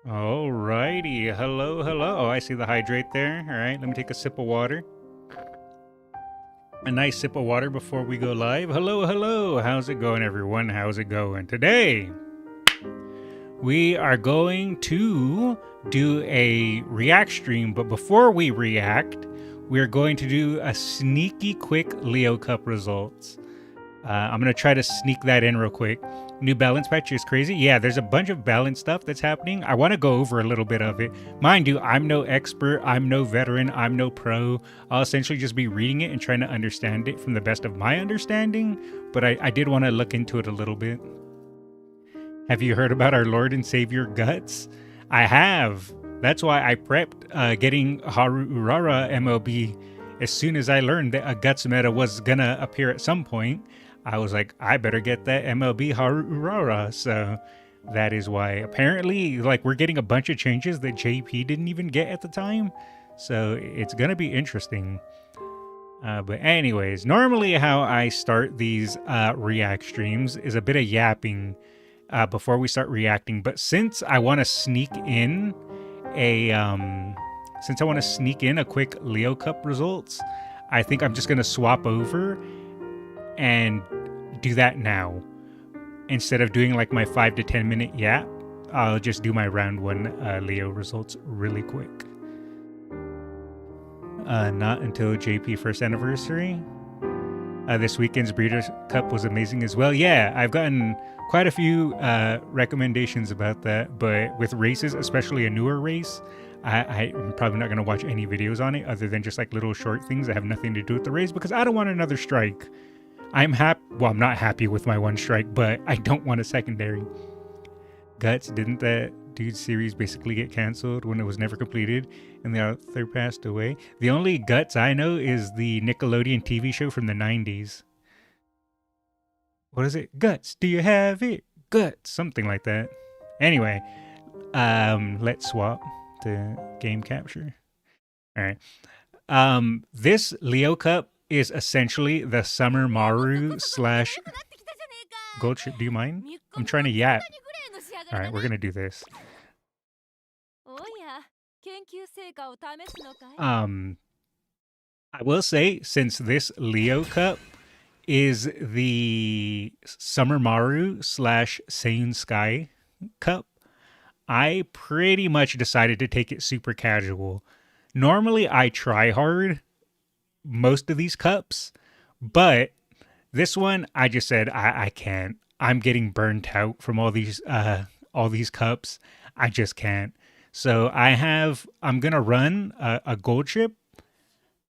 Alrighty, hello, hello. Oh, I see the hydrate there. All right, let me take a sip of water. A nice sip of water before we go live. Hello, hello. How's it going, everyone? How's it going? Today, we are going to do a react stream, but before we react, we're going to do a sneaky quick Leo Cup results. I'm going to try to sneak that in real quick. New balance patch is crazy. Yeah, there's a bunch of balance stuff that's happening. I want to go over a little bit of it. Mind you, I'm no expert. I'm no veteran. I'm no pro. I'll essentially just be reading it and trying to understand it from the best of my understanding. But I did want to look into it a little bit. Have you heard about our Lord and Savior Guts? I have. That's why I prepped getting Haru Urara MLB as soon as I learned that a Guts meta was going to appear at some point. I was like, I better get that MLB Haru Urara. So that is why apparently like we're getting a bunch of changes that JP didn't even get at the time. So it's going to be interesting. But anyways, normally how I start these react streams is a bit of yapping before we start reacting. But since I want to sneak in a quick Leo Cup results, I think I'm just going to swap over and do that now. Instead of doing like my 5 to 10 minute yap, I'll just do my round 1 Leo results really quick. Not until JP first anniversary. This weekend's Breeders' Cup was amazing as well. Yeah, I've gotten quite a few recommendations about that, but with races, especially a newer race, I'm probably not going to watch any videos on it other than just like little short things that have nothing to do with the race because I don't want another strike. I'm not happy with my 1 strike, but I don't want a secondary. Guts, didn't that dude's series basically get canceled when it was never completed and the author passed away? The only Guts I know is the Nickelodeon TV show from the 90s. What is it? Guts, do you have it? Guts, something like that. Anyway, let's swap to game capture. All right. This Leo Cup is essentially the Summer Maru slash Gold Ship. Do you mind? I'm trying to yap. All right, we're going to do this. I will say, since this Leo Cup is the Summer Maru slash Seiyun Sky Cup, I pretty much decided to take it super casual. Normally, I try hard most of these cups, but this one I just said I can't. I'm getting burnt out from all these cups. I just can't. So I'm gonna run a gold chip,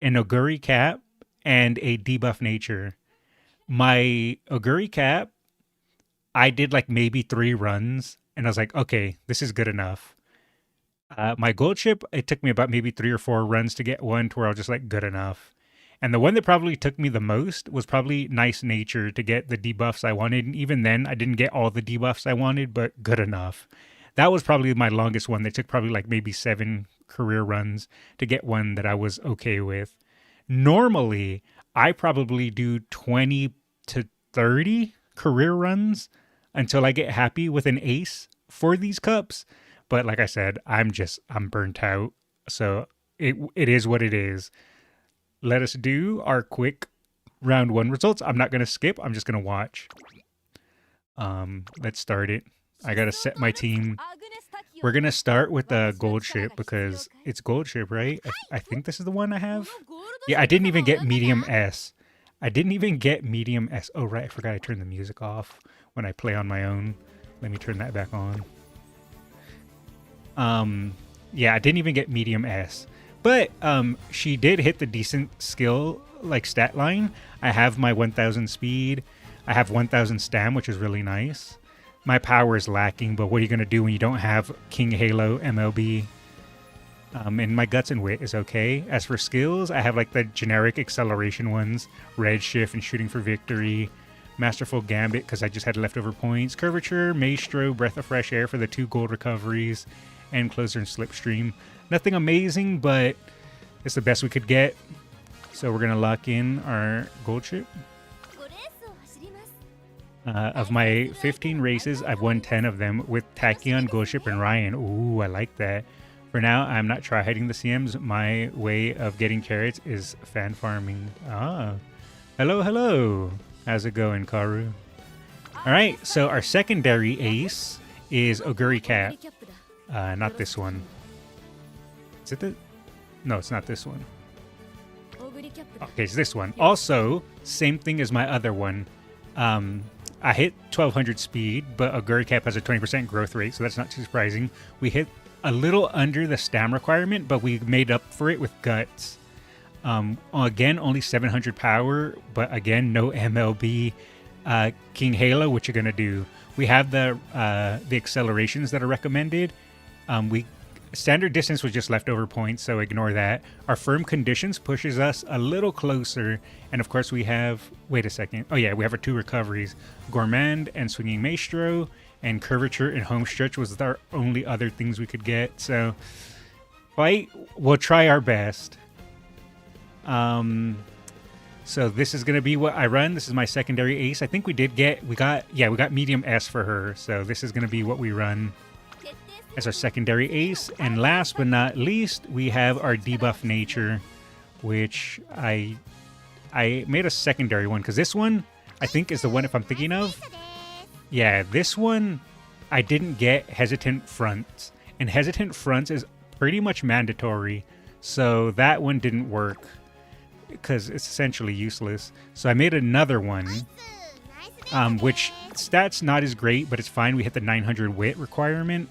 an Oguri cap, and a debuff nature. My Oguri cap, I did like maybe 3 runs, and I was like, okay, this is good enough. My gold chip, it took me about maybe 3 or 4 runs to get one to where I was just like, good enough. And the one that probably took me the most was probably Nice Nature to get the debuffs I wanted. And even then, I didn't get all the debuffs I wanted, but good enough. That was probably my longest one. That took probably like maybe 7 career runs to get one that I was okay with. Normally, I probably do 20 to 30 career runs until I get happy with an ace for these cups. But like I said, I'm burnt out. So it is what it is. Let us do our quick round 1 results. I'm not going to skip. I'm just going to watch. Let's start it. I got to set my team. We're going to start with the gold ship because it's gold ship, right? I think this is the one I have. Yeah, I didn't even get medium S. I didn't even get medium S. Oh, right. I forgot I turned the music off when I play on my own. Let me turn that back on. Yeah, I didn't even get medium S. But she did hit the decent skill, like, stat line. I have my 1000 speed. I have 1000 stam, which is really nice. My power is lacking, but what are you going to do when you don't have King Halo MLB? And my guts and wit is okay. As for skills, I have like the generic acceleration ones, red shift and shooting for victory, masterful gambit because I just had leftover points, curvature, maestro, breath of fresh air for the 2 gold recoveries, and closer and slipstream. Nothing amazing, but it's the best we could get. So we're gonna lock in our gold ship. Of my 15 races, I've won 10 of them with Tachyon, Gold Ship, and Ryan. Ooh, I like that. For now, I'm not try-hiding the CMs. My way of getting carrots is fan farming. Ah. Hello, hello. How's it going, Karu? Alright, so our secondary ace is Oguri Cat. Not this one. Is it the... No, it's not this one. Okay, it's this one. Also, same thing as my other one. I hit 1200 speed, but Oguri Cap has a 20% growth rate, so that's not too surprising. We hit a little under the stam requirement, but we made up for it with guts. Again, only 700 power, but again, no MLB. King Halo, what you're gonna do? We have the accelerations that are recommended. Standard distance was just leftover points, so ignore that. Our firm conditions pushes us a little closer, and of course we have... Wait a second. Oh yeah, we have our 2 recoveries. Gourmand and Swinging Maestro, and Curvature and Home Stretch was our only other things we could get. So, fight, we'll try our best. So this is going to be what I run. This is my secondary ace. I think we got medium S for her, so this is going to be what we run as our secondary ace. And last but not least, we have our debuff nature, which I made a secondary one because this one I think is the one if I'm thinking of. Yeah, this one I didn't get hesitant fronts, and hesitant fronts is pretty much mandatory, so that one didn't work because it's essentially useless. So I made another one, which stats not as great, but it's fine. We hit the 900 wit requirement.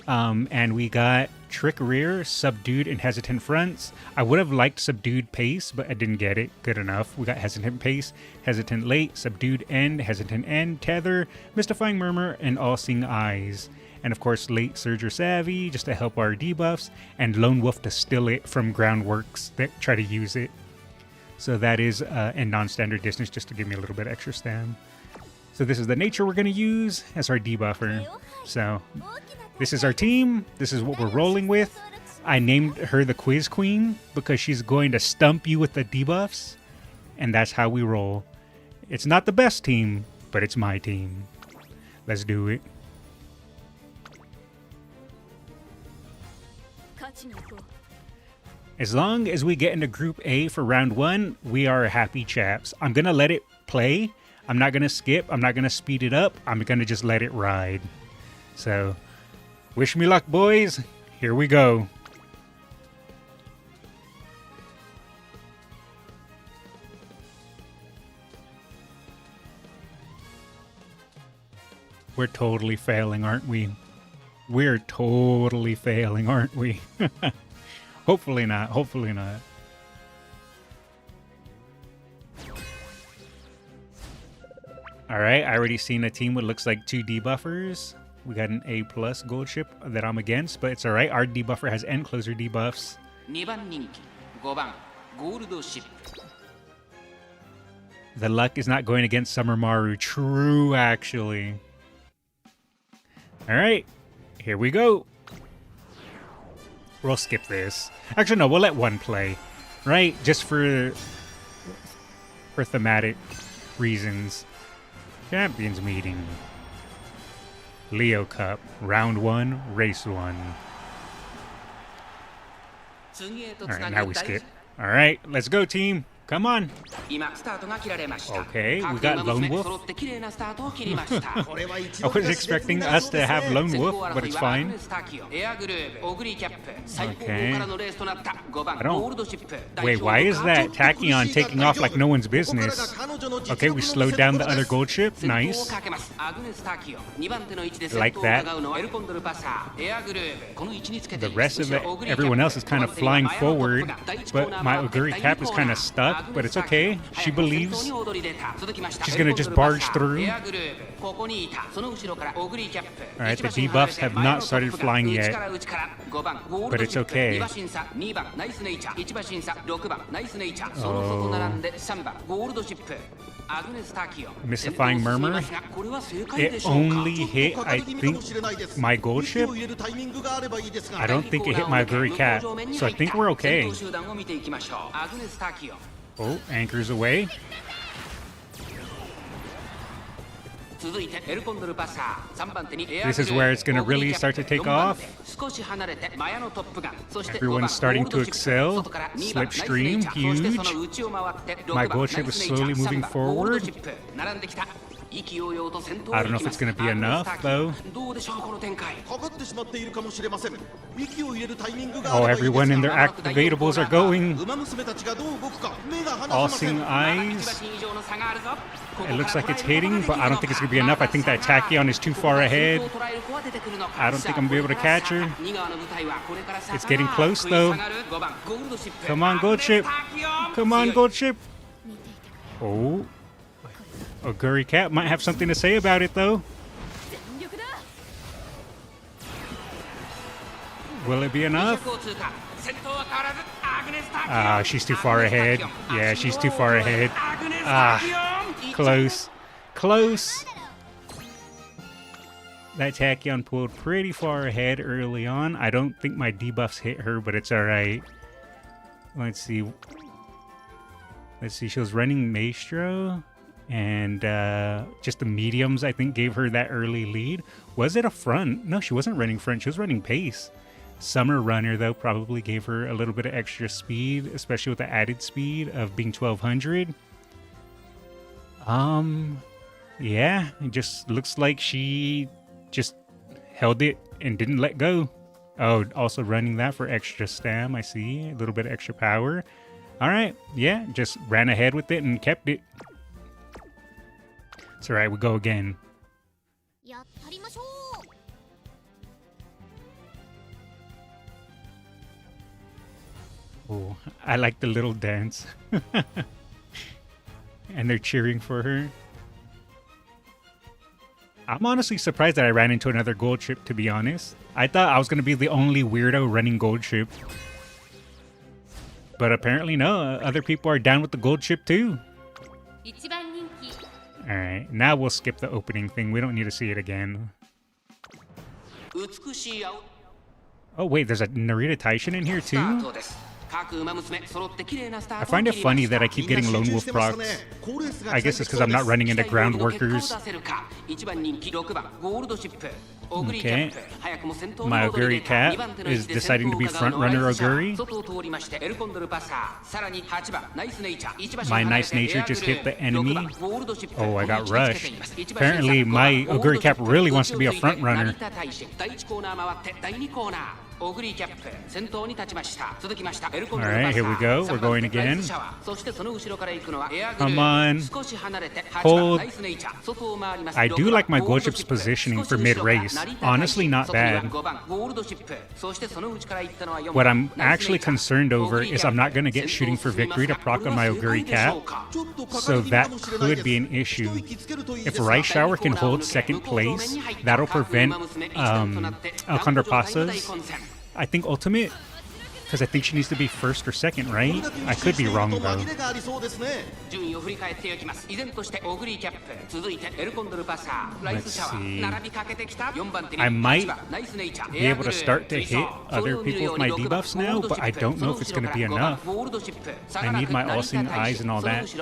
And we got Trick Rear, Subdued, and Hesitant Fronts. I would have liked Subdued Pace, but I didn't get it good enough. We got Hesitant Pace, Hesitant Late, Subdued End, Hesitant End, Tether, Mystifying Murmur, and All-Seeing Eyes. And of course, Late Surge or Savvy, just to help our debuffs, and Lone Wolf to still it from Groundworks that try to use it. So that is in non-standard distance, just to give me a little bit extra stam. So this is the nature we're going to use as our debuffer. So... this is our team. This is what we're rolling with. I named her the Quiz Queen because she's going to stump you with the debuffs. And that's how we roll. It's not the best team, but it's my team. Let's do it. As long as we get into Group A for round 1, we are happy chaps. I'm going to let it play. I'm not going to skip. I'm not going to speed it up. I'm going to just let it ride. So... wish me luck, boys. Here we go. We're totally failing, aren't we? We're totally failing, aren't we? Hopefully not. Hopefully not. Alright, I already seen a team with looks like 2 debuffers. We got an A+ gold ship that I'm against, but it's alright. Our debuffer has end closer debuffs. The luck is not going against Summer Maru. True, actually. Alright, here we go. We'll skip this. Actually, no, we'll let one play. right? Just for thematic reasons. Champions meeting. Leo Cup, round 1, race 1. Alright, now we skip. Alright, let's go, team. Come on. Okay, we got Lone Wolf. I was expecting us to have Lone Wolf, but it's fine. Okay. I don't... Wait, why is that Tachyon taking off like no one's business? Okay, we slowed down the other gold ship. Nice. Like that. The rest of it, everyone else is kind of flying forward, but my Oguri Cap is kind of stuck. But it's okay. She believes she's gonna just barge through. Alright, the debuffs have not started flying yet. But it's okay. Mystifying Murmur. It only hit, I think, my gold ship. I don't think it hit my Oguri Cap. So I think we're okay. Oh, anchors away. This is where it's going to really start to take off. Everyone's starting to excel. Slipstream, huge. My gold ship is slowly moving forward. I don't know if it's going to be enough, though. Oh, everyone in their activatables are going. All-seeing eyes. It looks like it's hitting, but I don't think it's going to be enough. I think that Tachyon is too far ahead. I don't think I'm going to be able to catch her. It's getting close, though. Come on, gold ship. Come on, gold ship. Oh. Oguri Cap might have something to say about it, though. Will it be enough? Ah, she's too far ahead. Yeah, she's too far ahead. Ah, close. Close. That Tachyon pulled pretty far ahead early on. I don't think my debuffs hit her, but it's alright. Let's see. She was running Maestro. And just the mediums, I think, gave her that early lead. Was it a front? No, she wasn't running front. She was running pace. Summer Runner, though, probably gave her a little bit of extra speed, especially with the added speed of being 1200. Yeah, it just looks like she just held it and didn't let go. Oh, also running that for extra stam, I see. A little bit of extra power. All right, yeah, just ran ahead with it and kept it. It's alright, we go again. Oh, I like the little dance. And they're cheering for her. I'm honestly surprised that I ran into another gold ship, to be honest. I thought I was going to be the only weirdo running gold ship. But apparently no, other people are down with the gold ship too. Alright, now we'll skip the opening thing. We don't need to see it again. Oh wait, there's a Narita Taishin in here too? I find it funny that I keep getting Lone Wolf procs. I guess it's because I'm not running into ground workers. Okay. My Oguri Cap is deciding to be front runner Oguri. My Nice Nature just hit the enemy. Oh, I got rushed. Apparently my Oguri Cap really wants to be a front runner. Alright, here we go. We're going again. Come on. Hold. I do like my gold ship's positioning for mid-race. Honestly, not bad. What I'm actually concerned over is I'm not going to get shooting for victory to proc on my Oguri Cap. So that could be an issue. If Rice Shower can hold second place, that'll prevent Alcantara Pasas. I think ultimate Because I think she needs to be first or second, right? I could be wrong, though. Let's see. I might be able to start to hit other people with my debuffs now, but I don't know if it's going to be enough. I need my all-seeing eyes and all that.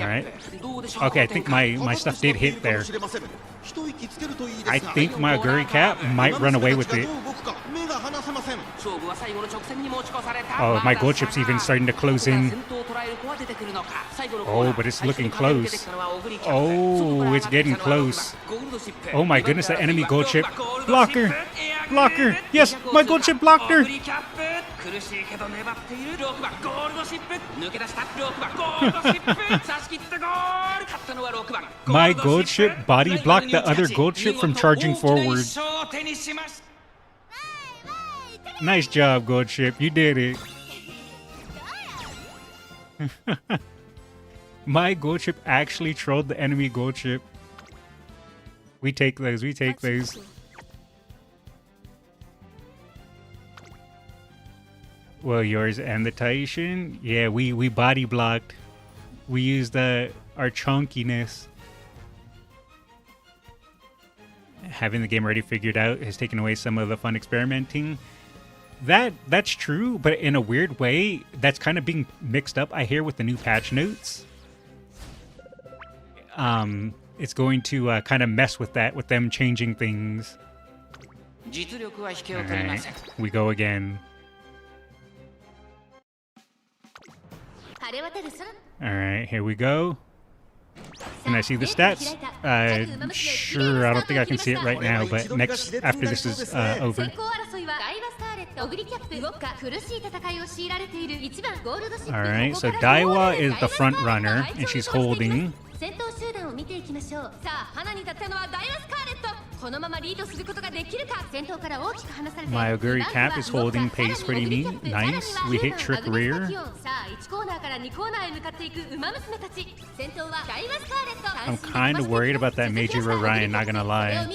Alright. Okay, I think my stuff did hit there. I think my Aguri Cap might run away with it. Oh, my gold chip's even starting to close in. Oh, but it's looking close. Oh, it's getting close. Oh my goodness, that enemy gold chip. Blocker! Blocker! Yes, my gold chip blocked her! My gold ship body blocked the other gold ship from charging forward. Nice job, gold ship. You did it. My gold ship actually trolled the enemy gold ship. We take those. We take those. Well, yours and the Taishin? Yeah, we body blocked. We used our chunkiness. Having the game already figured out has taken away some of the fun experimenting. That's true, but in a weird way, that's kind of being mixed up, I hear, with the new patch notes. It's going to kind of mess with that, with them changing things. Alright, we go again. Alright, here we go. Can I see the stats? Sure, I don't think I can see it right now, but next, after this is over. Alright, so Daiwa is the front runner, and she's holding. My Aguri Cap is holding pace pretty neat. Nice. We hit Trick Rear. I'm kind of worried about that Meiji Ryan, not gonna lie.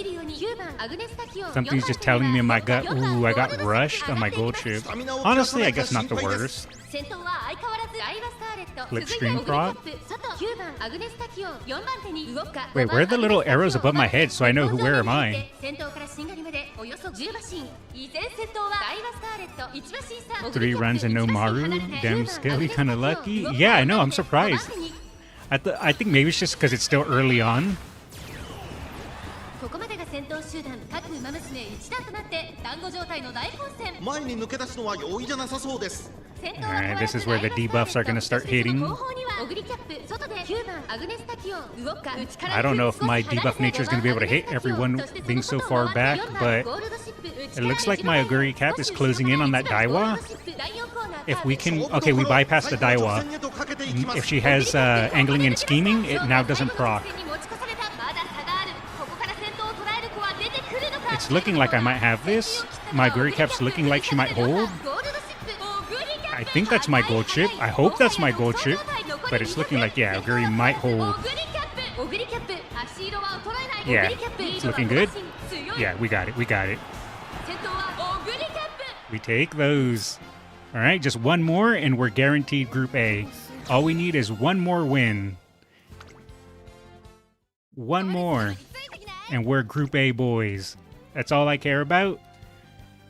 Something's just telling me in my gut, ooh, I got rushed on my gold chip. Honestly, I guess not the worst. Flipstream proc. Wait, where are the little arrows above my head so I know where am I? 3 runs and no Maru? Damn Skelly, kinda lucky. Yeah, I know, I'm surprised. I think maybe it's just because it's still early on. Alright, this is where the debuffs are going to start hitting. I don't know if my debuff nature is going to be able to hit everyone being so far back, but it looks like my Aguri Cap is closing in on that Daiwa. If we can... Okay, we bypass the Daiwa. If she has angling and scheming, it now doesn't proc. It's looking like I might have this. My Aguri Cap's looking like she might hold. I think that's my gold chip. I hope that's my gold chip. But it's looking like, yeah, Aguri might hold. Yeah, it's looking good. Yeah, we got it. We got it. We take those. All right, just one more and we're guaranteed Group A. All we need is one more win. One more. And we're Group A boys. That's all I care about.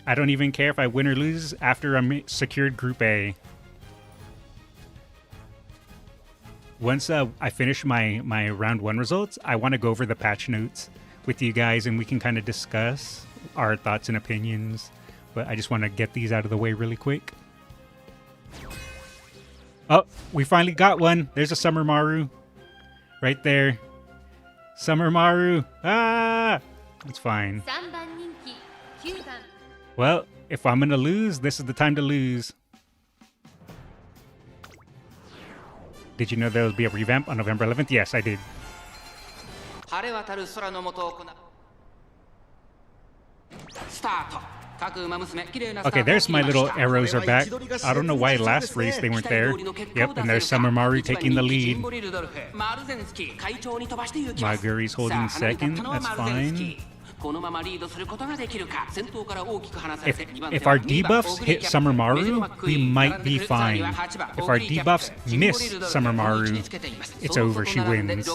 I don't even care if I win or lose after I'm secured Group A. Once I finish my round 1 results, I want to go over the patch notes with you guys and we can kind of discuss our thoughts and opinions. But I just want to get these out of the way really quick. Oh, we finally got one. There's a Summer Maru. Right there. Summer Maru. Ah! It's fine. Well, if I'm going to lose, this is the time to lose. Did you know there will be a revamp on November 11th? Yes, I did. Okay, there's my little arrows are back. I don't know why last race they weren't there. Yep, and there's Summer Maru taking the lead. My Aguri's holding second. That's fine. If our debuffs hit Summer Maru, we might be fine. If our debuffs miss Summer Maru, it's over. She wins.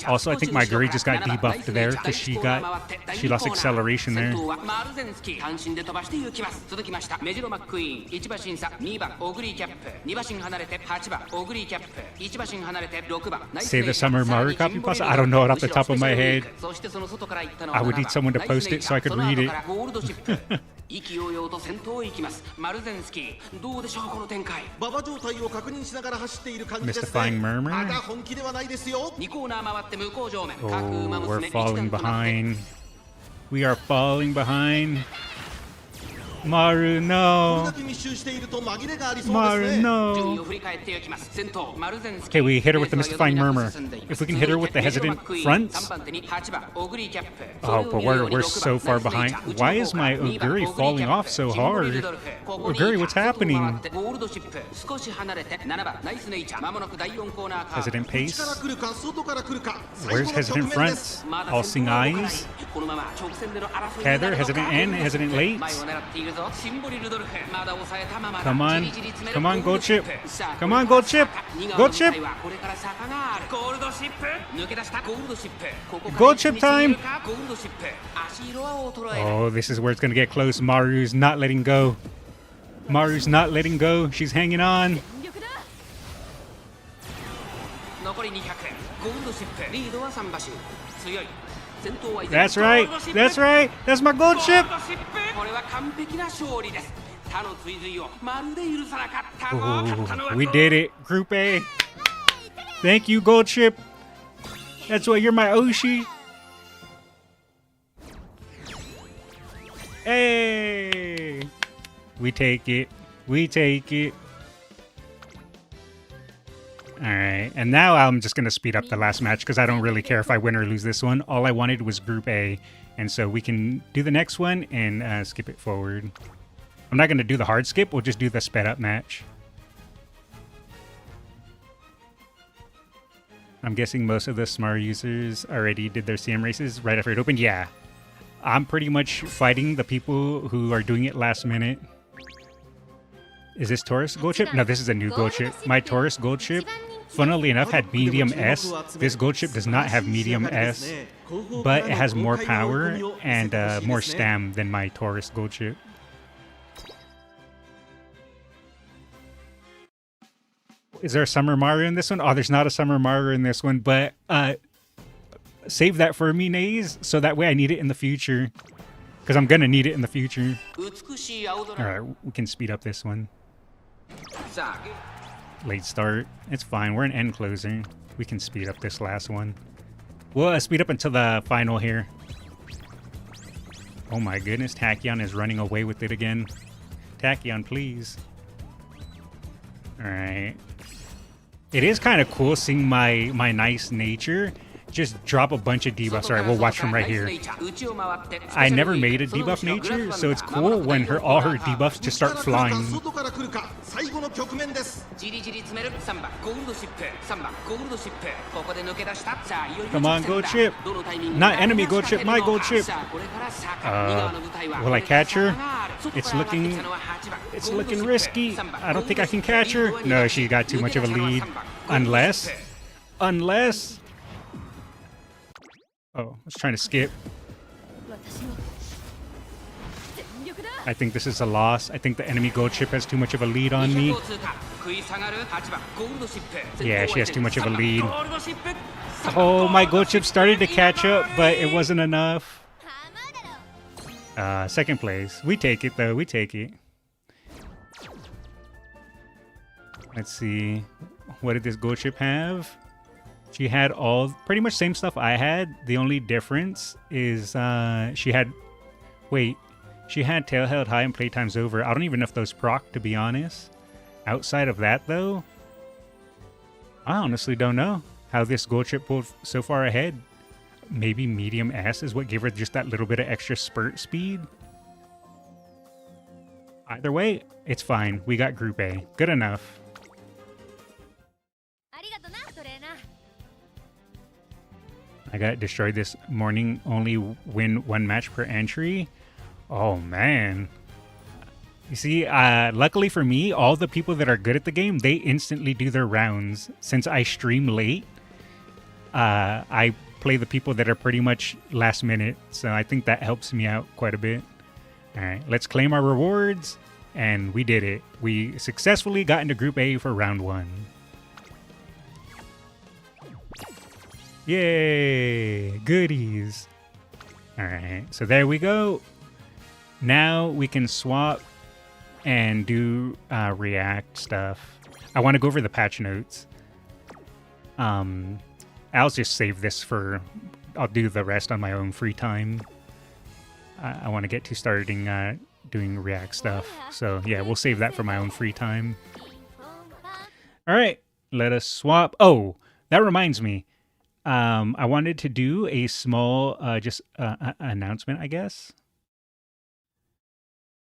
Also, I think my Guri just got debuffed there because she lost acceleration there. Say the Summer Maru copy pasta? I don't know it off the top of my head. I would need someone to post it so I could read it. Mystifying Murmur? Oh, we're falling behind. We are falling behind. Maru, no. Maru, no. Okay, we hit her with the Mystifying Murmur. If we can hit her with the Hesitant Fronts. Oh, but we're so far behind. Why is my Oguri falling off so hard? Oguri, what's happening? Hesitant Pace. Where's Hesitant Fronts? All Seeing Eyes. Tether, Hesitant N, Hesitant Late. Come on. Come on, Gold Chip. Come on, Gold Chip. Gold Chip. Gold Chip time. Oh, this is where it's going to get close. Maru's not letting go. Maru's not letting go. She's hanging on. That's right. That's right. That's my Gold Chip. Ooh, we did it. Group A. Thank you, Gold Chip. That's why you're my Oshi. Hey. We take it. We take it. Alright, and now I'm just going to speed up the last match because I don't really care if I win or lose this one. All I wanted was Group A, and so we can do the next one and skip it forward. I'm not going to do the hard skip, we'll just do the sped up match. I'm guessing most of the Smart users already did their CM races right after it opened. Yeah, I'm pretty much fighting the people who are doing it last minute. Is this Taurus Gold Chip? No, this is a new Gold Chip. My Taurus Gold Chip, funnily enough, had medium S. This Gold Chip does not have medium S, but it has more power and more stam than my Taurus Gold Chip. Is there a Summer Maru in this one? Oh, there's not a Summer Maru in this one, but save that for me, Naze, so that way I need it in the future. Because I'm going to need it in the future. Alright, we can speed up this one. Late start. It's fine. We're an end closer. We can speed up this last one. We'll speed up until the final here. Oh my goodness. Tachyon is running away with it again. Tachyon, please. Alright. It is kind of cool seeing my nice nature just drop a bunch of debuffs. Alright, we'll watch from right here. I never made a debuff nature, so it's cool when all her debuffs just start flying. Come on, Gold Chip. Not enemy Gold Chip, my Gold Chip. Will I catch her? It's looking risky. I don't think I can catch her. No, she got too much of a lead. Unless... Oh, I was trying to skip. I think this is a loss. I think the enemy Gold Chip has too much of a lead on me. Yeah, she has too much of a lead. Oh, my Gold Chip started to catch up, but it wasn't enough. Second place. We take it, though. We take it. Let's see. What did this Gold Chip have? She had all pretty much same stuff I had. The only difference is she had tail held high and playtime's over. I don't even know if those proc, to be honest. Outside of that, though, I honestly don't know how this Gold Chip pulled so far ahead. Maybe medium S is what gave her just that little bit of extra spurt speed. Either way, it's fine. We got Group A. Good enough. I got destroyed this morning. Only win 1 match per entry. Oh, man. You see, luckily for me, all the people that are good at the game, they instantly do their rounds. Since I stream late, I play the people that are pretty much last minute. So I think that helps me out quite a bit. All right, let's claim our rewards. And we did it. We successfully got into Group A for round 1. Yay! Goodies. All right, so there we go. Now we can swap and do React stuff. I want to go over the patch notes. I'll just save this for... I'll do the rest on my own free time. I want to get to starting doing React stuff. So yeah, we'll save that for my own free time. All right, let us swap. Oh, that reminds me. I wanted to do a small announcement, I guess.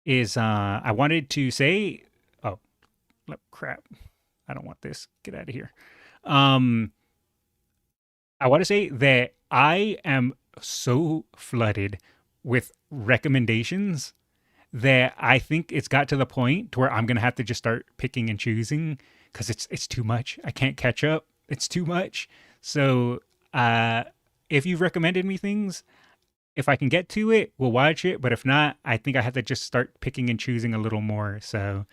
I wanted to say... Oh, crap. I don't want this. Get out of here. I want to say that I am so flooded with recommendations that I think it's got to the point to where I'm going to have to just start picking and choosing because it's too much. I can't catch up. It's too much. So if you've recommended me things, if I can get to it, we'll watch it. But if not, I think I have to just start picking and choosing a little more. So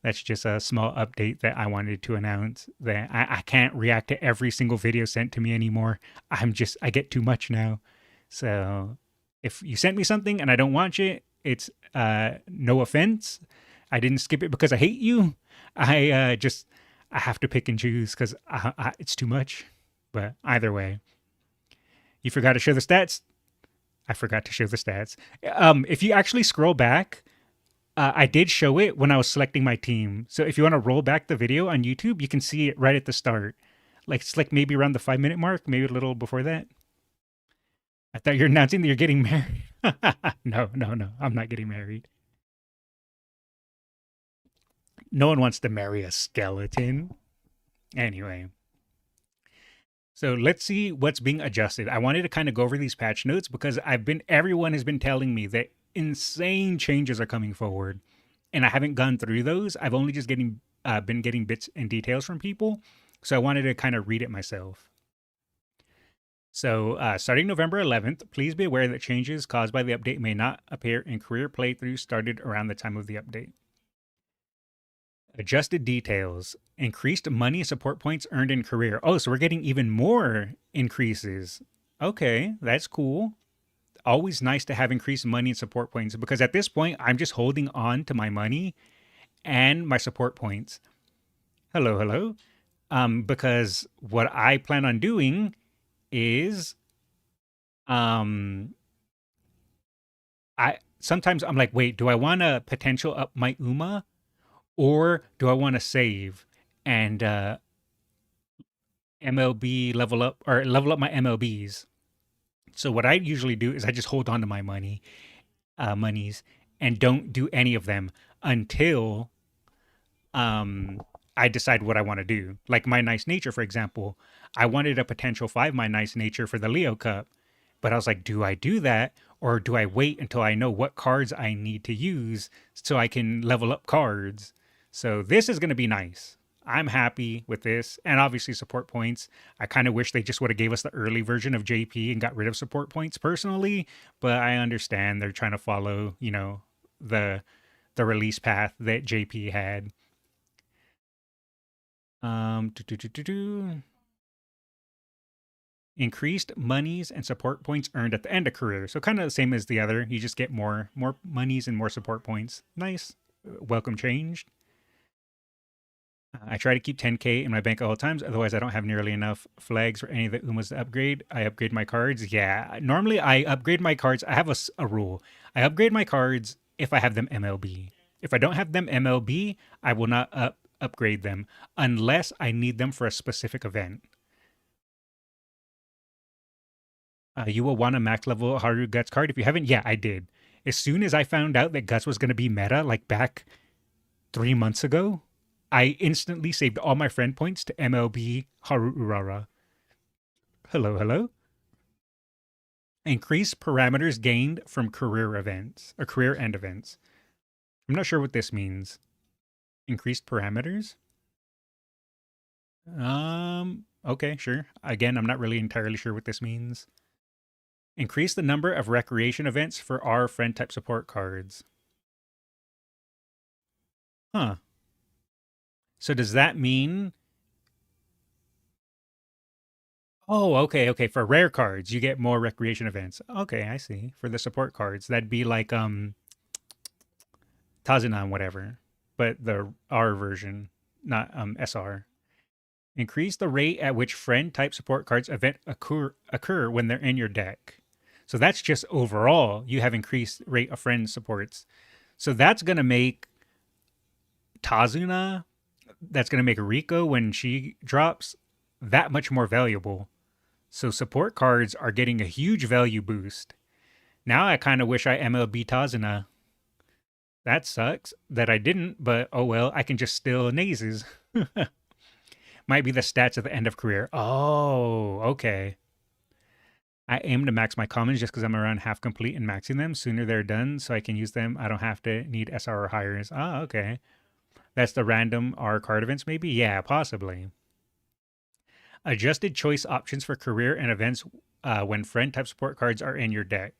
that's just a small update that I wanted to announce, that I can't react to every single video sent to me anymore. I get too much now. So if you sent me something and I don't watch it, it's no offense. I didn't skip it because I hate you. I have to pick and choose because it's too much. But either way, you forgot to show the stats. I forgot to show the stats. If you actually scroll back, I did show it when I was selecting my team. So if you want to roll back the video on YouTube, you can see it right at the start. Like it's like maybe around the 5-minute mark, maybe a little before that. I thought you're announcing that you're getting married. No. I'm not getting married. No one wants to marry a skeleton. Anyway. So let's see what's being adjusted. I wanted to kind of go over these patch notes because everyone has been telling me that insane changes are coming forward, and I haven't gone through those. I've only just been getting bits and details from people, so I wanted to kind of read it myself. So starting November 11th, please be aware that changes caused by the update may not appear in career playthroughs started around the time of the update. Adjusted details. Increased money support points earned in career. Oh, so we're getting even more increases. Okay, that's cool. Always nice to have increased money and support points, because at this point, I'm just holding on to my money and my support points. Hello. Because what I plan on doing is, sometimes I'm like, wait, do I want to potential up my Uma, or do I want to save and MLB level up my MLBs? So what I usually do is I just hold on to my monies and don't do any of them until I decide what I want to do. Like my Nice Nature, for example, I wanted a potential 5 my Nice Nature for the Leo Cup, but I was like, do I do that, or do I wait until I know what cards I need to use so I can level up cards? So this is going to be nice. I'm happy with this, and obviously support points. I kind of wish they just would have gave us the early version of JP and got rid of support points personally, but I understand they're trying to follow, the release path that JP had. Increased monies and support points earned at the end of career. So kind of the same as the other. You just get more monies and more support points. Nice. Welcome change. I try to keep 10K in my bank at all times. Otherwise, I don't have nearly enough flags for any of the Umas to upgrade. I upgrade my cards. Yeah, normally I upgrade my cards. I have a rule. I upgrade my cards if I have them MLB. If I don't have them MLB, I will not upgrade them unless I need them for a specific event. You will want a max level Haru Guts card. If you haven't, yeah, I did. As soon as I found out that Guts was going to be meta, like back 3 months ago, I instantly saved all my friend points to MLB Haru Urara. Hello. Increase parameters gained from career events or career end events. I'm not sure what this means. Increased parameters? Okay, sure. Again, I'm not really entirely sure what this means. Increase the number of recreation events for our friend type support cards. Huh. So does that mean Oh, okay, okay. For rare cards, you get more recreation events. Okay, I see. For the support cards, that'd be like Tazunan, whatever. But the R version, not SR. Increase the rate at which friend type support cards event occur when they're in your deck. So that's just overall, you have increased rate of friend supports. So that's gonna make Tazuna, that's gonna make Rico when she drops that much more valuable. So support cards are getting a huge value boost. Now I kind of wish I MLB Tazuna. That sucks that I didn't, but oh well, I can just steal Nazes. Might be the stats at the end of career. Oh, okay. I aim to max my commons just because I'm around half complete and maxing them. Sooner they're done so I can use them. I don't have to need SR or hires. Ah, okay. That's the random R card events, maybe? Yeah, possibly. Adjusted choice options for career and events when friend type support cards are in your deck.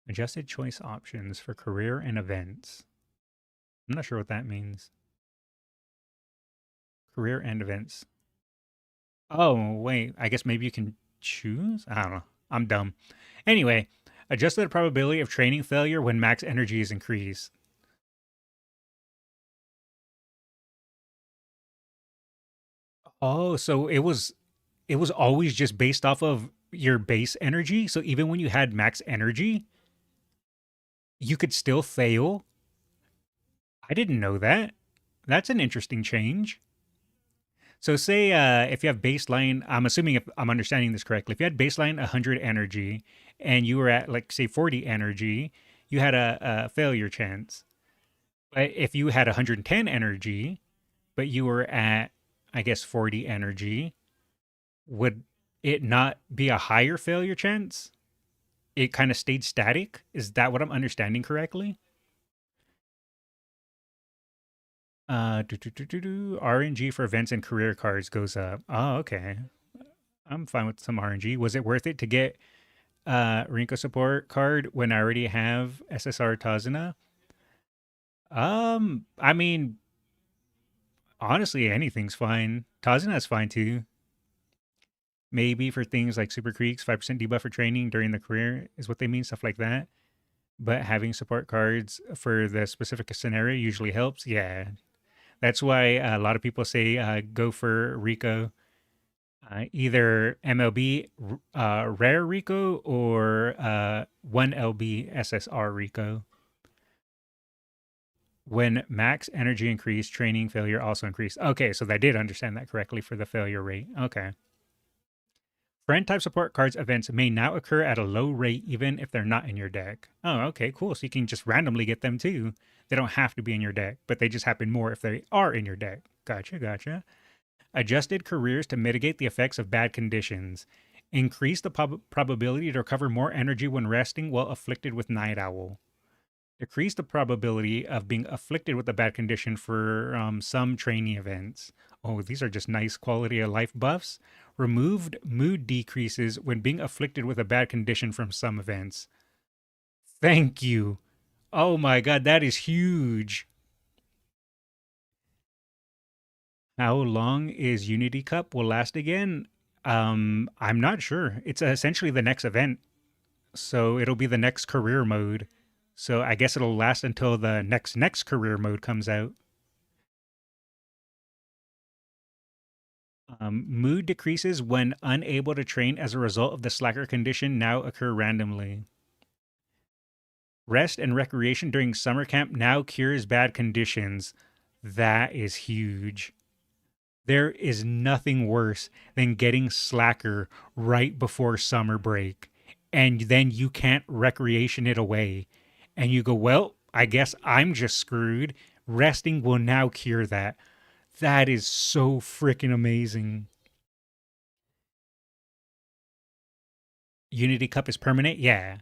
Adjusted choice options for career and events. I'm not sure what that means. Career and events. Oh, wait. I guess maybe you can choose? I don't know. I'm dumb. Anyway, adjust the probability of training failure when max energy is increased. Oh, so it was always just based off of your base energy. So even when you had max energy, you could still fail. I didn't know that. That's an interesting change. So say if you have baseline, I'm assuming if I'm understanding this correctly, if you had baseline 100 energy and you were at like say 40 energy, you had a failure chance. But if you had 110 energy, but you were at I guess 40 energy, would it not be a higher failure chance? It kind of stayed static. Is that what I'm understanding correctly? RNG for events and career cards goes up. Oh, okay. I'm fine with some RNG. Was it worth it to get Rinko support card when I already have SSR Tazuna? I mean, honestly, anything's fine. Tazuna's fine too. Maybe for things like Super Creeks, 5% debuff for training during the career is what they mean, stuff like that. But having support cards for the specific scenario usually helps. Yeah. That's why a lot of people say go for Rico, either MLB Rare Rico or 1LB SSR Rico. When max energy increased, training failure also increased. Okay, so I did understand that correctly for the failure rate. Okay. Friend type support cards events may now occur at a low rate even if they're not in your deck. Oh, okay, cool. So you can just randomly get them too. They don't have to be in your deck, but they just happen more if they are in your deck. Gotcha, gotcha. Adjusted careers to mitigate the effects of bad conditions. Increase the probability to recover more energy when resting while afflicted with Night Owl. Decrease the probability of being afflicted with a bad condition for some training events. Oh, these are just nice quality of life buffs. Removed mood decreases when being afflicted with a bad condition from some events. Thank you. Oh my god, that is huge. How long is Unity Cup will last again? I'm not sure. It's essentially the next event, so it'll be the next career mode. So I guess it'll last until the next career mode comes out. Mood decreases when unable to train as a result of the slacker condition now occur randomly. Rest and recreation during summer camp now cures bad conditions. That is huge. There is nothing worse than getting slacker right before summer break, and then you can't recreation it away. And you go, well, I guess I'm just screwed. Resting will now cure that. That is so freaking amazing. Unity Cup is permanent, yeah,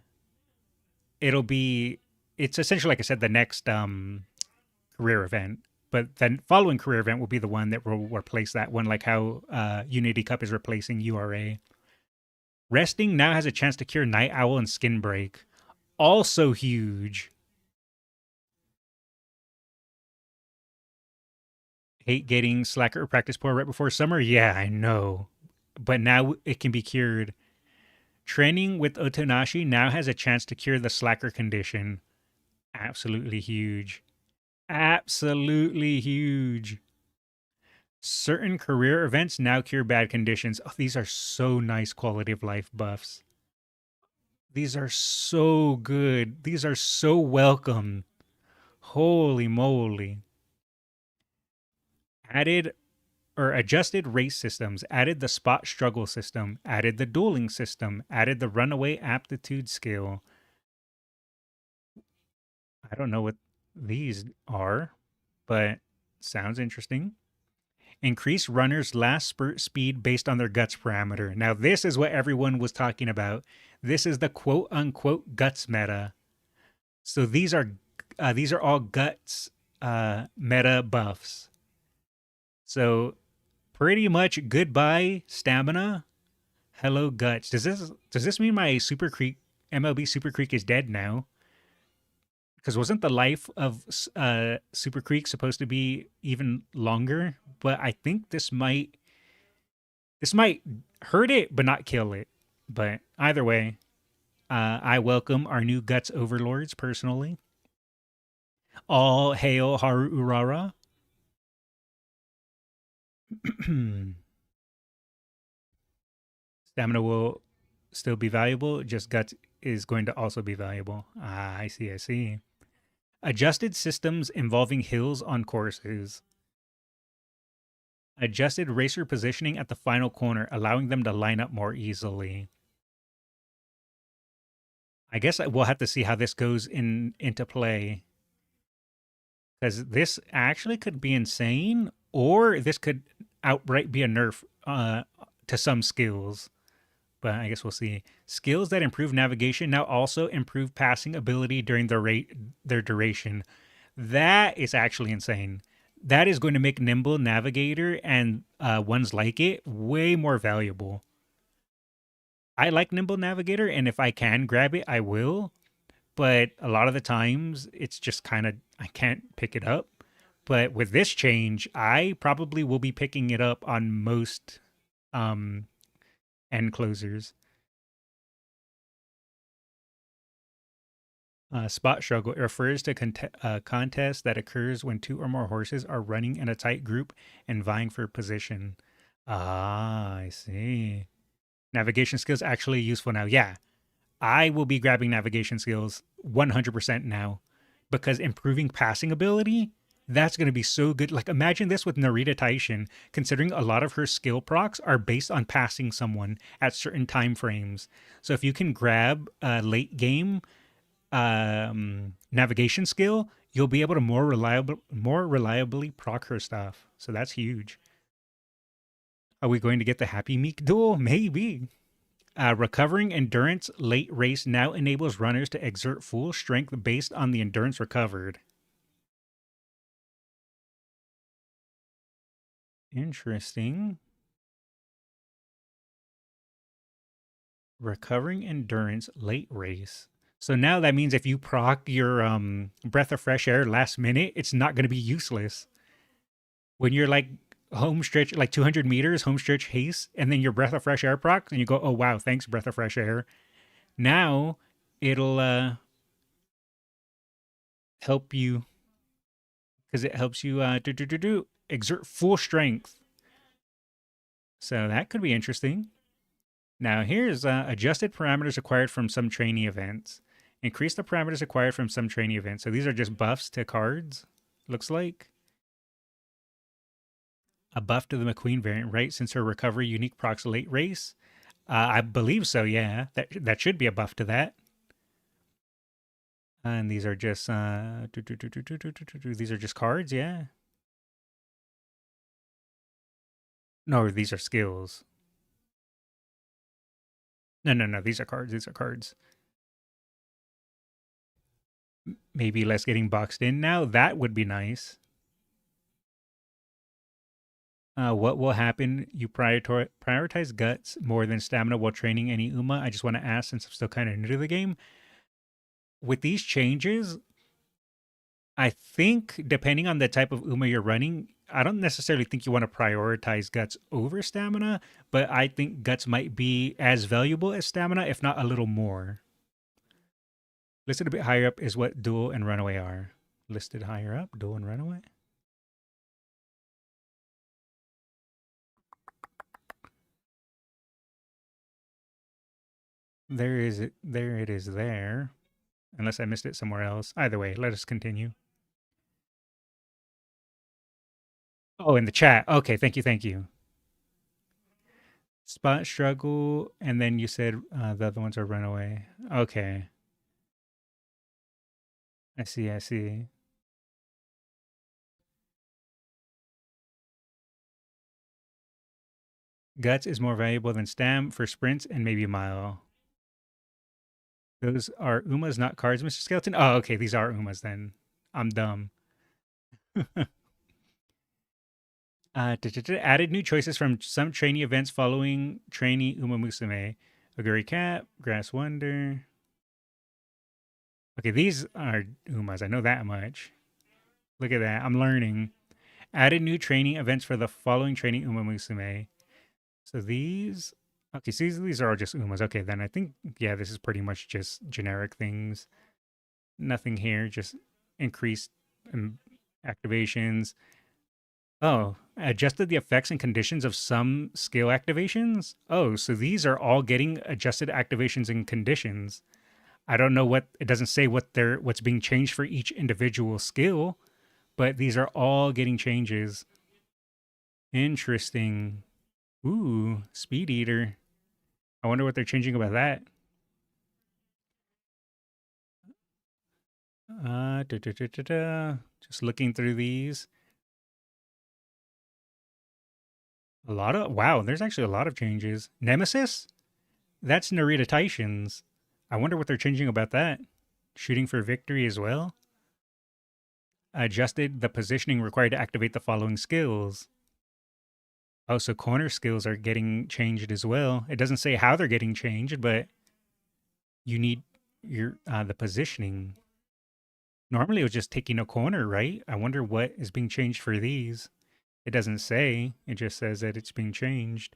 it'll be. It's essentially, like I said, the next career event. But then following career event will be the one that will replace that one, like how Unity Cup is replacing URA. Resting now has a chance to cure Night Owl and Skin Break. Also huge. Hate getting slacker or practice poor right before summer? Yeah, I know. But now it can be cured. Training with Otonashi now has a chance to cure the slacker condition. Absolutely huge. Absolutely huge. Certain career events now cure bad conditions. Oh, these are so nice quality of life buffs. These are so good. These are so welcome. Holy moly. Added or adjusted race systems, added the spot struggle system, added the dueling system, added the runaway aptitude skill. I don't know what these are, but sounds interesting. Increase runners' last spurt speed based on their guts parameter. Now, this is what everyone was talking about. This is the quote unquote guts meta. So these are all guts meta buffs. So pretty much goodbye stamina. Hello guts. Does this mean my Super Creek MLB Super Creek is dead now? Because wasn't the life of Super Creek supposed to be even longer? But I think this might hurt it, but not kill it. But either way, I welcome our new guts overlords personally. All hail Haru Urara. Stamina will still be valuable. Just guts is going to also be valuable. Ah, I see. I see. Adjusted systems involving hills on courses. Adjusted racer positioning at the final corner, allowing them to line up more easily. I guess we'll have to see how this goes into play. Because this actually could be insane, or this could outright be a nerf to some skills. But I guess we'll see. Skills that improve navigation now also improve passing ability during their duration. That is actually insane. That is going to make Nimble Navigator and ones like it way more valuable. I like Nimble Navigator, and if I can grab it, I will. But a lot of the times, it's just kind of, I can't pick it up. But with this change, I probably will be picking it up on most um, end closers. Spot struggle refers to contest that occurs when two or more horses are running in a tight group and vying for position. Ah, I see. Navigation skills actually useful now. Yeah, I will be grabbing navigation skills 100% now because improving passing ability, that's going to be so good. Like, imagine this with Narita Taishin, considering a lot of her skill procs are based on passing someone at certain time frames. So if you can grab a late game navigation skill, you'll be able to more reliably proc her stuff. So that's huge. Are we going to get the Happy Meek duel? Maybe. Recovering endurance late race now enables runners to exert full strength based on the endurance recovered. Interesting. Recovering endurance late race. So now that means if you proc your breath of fresh air last minute, it's not going to be useless. When you're like home stretch, like 200 meters, home stretch haste, and then your breath of fresh air proc, and you go, oh wow, thanks, breath of fresh air. Now it'll help you because it helps you exert full strength. So that could be interesting. Now here's adjusted parameters acquired from some training events. Increase the parameters acquired from some training events. So these are just buffs to cards, looks like. A buff to the McQueen variant, right? Since her recovery unique procs late race. I believe so, yeah. That should be a buff to that. And these are just these are just cards, yeah. No, these are skills. No, no, no. These are cards. These are cards. Maybe less getting boxed in now. That would be nice. What will happen? You prioritize guts more than stamina while training any Uma. I just want to ask, since I'm still kind of new to the game, with these changes, I think depending on the type of Uma you're running, I don't necessarily think you want to prioritize guts over stamina, but I think guts might be as valuable as stamina, if not a little more. Listed a bit higher up is what duel and runaway are. Listed higher up, duel and runaway. There is it. There it is. There. Unless I missed it somewhere else. Either way, let us continue. Oh, in the chat. Okay, thank you, thank you. Spot struggle, and then you said the other ones are runaway. Okay, I see, I see. Guts is more valuable than stam for sprints and maybe mile. Those are Umas, not cards, Mr. Skeleton. Oh, okay, these are Umas then. I'm dumb. Added new choices from some trainee events following trainee Umamusume. Aguri Cap, Grass Wonder. Okay, these are Umas. I know that much. Look at that. I'm learning. Added new training events for the following training Umamusume. So these. Okay, so these are all just Umas. Okay, then I think, yeah, this is pretty much just generic things. Nothing here, just increased activations. Oh, adjusted the effects and conditions of some skill activations? Oh, so these are all getting adjusted activations and conditions. I don't know what it doesn't say what's being changed for each individual skill, but these are all getting changes. Interesting. Ooh, Speed Eater. I wonder what they're changing about that. Just looking through these. A lot of wow, there's actually a lot of changes. Nemesis? That's Narita Titans. I wonder what they're changing about that. Shooting for victory as well. Adjusted the positioning required to activate the following skills. Oh, so corner skills are getting changed as well. It doesn't say how they're getting changed, but you need your the positioning. Normally it was just taking a corner, right? I wonder what is being changed for these. It doesn't say. It just says that it's being changed.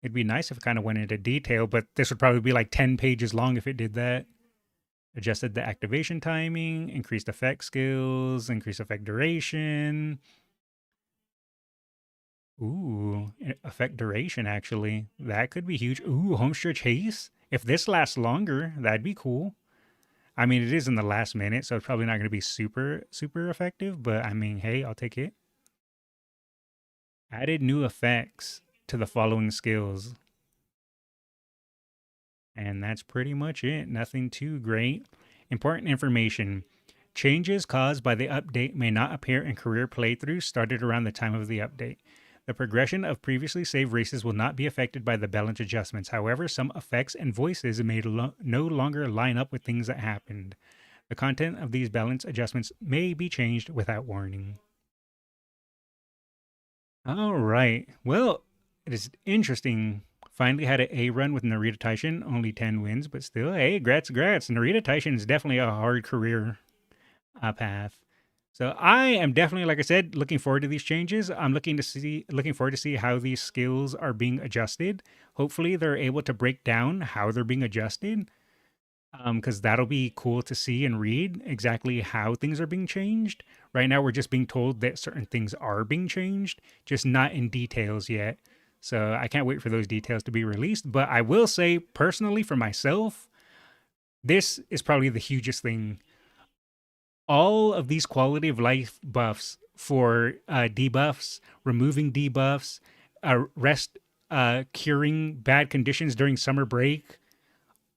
It'd be nice if it kind of went into detail, but this would probably be like 10 pages long if it did that. Adjusted the activation timing, increased effect skills, increased effect duration. Ooh, effect duration, actually. That could be huge. Ooh, home stretch haste. If this lasts longer, that'd be cool. I mean, it is in the last minute, so it's probably not going to be super, super effective, but I mean, hey, I'll take it. Added new effects to the following skills. And that's pretty much it. Nothing too great. Important information. Changes caused by the update may not appear in career playthroughs started around the time of the update. The progression of previously saved races will not be affected by the balance adjustments. However, some effects and voices may no longer line up with things that happened. The content of these balance adjustments may be changed without warning. All right. Well, it is interesting. Finally had an A run with Narita Taishin. Only 10 wins, but still, hey, grats. Narita Taishin is definitely a hard career path. So I am definitely, like I said, looking forward to these changes. I'm looking forward to see how these skills are being adjusted. Hopefully, they're able to break down how they're being adjusted, because that'll be cool to see and read exactly how things are being changed. Right now, we're just being told that certain things are being changed, just not in details yet. So I can't wait for those details to be released. But I will say, personally, for myself, this is probably the hugest thing. All of these quality of life buffs for debuffs, removing debuffs, rest, curing bad conditions during summer break.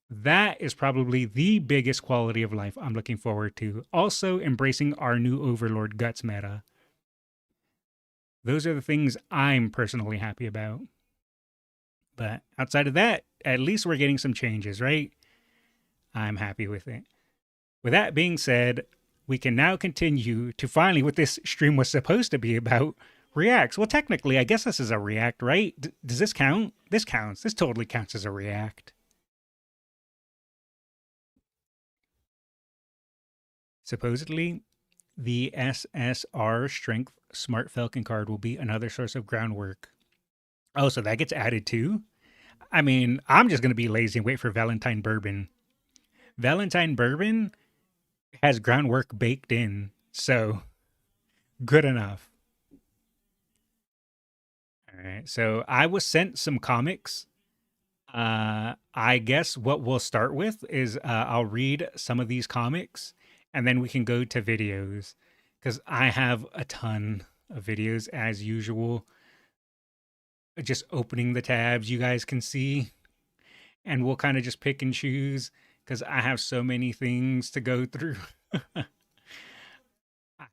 That is probably the biggest quality of life I'm looking forward to. Also, embracing our new Overlord Guts meta. Those are the things I'm personally happy about. But outside of that, at least we're getting some changes, right? I'm happy with it. With that being said, we can now continue to finally what this stream was supposed to be about, reacts. Well, technically, I guess this is a react, right? Does this count? This counts. This totally counts as a react. Supposedly, the SSR Strength Smart Falcon card will be another source of groundwork. Oh, so that gets added too? I mean, I'm just going to be lazy and wait for Valentine Bourbon. Valentine Bourbon has groundwork baked in, so good enough. All right, so I was sent some comics. I guess what we'll start with is I'll read some of these comics and then we can go to videos because I have a ton of videos as usual. Just opening the tabs you guys can see, and we'll kind of just pick and choose because I have so many things to go through. I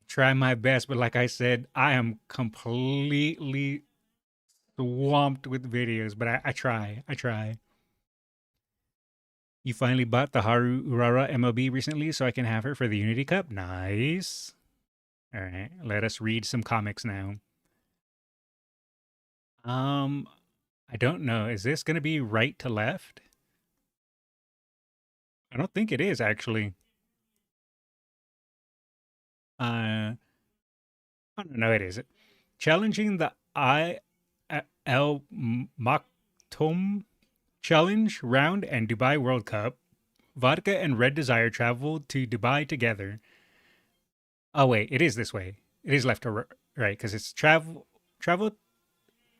try my best, but like I said, I am completely swamped with videos, but I try. I try. You finally bought the Haru Urara MLB recently so I can have her for the Unity Cup? Nice. All right, let us read some comics now. I don't know. Is this going to be right to left? I don't think it is actually. Oh, no, it isn't. Challenging the IL Maktoum Challenge Round and Dubai World Cup. Vodka and Red Desire traveled to Dubai together. Oh wait, it is this way. It is left to right because it's travel.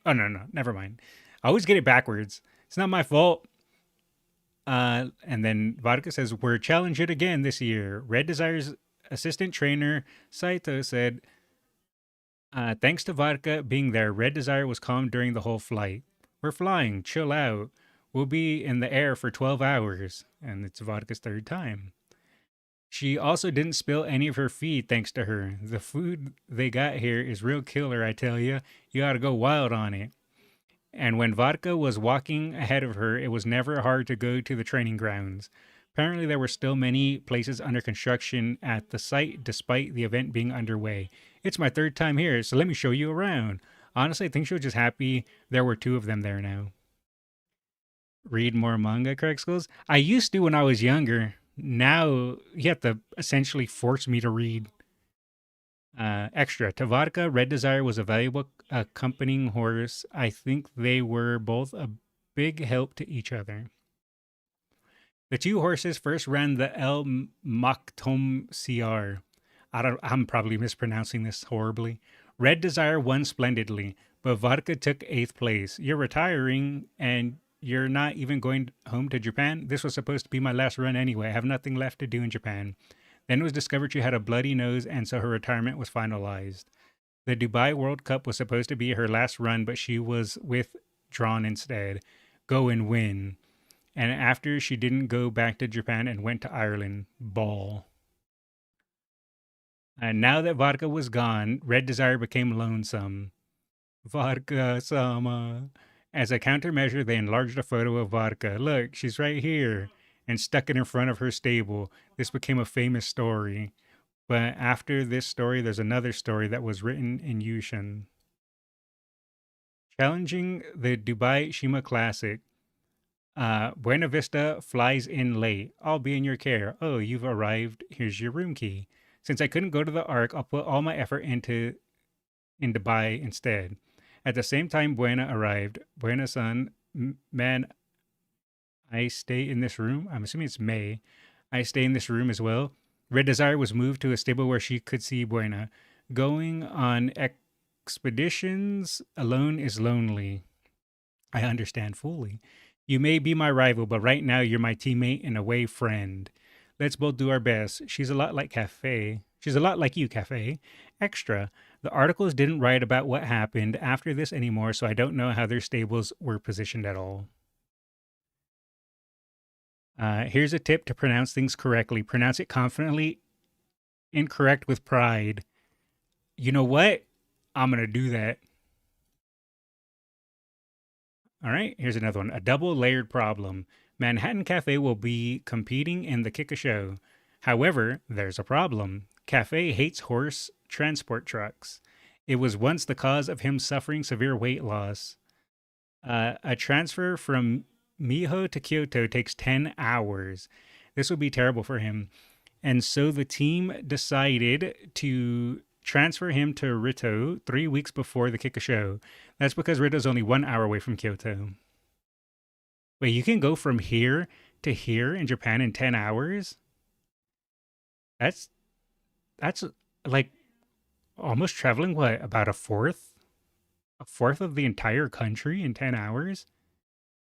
Oh no, never mind. I always get it backwards. It's not my fault. And then Vodka says we're challenged it again this year. Red Desire's assistant trainer Saito said, thanks to Vodka being there, Red Desire was calm during the whole flight. We're flying. Chill out. We'll be in the air for 12 hours. And it's Vodka's third time. She also didn't spill any of her feed thanks to her. The food they got here is real killer, I tell you. You gotta go wild on it. And when Vodka was walking ahead of her, it was never hard to go to the training grounds. Apparently, there were still many places under construction at the site despite the event being underway. It's my third time here, so let me show you around. Honestly, I think she was just happy there were two of them there now. Read more manga, Krakskullz? I used to when I was younger. Now you have to essentially force me to read. Extra. To Vodka, Red Desire was a valuable accompanying horse. I think they were both a big help to each other. The two horses first ran the El Maktoum CR. I'm probably mispronouncing this horribly. Red Desire won splendidly, but Vodka took 8th place. You're retiring and you're not even going home to Japan? This was supposed to be my last run anyway. I have nothing left to do in Japan. Then it was discovered she had a bloody nose, and so her retirement was finalized. The Dubai World Cup was supposed to be her last run, but she was withdrawn instead. Go and win. And after, she didn't go back to Japan and went to Ireland. Ball. And now that Vodka was gone, Red Desire became lonesome. Vodka-sama. As a countermeasure, they enlarged a photo of Vodka. Look, she's right here. And stuck it in front of her stable. This became a famous story. But after this story, there's another story that was written in Yushan. Challenging the Dubai Shima Classic. Buena Vista flies in late. I'll be in your care. Oh, you've arrived. Here's your room key. Since I couldn't go to the Ark, I'll put all my effort in Dubai instead. At the same time Buena arrived. Buena-san, man, I stay in this room. I'm assuming it's May. I stay in this room as well. Red Desire was moved to a stable where she could see Buena. Going on expeditions alone is lonely. I understand fully. You may be my rival, but right now you're my teammate and a way friend. Let's both do our best. She's a lot like Cafe. She's a lot like you, Cafe. Extra. The articles didn't write about what happened after this anymore, so I don't know how their stables were positioned at all. Here's a tip to pronounce things correctly. Pronounce it confidently, incorrect with pride. You know what? I'm going to do that. All right, here's another one. A double layered problem. Manhattan Cafe will be competing in the Kika show. However, there's a problem. Cafe hates horse transport trucks. It was once the cause of him suffering severe weight loss. A transfer from Miho to Kyoto takes 10 hours. This would be terrible for him. And so the team decided to transfer him to Rito 3 weeks before the Kika show. That's because Rito's only 1 hour away from Kyoto. Wait, you can go from here to here in Japan in 10 hours? That's that's like almost traveling what, about a fourth? A fourth of the entire country in 10 hours?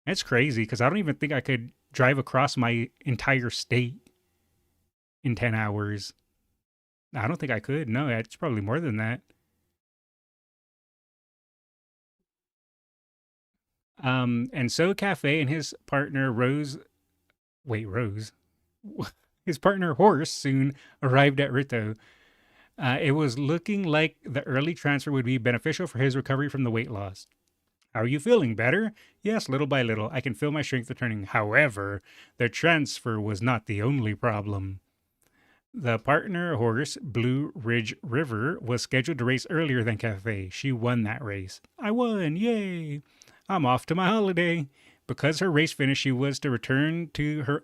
That's crazy because I don't even think I could drive across my entire state in 10 hours. I don't think I could. No, it's probably more than that. And so Cafe and his partner Rose, wait, Rose, his partner Horse soon arrived at Rito. It was looking like the early transfer would be beneficial for his recovery from the weight loss. How are you feeling? Better? Yes, little by little. I can feel my strength returning. However, the transfer was not the only problem. The partner horse, Blue Ridge River, was scheduled to race earlier than Cafe. She won that race. I won! Yay! I'm off to my holiday. Because her race finished, she was to return to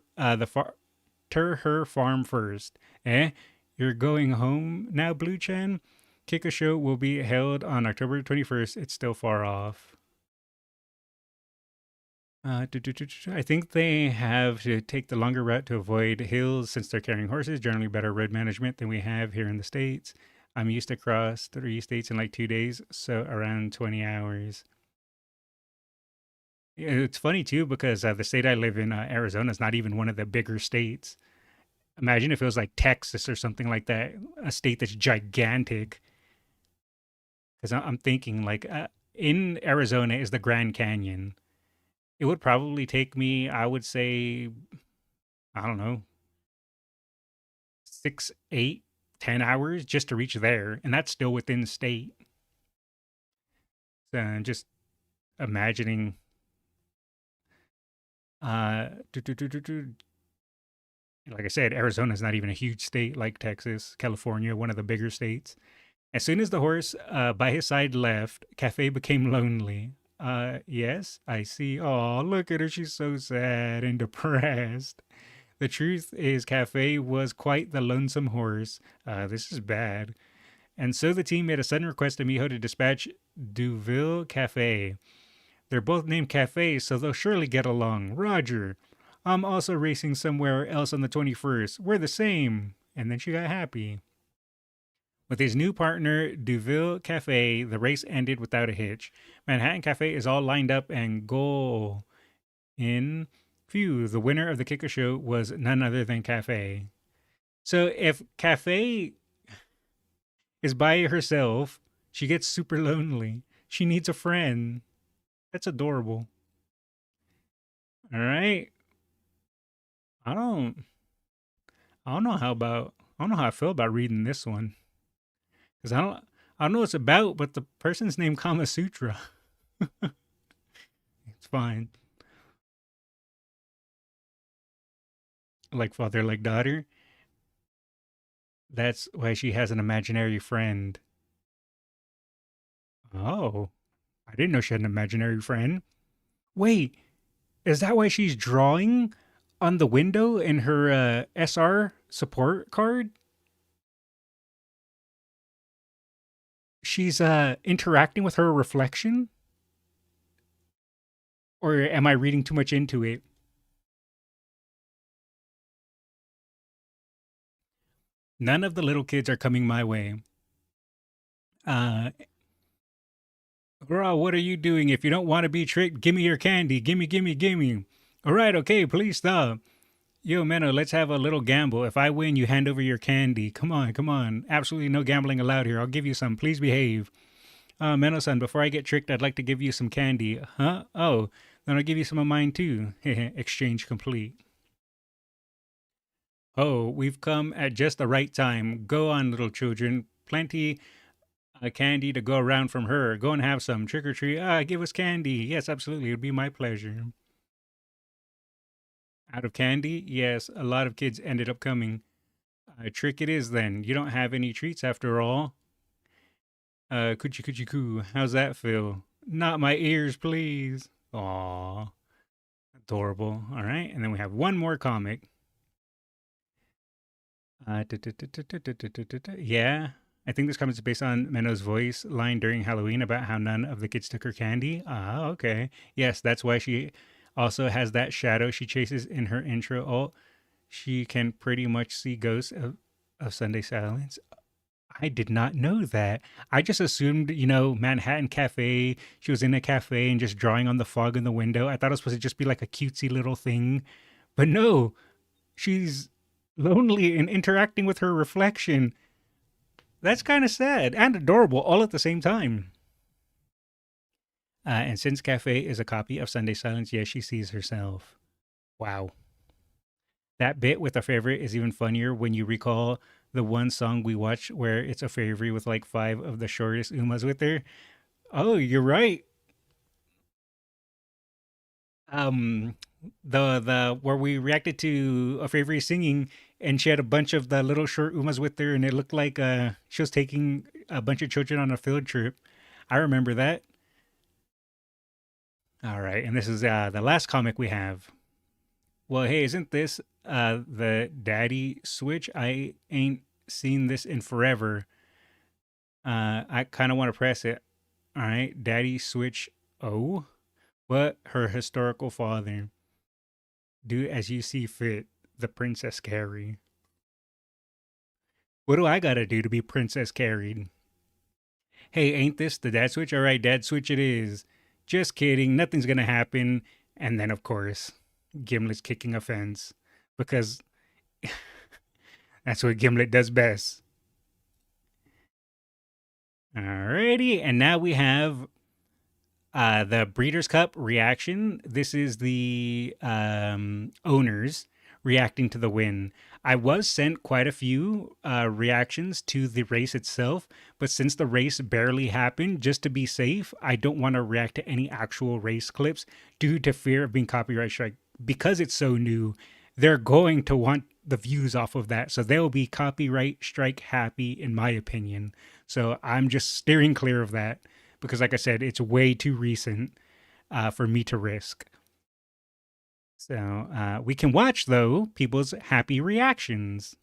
her farm first. Eh? You're going home now, Blue Chan? Kika Show will be held on October 21st. It's still far off. I think they have to take the longer route to avoid hills since they're carrying horses, generally better road management than we have here in the States. I'm used to cross 3 states in like 2 days, so around 20 hours. It's funny too because the state I live in, Arizona, is not even one of the bigger states. Imagine if it was like Texas or something like that, a state that's gigantic. Because I'm thinking like in Arizona is the Grand Canyon. It would probably take me, I would say, I don't know, 6, 8, 10 hours just to reach there, and that's still within state. So just imagining, like I said, Arizona is not even a huge state like Texas, California, one of the bigger states. As soon as the horse by his side left, Cafe became lonely. Yes, I see. Oh, look at her. She's so sad and depressed. The truth is, Cafe was quite the lonesome horse. This is bad. And so the team made a sudden request to Miho to dispatch Duville Cafe. They're both named Cafe, so they'll surely get along. Roger. I'm also racing somewhere else on the 21st. We're the same. And then she got happy. With his new partner, Duville Cafe, the race ended without a hitch. Manhattan Cafe is all lined up and goal in view. The winner of the Kicker Show was none other than Cafe. So if Cafe is by herself, she gets super lonely. She needs a friend. That's adorable. All right. I don't I don't know how about I don't know how I feel about reading this one. Cuz I don't know what it's about, but the person's named Kama Sutra. It's fine. Like father, like daughter. That's why she has an imaginary friend. Oh, I didn't know she had an imaginary friend. Wait, is that why she's drawing on the window in her SR support card? She's interacting with her reflection? Or am I reading too much into it? None of the little kids are coming my way. Uh, Girl, what are you doing? If you don't want to be tricked, give me your candy. Gimme, gimme, gimme. All right, okay, please stop. Yo, Menno, let's have a little gamble. If I win, you hand over your candy. Come on, come on. Absolutely no gambling allowed here. I'll give you some. Please behave. Menno-san, before I get tricked, I'd like to give you some candy. Huh? Oh, then I'll give you some of mine too. Exchange complete. Oh, we've come at just the right time. Go on, little children. Plenty candy to go around from her. Go and have some. Trick or treat. Give us candy. Yes, absolutely. It would be my pleasure. Out of candy? Yes, a lot of kids ended up coming. Trick it is then. You don't have any treats after all. Coochie coochie coo. How's that feel? Not my ears, please. Aw. Adorable. All right. And then we have one more comic. Yeah. I think this comic is based on Menno's voice line during Halloween about how none of the kids took her candy. Ah, okay. Yes, that's why she also has that shadow she chases in her intro. Oh, she can pretty much see ghosts of Sunday Silence. I did not know that. I just assumed, Manhattan Cafe. She was in a cafe and just drawing on the fog in the window. I thought it was supposed to just be like a cutesy little thing. But no, she's lonely and interacting with her reflection. That's kind of sad and adorable all at the same time. And since Cafe is a copy of Sunday Silence, yes, she sees herself. Wow. That bit with a favorite is even funnier when you recall the one song we watched where it's a favorite with like 5 of the shortest Umas with her. Oh, you're right. Um, the where we reacted to a favorite singing, and she had a bunch of the little short Umas with her, and it looked like she was taking a bunch of children on a field trip. I remember that. All right, and this is the last comic we have. Well, hey, isn't this the daddy switch? I ain't seen this in forever. I kind of want to press it. All right, daddy switch. Oh, what her historical father. Do as you see fit. The Princess Carrie. What do I gotta do to be Princess Carried? Hey, ain't this the dad switch? All right, dad switch it is. Just kidding. Nothing's gonna happen. And then, of course, Gimlet's kicking a fence because that's what Gimlet does best. Alrighty, and now we have the Breeders' Cup reaction. This is the owners reacting to the win. I was sent quite a few reactions to the race itself, but since the race barely happened, just to be safe, I don't want to react to any actual race clips due to fear of being copyright strike. Because it's so new, they're going to want the views off of that. So they'll be copyright strike happy, in my opinion. So I'm just steering clear of that because, like I said, it's way too recent for me to risk. So we can watch, though, people's happy reactions.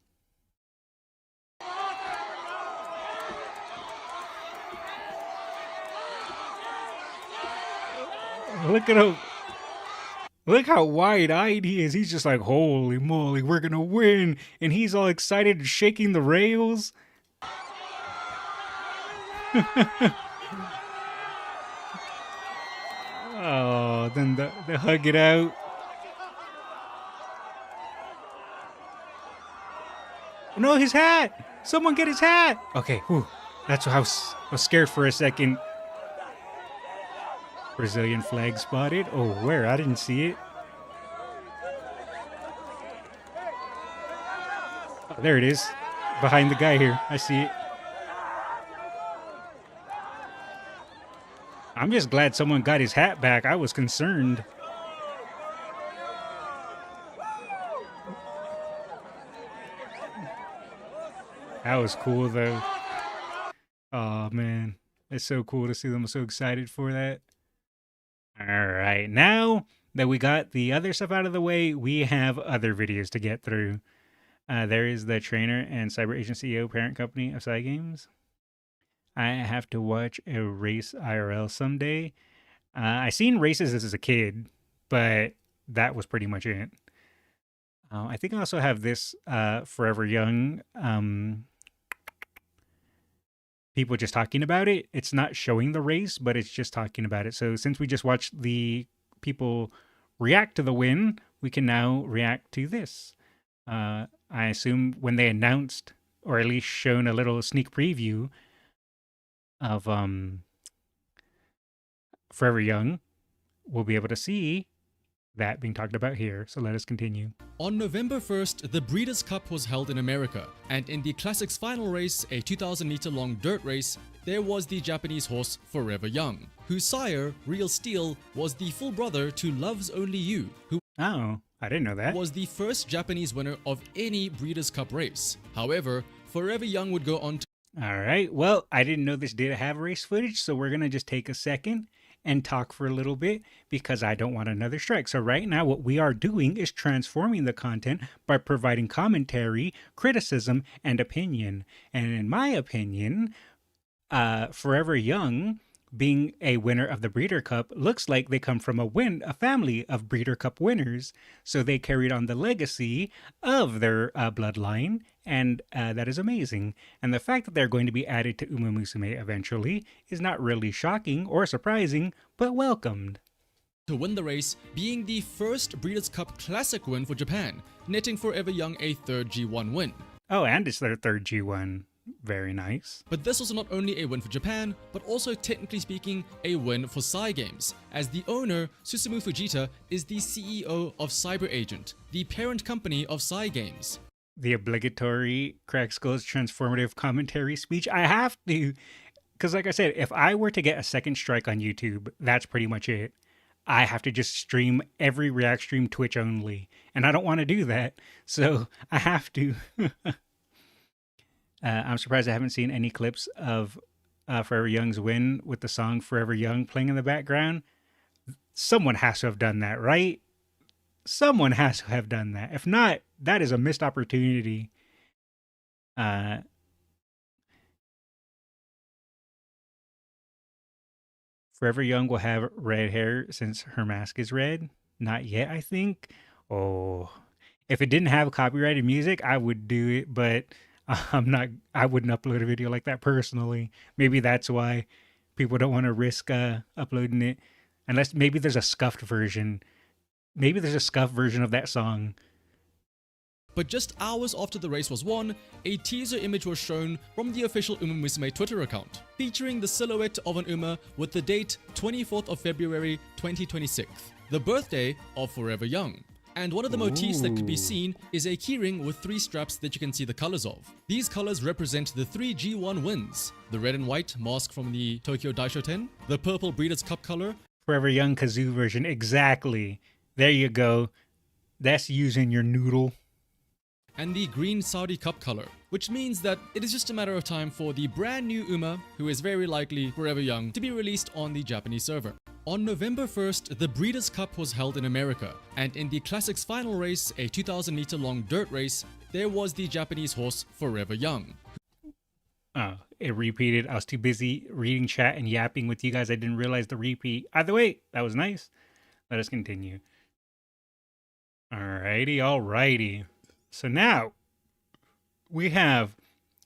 Look at him. Look how wide-eyed he is. He's just like, holy moly, we're going to win. And he's all excited and shaking the rails. Oh, then they hug it out. No, his hat! Someone get his hat! Okay, whew. That's what I was scared for a second. Brazilian flag spotted. Oh, where? I didn't see it. Oh, there it is. Behind the guy here. I see it. I'm just glad someone got his hat back. I was concerned. That was cool, though. Oh, man. It's so cool to see them so excited for that. All right. Now that we got the other stuff out of the way, we have other videos to get through. There is the trainer and cyber agent CEO parent company of Cygames. I have to watch a race IRL someday. I seen races as a kid, but that was pretty much it. I think I also have this Forever Young. People just talking about it. It's not showing the race, but it's just talking about it. So since we just watched the people react to the win, we can now react to this. I assume when they announced, or at least shown a little sneak preview of Forever Young, we'll be able to see that being talked about here. So let us continue. On November 1st, the Breeders' Cup was held in America, and in the Classics final race, a 2,000-meter long dirt race, there was the Japanese horse Forever Young, whose sire, Real Steel, was the full brother to Love's Only You, who Oh, I didn't know that. was the first Japanese winner of any Breeders' Cup race. However, Forever Young would go on to All right. Well, I didn't know this did have race footage, so we're going to just take a second and talk for a little bit because I don't want another strike. So right now what we are doing is transforming the content by providing commentary, criticism, and opinion. And in my opinion, Forever Young being a winner of the Breeder Cup looks like they come from a family of Breeder Cup winners. So they carried on the legacy of their bloodline, and that is amazing. And the fact that they're going to be added to Umamusume eventually is not really shocking or surprising, but welcomed. win the race, being the first Breeders' Cup Classic win for Japan, netting Forever Young a third G1 win. Oh, and it's their third G1. Very nice. But this was not only a win for Japan, but also technically speaking, a win for Cygames, as the owner, Susumu Fujita, is the CEO of Cyber Agent, the parent company of Cygames. The obligatory Krakskullz transformative commentary speech. I have to, because like I said, if I were to get a second strike on YouTube, that's pretty much it. I have to just stream every React stream Twitch only, and I don't want to do that, so I have to. I'm surprised I haven't seen any clips of Forever Young's win with the song Forever Young playing in the background. Someone has to have done that, right? Someone has to have done that. If not, that is a missed opportunity. Forever Young will have red hair since her mask is red. Not yet, I think. Oh, if it didn't have copyrighted music, I would do it, but I wouldn't upload a video like that personally. Maybe that's why people don't want to risk uploading it. Unless maybe there's a scuffed version. Maybe there's a scuffed version of that song. But just hours after the race was won, a teaser image was shown from the official Umamusume Twitter account, featuring the silhouette of an Uma with the date 24th of February 2026, the birthday of Forever Young. And one of the motifs that could be seen is a keyring with 3 straps that you can see the colors of. These colors represent the 3 G1 wins: the red and white mask from the Tokyo Daisho 10, the purple Breeders' Cup color, Forever Young Kazoo version. Exactly. There you go. That's using your noodle. and the green Saudi Cup color, which means that it is just a matter of time for the brand new Uma, who is very likely Forever Young, to be released on the Japanese server. On November 1st, the Breeders' Cup was held in America, and in the Classics final race, a 2,000-meter long dirt race, there was the Japanese horse Forever Young. Oh, it repeated. I was too busy reading chat and yapping with you guys. I didn't realize the repeat. Either way, that was nice. Let us continue. Alrighty. So now we have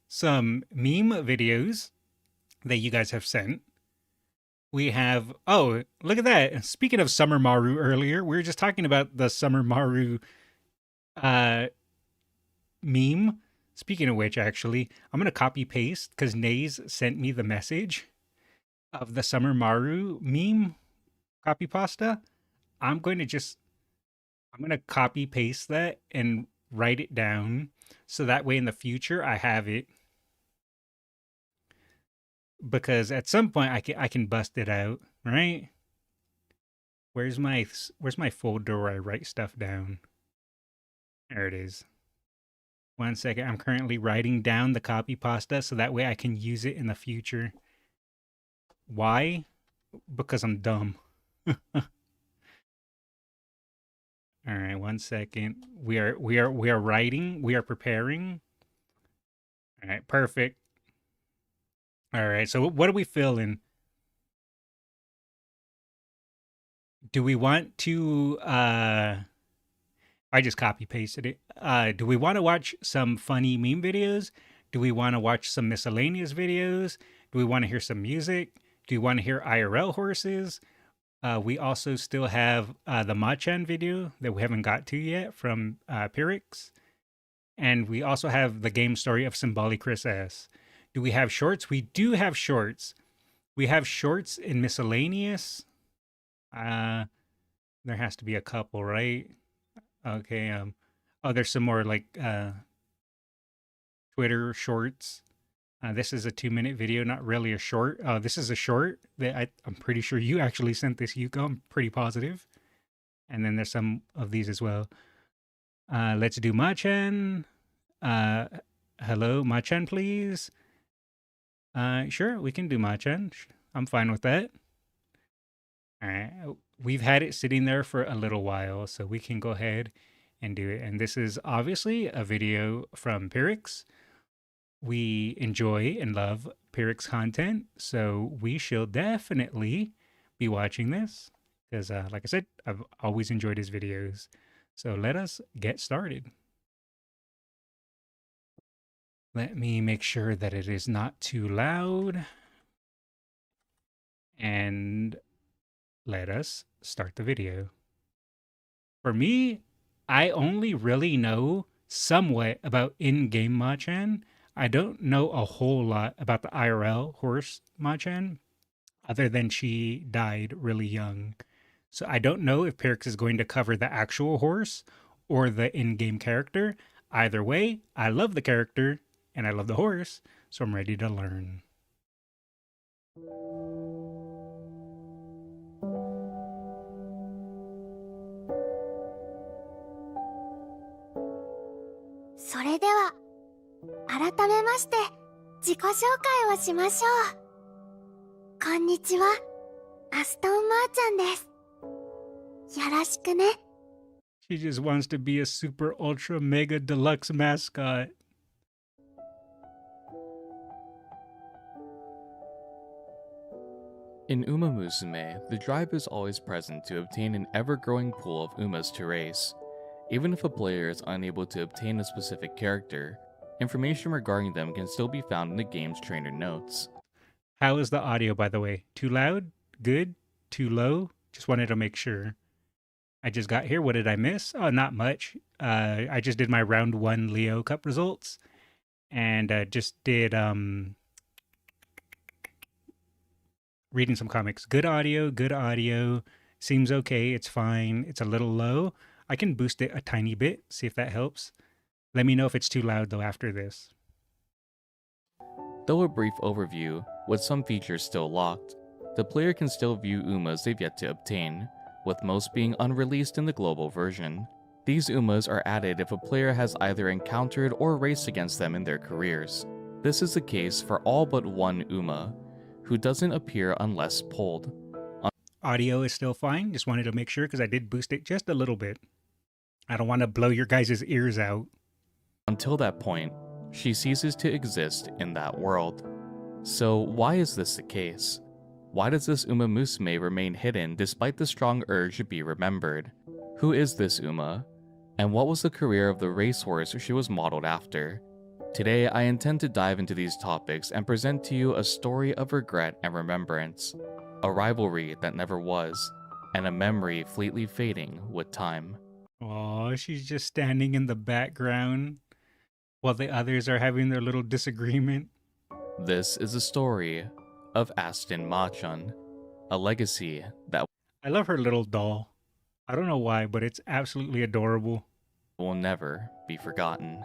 some meme videos that you guys have sent. We have, oh, look at that. Speaking of Summer Maru earlier, we were just talking about the Summer Maru meme. Speaking of which, actually, I'm going to copy paste because Nays sent me the message of the Summer Maru meme copy pasta. I'm going to copy paste that and write it down so that way in the future I have it. Because at some point I can bust it out, right? Where's my folder where I write stuff down? There it is. 1 second. I'm currently writing down the copy pasta so that way I can use it in the future. Why? Because I'm dumb. All right, 1 second. We are writing. We are preparing. All right, perfect. All right, so what are we filling? Do we want to I just copy pasted it. Do we want to watch some funny meme videos? Do we want to watch some miscellaneous videos? Do we want to hear some music? Do we want to hear IRL horses? We also still have the Machan video that we haven't got to yet from Pyrrhix. And we also have the game story of Symbolic Chris S. Do we have shorts? We do have shorts. We have shorts in miscellaneous. There has to be a couple, right? Okay. Oh, there's some more like Twitter shorts. This is a 2-minute video, not really a short. This is a short that I'm pretty sure you actually sent this, Yuko. I'm pretty positive. And then there's some of these as well. Let's do Machan. Hello, Machan, please. Sure, we can do Machan. I'm fine with that. All right. We've had it sitting there for a little while, so we can go ahead and do it. And this is obviously a video from Pyrrhix. We enjoy and love Pyrrhix content, so we shall definitely be watching this because, like I said, I've always enjoyed his videos. So let us get started. Let me make sure that it is not too loud. And let us start the video. For me, I only really know somewhat about in-game Machan. I don't know a whole lot about the IRL horse Machan, other than she died really young. So I don't know if Pyrrhix is going to cover the actual horse or the in-game character. Either way, I love the character and I love the horse, so I'm ready to learn. それでは改めまして自己紹介をしましょう。こんにちは、アストン・マーちゃんです。よろしくね。 She just wants to be a super ultra mega deluxe mascot. In Umamusume, the drive is always present to obtain an ever-growing pool of Umas to race. Even if a player is unable to obtain a specific character, information regarding them can still be found in the game's trainer notes. How is the audio, by the way? Too loud? Good? Too low? Just wanted to make sure. I just got here. What did I miss? Oh, not much. I just did my round 1 Leo Cup results and just did reading some comics. Good audio. Seems okay. It's fine. It's a little low. I can boost it a tiny bit, see if that helps. Let me know if it's too loud though after this. Though a brief overview, with some features still locked, the player can still view Umas they've yet to obtain, with most being unreleased in the global version. These Umas are added if a player has either encountered or raced against them in their careers. This is the case for all but one Uma, who doesn't appear unless pulled. Audio is still fine, just wanted to make sure because I did boost it just a little bit. I don't want to blow your guys' ears out. Until that point, she ceases to exist in that world. So why is this the case? Why does this Umamusume remain hidden despite the strong urge to be remembered? Who is this Uma? And what was the career of the racehorse she was modeled after? Today, I intend to dive into these topics and present to you a story of regret and remembrance, a rivalry that never was, and a memory fleetly fading with time. Oh, she's just standing in the background while the others are having their little disagreement. This is the story of Aston Machan, a legacy that I love her little doll. I don't know why, but it's absolutely adorable. will never be forgotten.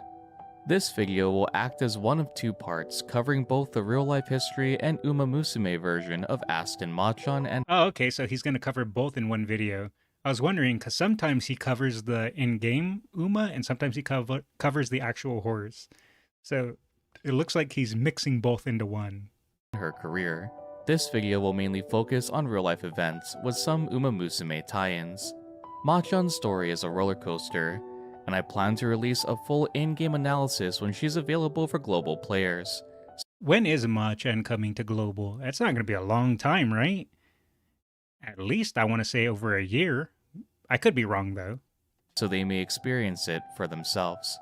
This video will act as one of two parts covering both the real-life history and Umamusume version of Aston Machan and Oh, okay, so he's going to cover both in one video. I was wondering, because sometimes he covers the in-game Uma, and sometimes he covers the actual horse. So it looks like he's mixing both into one. her career. This video will mainly focus on real-life events with some Umamusume tie-ins. Machan's story is a roller coaster, and I plan to release a full in-game analysis when she's available for global players. When is Machan coming to global? That's not going to be a long time, right? At least I want to say over a year. I could be wrong, though. So they may experience it for themselves.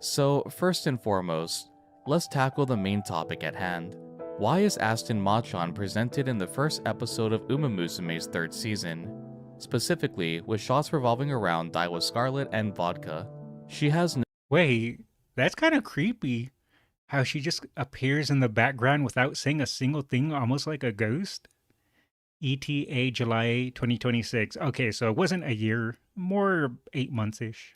So, first and foremost, let's tackle the main topic at hand. Why is Aston Machan presented in the first episode of Umamusume's 3rd season? Specifically, with shots revolving around Daiwa Scarlet and vodka. She has no Wait, that's kind of creepy. How she just appears in the background without saying a single thing, almost like a ghost. ETA July 2026. Okay, so it wasn't a year, more 8 months-ish.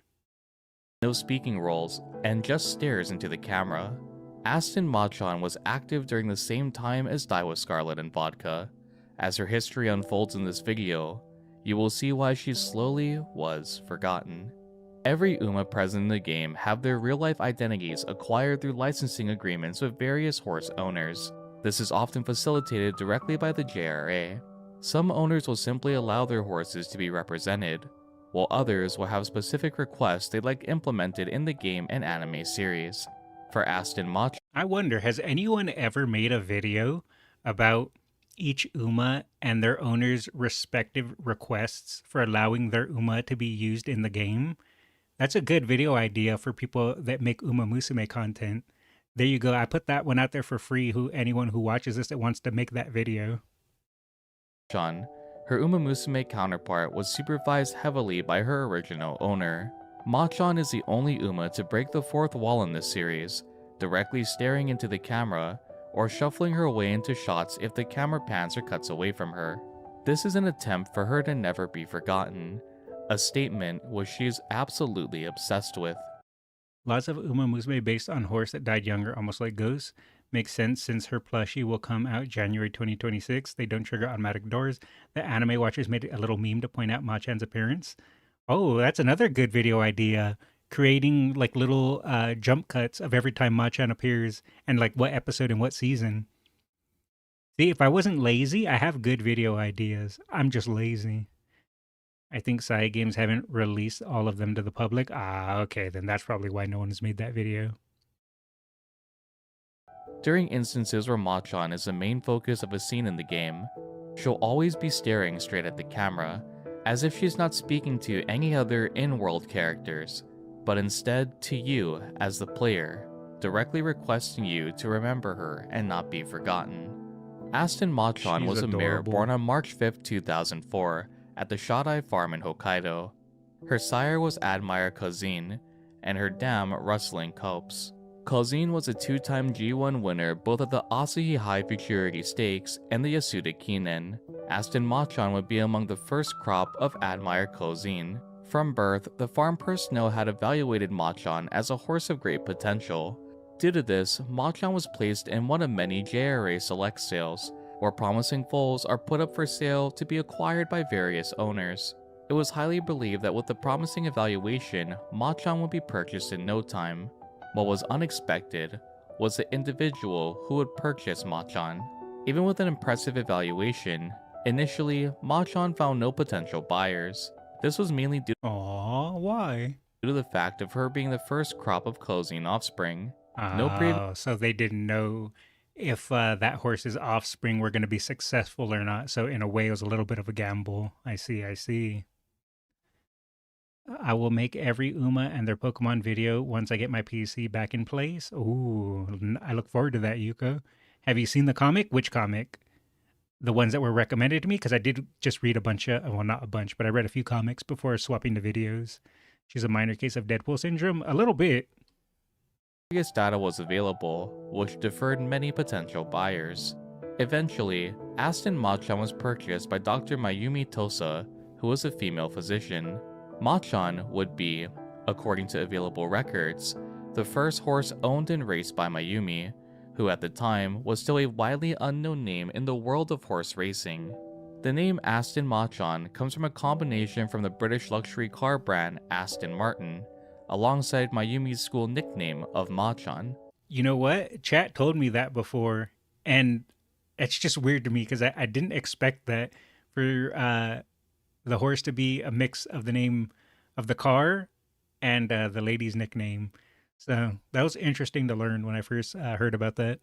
No speaking roles, and just stares into the camera. Aston Machan was active during the same time as Daiwa Scarlet and Vodka. As her history unfolds in this video, you will see why she slowly was forgotten. Every Uma present in the game have their real-life identities acquired through licensing agreements with various horse owners. This is often facilitated directly by the JRA. Some owners will simply allow their horses to be represented, while others will have specific requests they'd like implemented in the game and anime series. For Aston Macho, I wonder, has anyone ever made a video about each Uma and their owner's respective requests for allowing their Uma to be used in the game? That's a good video idea for people that make Umamusume content. There you go. I put that one out there for free. Anyone who watches this that wants to make that video. her Umamusume counterpart was supervised heavily by her original owner. Machan is the only Uma to break the fourth wall in this series, directly staring into the camera or shuffling her way into shots if the camera pans or cuts away from her. This is an attempt for her to never be forgotten, a statement which she is absolutely obsessed with. Lots of Umamusume based on horse that died younger, almost like ghosts. Makes sense since her plushie will come out January 2026. They don't trigger automatic doors. The anime watchers made a little meme to point out Machan's appearance. Oh, that's another good video idea. Creating like little jump cuts of every time Machan appears and like what episode and what season. See, if I wasn't lazy, I have good video ideas. I'm just lazy. I think Sai Games haven't released all of them to the public. Ah, okay, then that's probably why no one has made that video. During instances where Machan is the main focus of a scene in the game, she'll always be staring straight at the camera, as if she's not speaking to any other in-world characters, but instead to you as the player, directly requesting you to remember her and not be forgotten. Aston Machan was a mare born on March 5, 2004, at the Shadai farm in Hokkaido. Her sire was Admire Kozin, and her dam Rustling Copes. Kozin was a two-time G1 winner both at the Asahi High Futurity Stakes and the Yasuda Kinen. Aston Machan would be among the first crop of Admire Kozin. From birth, the farm personnel had evaluated Machan as a horse of great potential. Due to this, Machan was placed in one of many JRA select sales, where promising foals are put up for sale to be acquired by various owners. It was highly believed that with the promising evaluation, Machan would be purchased in no time. What was unexpected was the individual who would purchase Machan. Even with an impressive evaluation, initially, Machan found no potential buyers. This was mainly due why? to the fact of her being the first crop of Kozin offspring. So they didn't know if that horse's offspring were going to be successful or not. So in a way, it was a little bit of a gamble. I see. I will make every Uma and their Pokemon video once I get my PC back in place. Ooh, I look forward to that, Yuko. Have you seen the comic? Which comic? The ones that were recommended to me? Because I did just read a bunch of, well, not a bunch, but I read a few comics before swapping to videos. She's a minor case of Deadpool syndrome? A little bit. Previous data was available, which deferred many potential buyers. Eventually, Aston Machan was purchased by Dr. Mayumi Tosa, who was a female physician. Machan would be, according to available records, the first horse owned and raced by Mayumi, who at the time was still a widely unknown name in the world of horse racing. The name Aston Machan comes from a combination from the British luxury car brand Aston Martin, alongside Mayumi's school nickname of Machan. You know what? Chat told me that before, and it's just weird to me because I didn't expect that for the horse to be a mix of the name of the car and the lady's nickname. So that was interesting to learn when I first heard about that.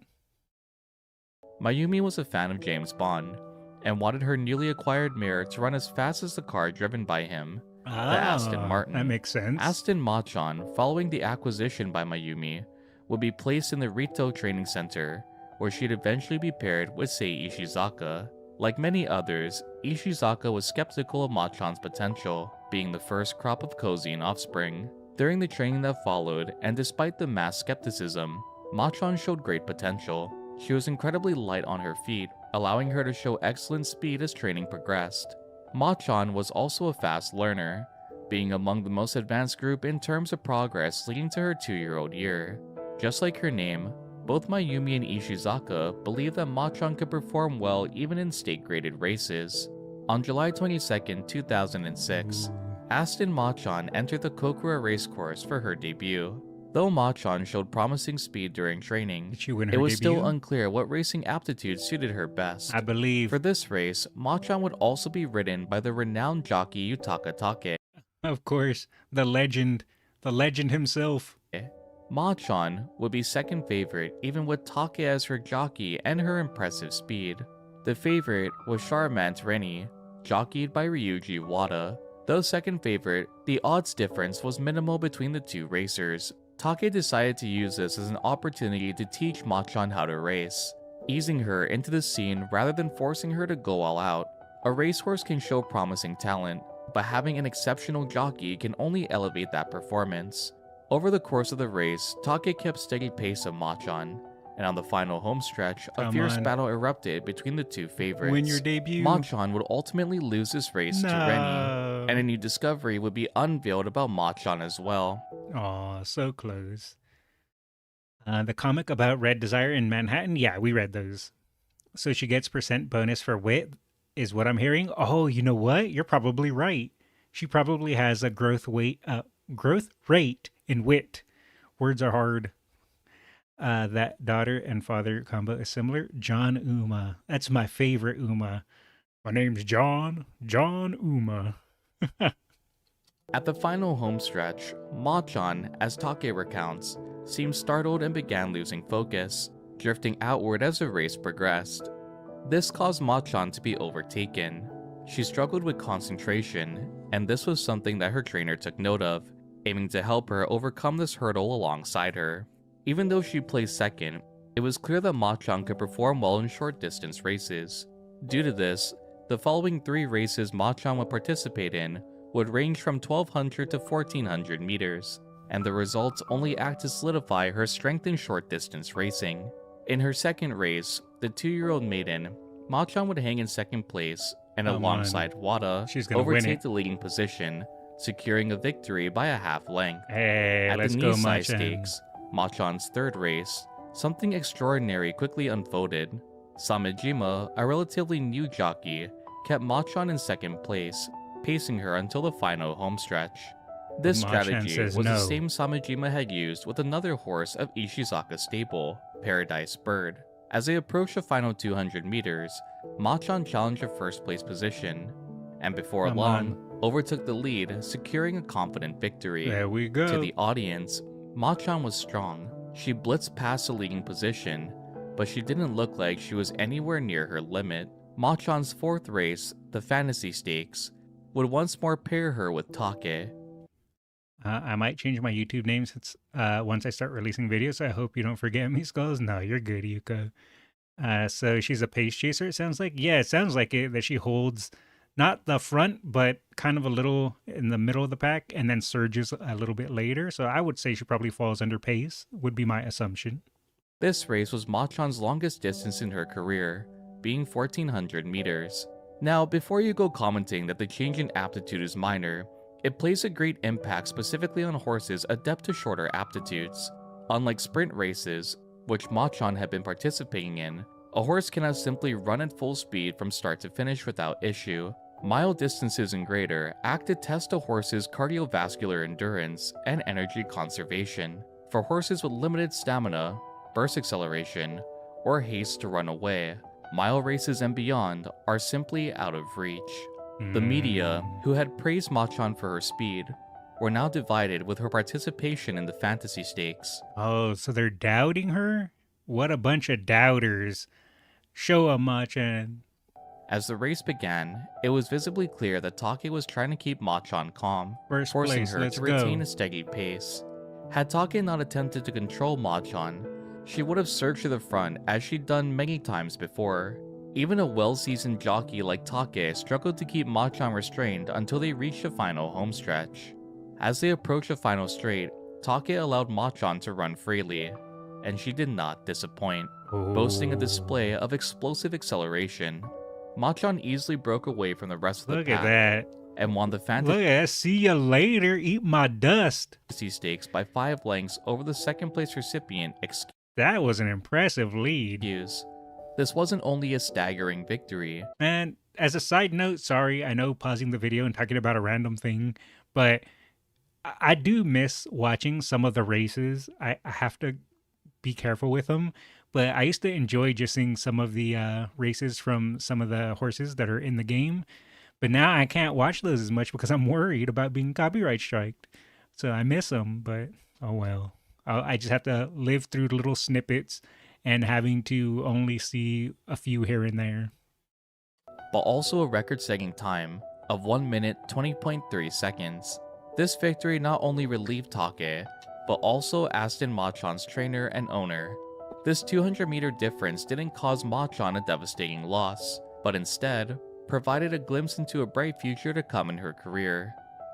Mayumi was a fan of James Bond, and wanted her newly acquired mare to run as fast as the car driven by him, the Aston Martin. That makes sense. Aston Machan, following the acquisition by Mayumi, would be placed in the Rito Training Center, where she'd eventually be paired with Sei Ishizaka. Like many others, Ishizaka was skeptical of Machan's potential, being the first crop of Kozin offspring. During the training that followed, and despite the mass skepticism, Machan showed great potential. She was incredibly light on her feet, allowing her to show excellent speed as training progressed. Machan was also a fast learner, being among the most advanced group in terms of progress leading to her 2-year-old year. Just like her name, both Mayumi and Ishizaka believe that Machan could perform well even in state-graded races. On July 22, 2006, Aston Machan entered the Kokura racecourse for her debut. Though Machan showed promising speed during training, Did she win her it was debut? still unclear what racing aptitude suited her best. I believe. For this race, Machan would also be ridden by the renowned jockey Yutaka Take. Of course, the legend himself. Machan would be second favorite even with Take as her jockey and her impressive speed. The favorite was Charmant Rennie, jockeyed by Ryuji Wada. Though second favorite, the odds difference was minimal between the two racers. Take decided to use this as an opportunity to teach Machan how to race, easing her into the scene rather than forcing her to go all out. A racehorse can show promising talent, but having an exceptional jockey can only elevate that performance. Over the course of the race, Take kept steady pace of Machan, and on the final homestretch, a fierce battle erupted between the two favorites. Win your debut. Machan would ultimately lose this race to Rennie, and a new discovery would be unveiled about Machan as well. Aw, so close. The comic about Red Desire in Manhattan? Yeah, we read those. So she gets % bonus for wit, is what I'm hearing. Oh, you know what? You're probably right. She probably has a growth rate in wit. Words are hard. That daughter and father combo is similar. John Uma. That's my favorite Uma. My name's John Uma. At the final homestretch, Machan, as Take recounts, seemed startled and began losing focus, drifting outward as the race progressed. This caused Machan to be overtaken. She struggled with concentration, and this was something that her trainer took note of, aiming to help her overcome this hurdle alongside her. Even though she placed second, it was clear that Machan could perform well in short-distance races. Due to this, the following 3 races Machan would participate in would range from 1,200 to 1,400 meters, and the results only act to solidify her strength in short-distance racing. In her second race, the 2-year-old maiden, Machan would hang in second place and alongside Wada, overtake the leading position, securing a victory by a half length. Hey, At let's the go, knee-size Machan. stakes, Machan's third race, something extraordinary quickly unfolded. Samejima, a relatively new jockey, kept Machan in second place, pacing her until the final homestretch. This Machan strategy says was no. the same Samejima had used with another horse of Ishizaka's stable, Paradise Bird. As they approached the final 200 meters, Machan challenged her first place position, and before long, overtook the lead, securing a confident victory. There we go. To the audience, Machan was strong. She blitzed past the leading position, but she didn't look like she was anywhere near her limit. Machan's fourth race, the Fantasy Stakes, would once more pair her with Take. I might change my YouTube name since once I start releasing videos. So I hope you don't forget me, Skulls. No, you're good, Yuka. So she's a pace chaser, it sounds like. Yeah, it sounds like it, that she holds not the front, but kind of a little in the middle of the pack and then surges a little bit later. So I would say she probably falls under pace, would be my assumption. This race was Machan's longest distance in her career, being 1,400 meters. Now, before you go commenting that the change in aptitude is minor, it plays a great impact specifically on horses adept to shorter aptitudes. Unlike sprint races, which Machan had been participating in, a horse cannot simply run at full speed from start to finish without issue. Mile distances and greater act to test a horse's cardiovascular endurance and energy conservation. For horses with limited stamina, burst acceleration, or haste to run away, mile races and beyond are simply out of reach. The media, who had praised Machan for her speed, were now divided with her participation in the Fantasy Stakes. Oh, so they're doubting her? What a bunch of doubters. Show 'em, Machan. As the race began, it was visibly clear that Take was trying to keep Machan calm, First forcing place, her let's to retain go. a steady pace. Had Take not attempted to control Machan, she would have surged to the front as she'd done many times before. Even a well-seasoned jockey like Take struggled to keep Machan restrained until they reached the final homestretch. As they approached the final straight, Take allowed Machan to run freely, and she did not disappoint, boasting a display of explosive acceleration. Machon easily broke away from the rest of the Look pack at that. and won the Look fantasy at that. See ya later. Eat my dust. stakes by 5 lengths over the second place recipient. That was an impressive lead. This wasn't only a staggering victory. And as a side note, sorry, I know pausing the video and talking about a random thing, but I do miss watching some of the races. I have to be careful with them, but I used to enjoy just seeing some of the races from some of the horses that are in the game. But now I can't watch those as much because I'm worried about being copyright striked. So I miss them, but oh well. I just have to live through the little snippets and having to only see a few here and there. But also a record-setting time of 1 minute 20.3 seconds. This victory not only relieved Take, but also Aston Machon's trainer and owner. This 200-meter difference didn't cause Machon a devastating loss, but instead provided a glimpse into a bright future to come in her career.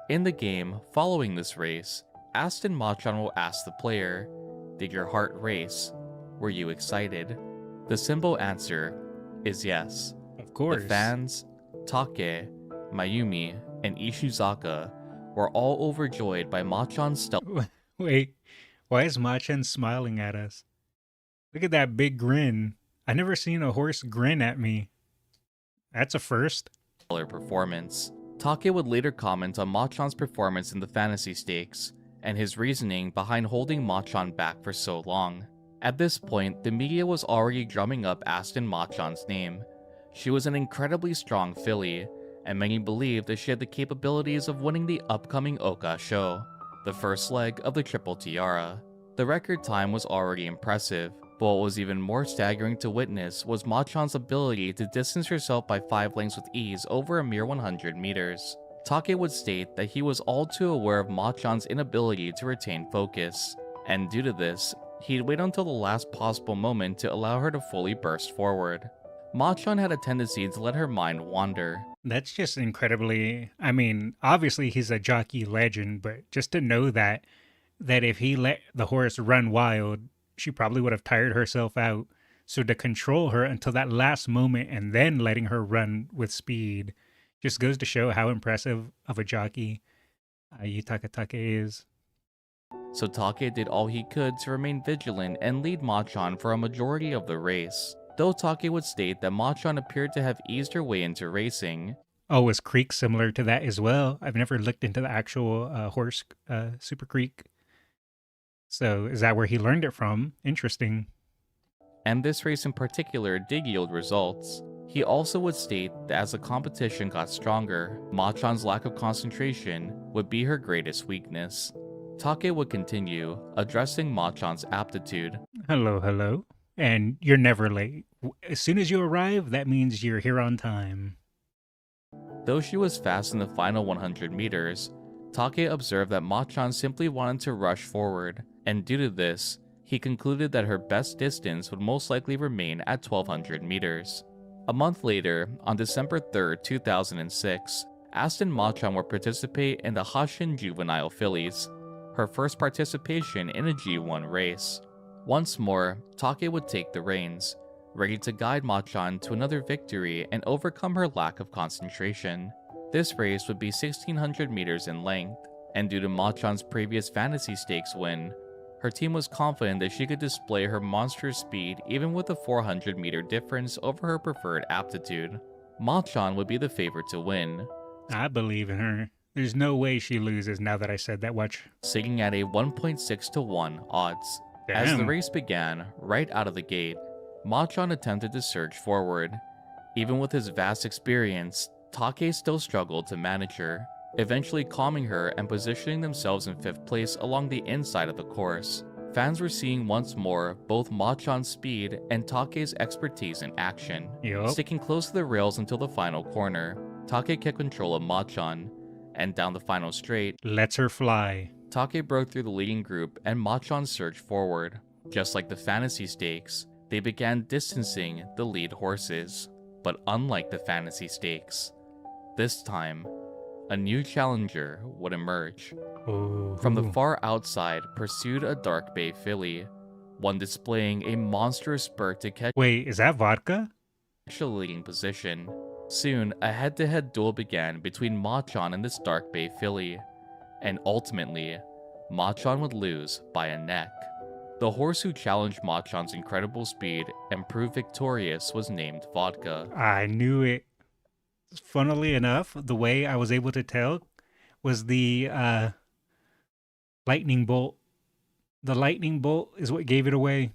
In the game following this race, Aston Machon will ask the player, "Did your heart race? Were you excited?" The simple answer is yes. Of course. The fans, Take, Mayumi, and Ishizaka were all overjoyed by Machon's stealth. Wait, why is Machan smiling at us? Look at that big grin. I never seen a horse grin at me. That's a first. Performance. Take would later comment on Machon's performance in the fantasy stakes, and his reasoning behind holding Machon back for so long. At this point, the media was already drumming up Aston Machon's name. She was an incredibly strong filly, and many believed that she had the capabilities of winning the upcoming Oka show, the first leg of the Triple Tiara. The record time was already impressive, but what was even more staggering to witness was Machon's ability to distance herself by 5 lengths with ease over a mere 100 meters. Take would state that he was all too aware of Machon's inability to retain focus, and due to this, he'd wait until the last possible moment to allow her to fully burst forward. Machon had a tendency to let her mind wander. That's just incredibly, I mean, obviously he's a jockey legend, but just to know that if he let the horse run wild, she probably would have tired herself out. So to control her until that last moment and then letting her run with speed just goes to show how impressive of a jockey Yutaka Take is. So Take did all he could to remain vigilant and lead Machon for a majority of the race, though Take would state that Machon appeared to have eased her way into racing. Oh, is Creek similar to that as well? I've never looked into the actual horse Super Creek. So is that where he learned it from? Interesting. And this race in particular did yield results. He also would state that as the competition got stronger, Machon's lack of concentration would be her greatest weakness. Take would continue, addressing Machon's aptitude. Hello. And you're never late. As soon as you arrive, that means you're here on time. Though she was fast in the final 100 meters, Take observed that Machon simply wanted to rush forward, and due to this, he concluded that her best distance would most likely remain at 1200 meters. A month later, on December 3rd, 2006, Aston Machon would participate in the Hashin Juvenile Fillies, her first participation in a G1 race. Once more, Take would take the reins, ready to guide Machon to another victory and overcome her lack of concentration. This race would be 1600 meters in length, and due to Machon's previous fantasy stakes win, her team was confident that she could display her monstrous speed even with a 400 meter difference over her preferred aptitude. Machon would be the favorite to win. I believe in her. There's no way she loses now that I said that. Watch. Sitting at a 1.6 to 1 odds. Damn. As the race began, right out of the gate, Machon attempted to surge forward. Even with his vast experience, Take still struggled to manage her, eventually calming her and positioning themselves in 5th place along the inside of the course. Fans were seeing once more both Machon's speed and Take's expertise in action. Yup. Sticking close to the rails until the final corner, Take kept control of Machon, and down the final straight, Lets her fly. Take broke through the leading group and Machon surged forward. Just like the fantasy stakes, they began distancing the lead horses. But unlike the fantasy stakes, this time, a new challenger would emerge. Ooh. From the far outside pursued a dark bay filly, one displaying a monstrous spurt to catch Wait, is that vodka? the leading position. Soon, a head-to-head duel began between Machon and this Dark Bay filly, and ultimately, Machon would lose by a neck. The horse who challenged Machon's incredible speed and proved victorious was named Vodka. I knew it. Funnily enough, the way I was able to tell was the lightning bolt. The lightning bolt is what gave it away.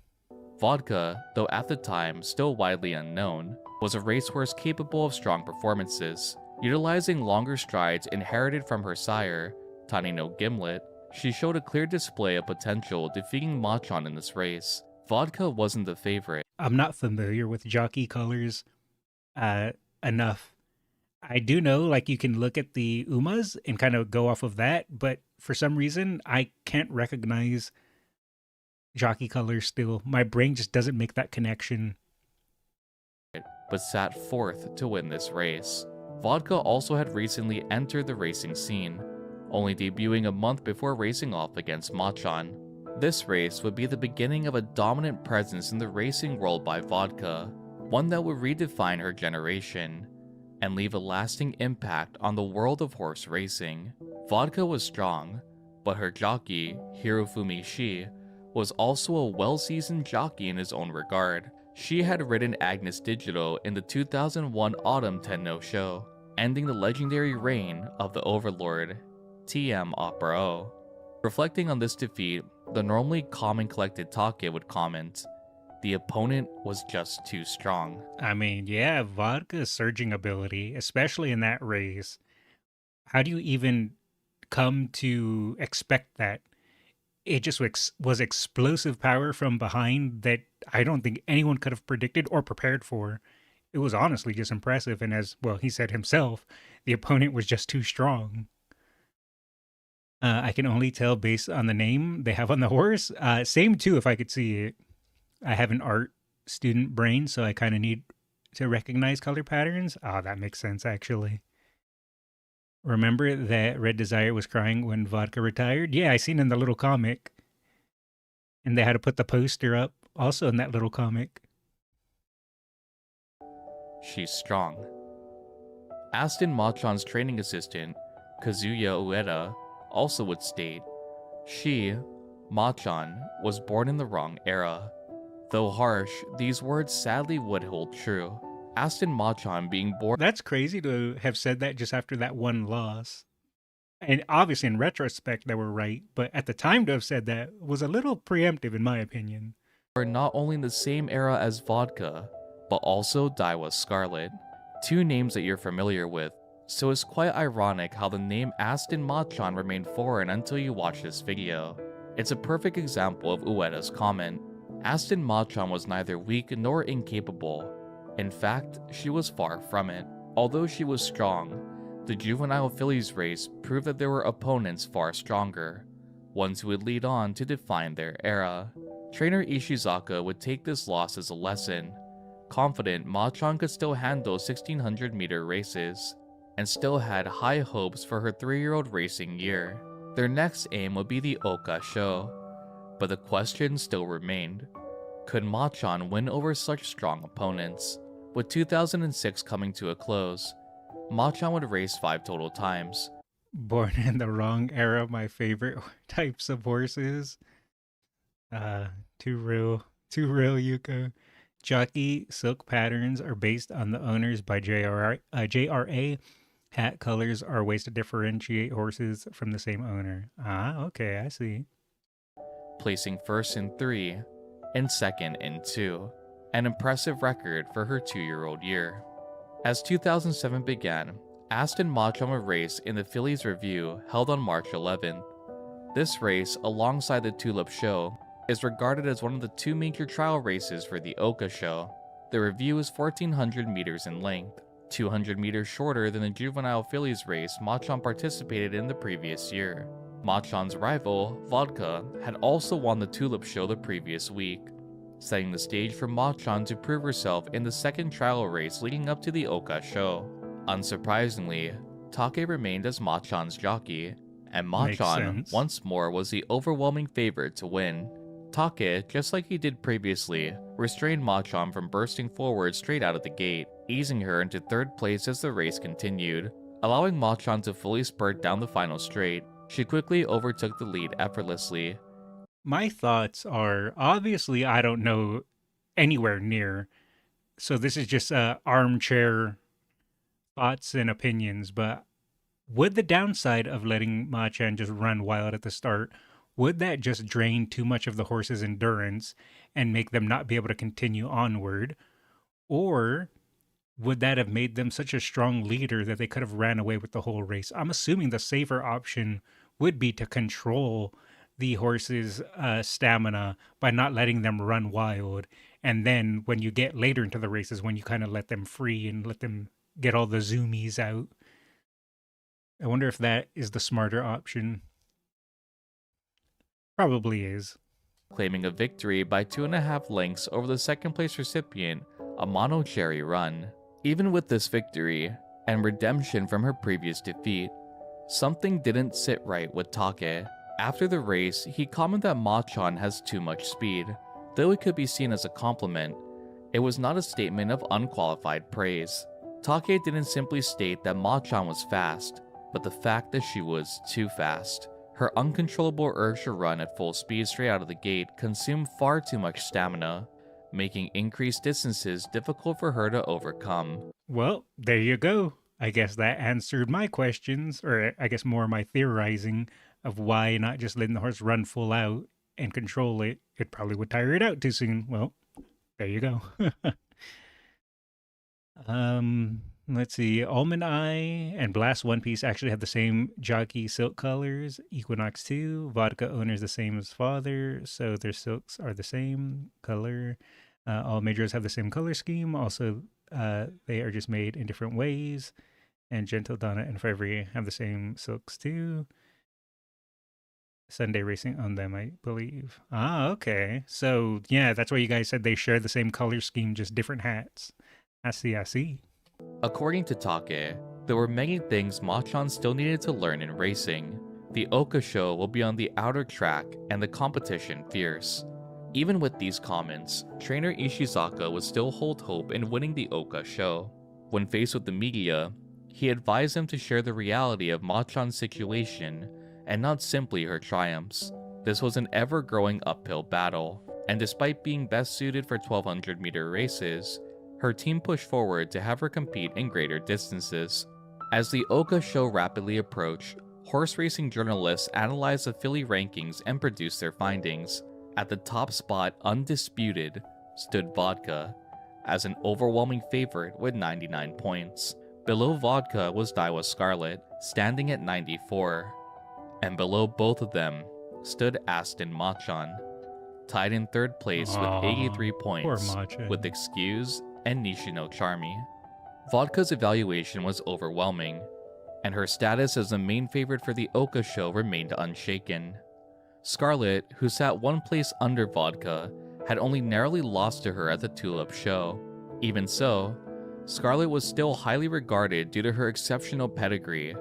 Vodka, though at the time still widely unknown, was a racehorse capable of strong performances. Utilizing longer strides inherited from her sire, Tiny No Gimlet, she showed a clear display of potential, defeating Machon in this race. Vodka wasn't the favorite. I'm not familiar with jockey colors enough. I do know, like, you can look at the Umas and kind of go off of that, but for some reason, I can't recognize jockey colors still. My brain just doesn't make that connection. But sat fourth to win this race. Vodka also had recently entered the racing scene, only debuting a month before racing off against Machon. This race would be the beginning of a dominant presence in the racing world by Vodka, one that would redefine her generation and leave a lasting impact on the world of horse racing. Vodka was strong, but her jockey, Hirofumi Shi, was also a well-seasoned jockey in his own regard. She had ridden Agnes Digital in the 2001 Autumn Tenno show, ending the legendary reign of the Overlord, TM Opera O. Reflecting on this defeat, the normally calm and collected Take would comment, "The opponent was just too strong." I mean, yeah, Vodka's surging ability, especially in that race. How do you even come to expect that? It just was explosive power from behind that I don't think anyone could have predicted or prepared for. It was honestly just impressive, and as, well, he said himself, the opponent was just too strong. I can only tell based on the name they have on the horse. Same too, if I could see it. I have an art student brain, so I kind of need to recognize color patterns. Oh, that makes sense, actually. Remember that Red Desire was crying when Vodka retired? Yeah, I seen in the little comic. And they had to put the poster up also in that little comic. She's strong. Aston Machon's training assistant, Kazuya Ueda, also would state, she, Machon, was born in the wrong era. Though harsh, these words sadly would hold true. Aston Machon being born... That's crazy to have said that just after that one loss. And obviously in retrospect they were right, but at the time to have said that was a little preemptive in my opinion. Not only in the same era as Vodka, but also Daiwa Scarlet, two names that you're familiar with, so it's quite ironic how the name Aston Machon remained foreign until you watch this video. It's a perfect example of Ueda's comment. Aston Machon was neither weak nor incapable. In fact, she was far from it. Although she was strong, the juvenile fillies race proved that there were opponents far stronger, ones who would lead on to define their era. Trainer Ishizaka would take this loss as a lesson, confident Machon could still handle 1600-meter races, and still had high hopes for her 3-year-old racing year. Their next aim would be the Oka show, but the question still remained. Could Machon win over such strong opponents? With 2006 coming to a close, Machon would race 5 total times. Born in the wrong era, my favorite types of horses. Too real, Yuko. Jockey silk patterns are based on the owners by JRA. Hat colors are ways to differentiate horses from the same owner. Ah, okay, I see. Placing first in 3 and second in 2. An impressive record for her 2-year-old year. As 2007 began, Aston Machon would race in the Fillies Review held on March 11th. This race, alongside the Tulip Show, is regarded as one of the 2 major trial races for the Oka show. The review is 1400 meters in length, 200 meters shorter than the juvenile fillies race Machon participated in the previous year. Machon's rival, Vodka, had also won the Tulip show the previous week, setting the stage for Machon to prove herself in the second trial race leading up to the Oka show. Unsurprisingly, Take remained as Machon's jockey, and Machon once more was the overwhelming favorite to win. Take, just like he did previously, restrained Machan from bursting forward straight out of the gate, easing her into third place as the race continued. Allowing Machan to fully spurt down the final straight, she quickly overtook the lead effortlessly. My thoughts are, obviously I don't know anywhere near, so this is just armchair thoughts and opinions, but would the downside of letting Machan just run wild at the start, would that just drain too much of the horse's endurance and make them not be able to continue onward? Or would that have made them such a strong leader that they could have ran away with the whole race? I'm assuming the safer option would be to control the horse's stamina by not letting them run wild. And then when you get later into the races, when you kind of let them free and let them get all the zoomies out. I wonder if that is the smarter option. Probably is. Claiming a victory by 2.5 lengths over the second place recipient, Amano Cherry Run. Even with this victory, and redemption from her previous defeat, something didn't sit right with Take. After the race, he commented that Machan has too much speed. Though it could be seen as a compliment, it was not a statement of unqualified praise. Take didn't simply state that Machan was fast, but the fact that she was too fast. Her uncontrollable urge to run at full speed straight out of the gate consumed far too much stamina, making increased distances difficult for her to overcome. Well, there you go. I guess that answered my questions, or I guess more my theorizing of why not just letting the horse run full out and control it. It probably would tire it out too soon. Well, there you go. Let's see. Almond Eye and Blast One Piece actually have the same jockey silk colors. Equinox 2, Vodka owner's the same as father, so their silks are the same color. All majors have the same color scheme. Also, they are just made in different ways. And Gentle Donna and Fevry have the same silks too. Sunday Racing on them, I believe. Ah, okay. So, yeah, that's why you guys said they share the same color scheme, just different hats. I see. According to Take, there were many things Machan still needed to learn in racing. The Oka show will be on the outer track and the competition fierce. Even with these comments, trainer Ishizaka would still hold hope in winning the Oka show. When faced with the media, he advised them to share the reality of Machan's situation and not simply her triumphs. This was an ever-growing uphill battle, and despite being best suited for 1200-meter races, her team pushed forward to have her compete in greater distances. As the Oka show rapidly approached, horse racing journalists analyzed the filly rankings and produced their findings. At the top spot, undisputed, stood Vodka, as an overwhelming favorite with 99 points. Below Vodka was Daiwa Scarlet, standing at 94. And below both of them stood Aston Machan, tied in third place with 83 points, with Excuse and Nishino Charmy. Vodka's evaluation was overwhelming, and her status as the main favorite for the Oka show remained unshaken. Scarlet, who sat one place under Vodka, had only narrowly lost to her at the Tulip show. Even so, Scarlet was still highly regarded due to her exceptional pedigree,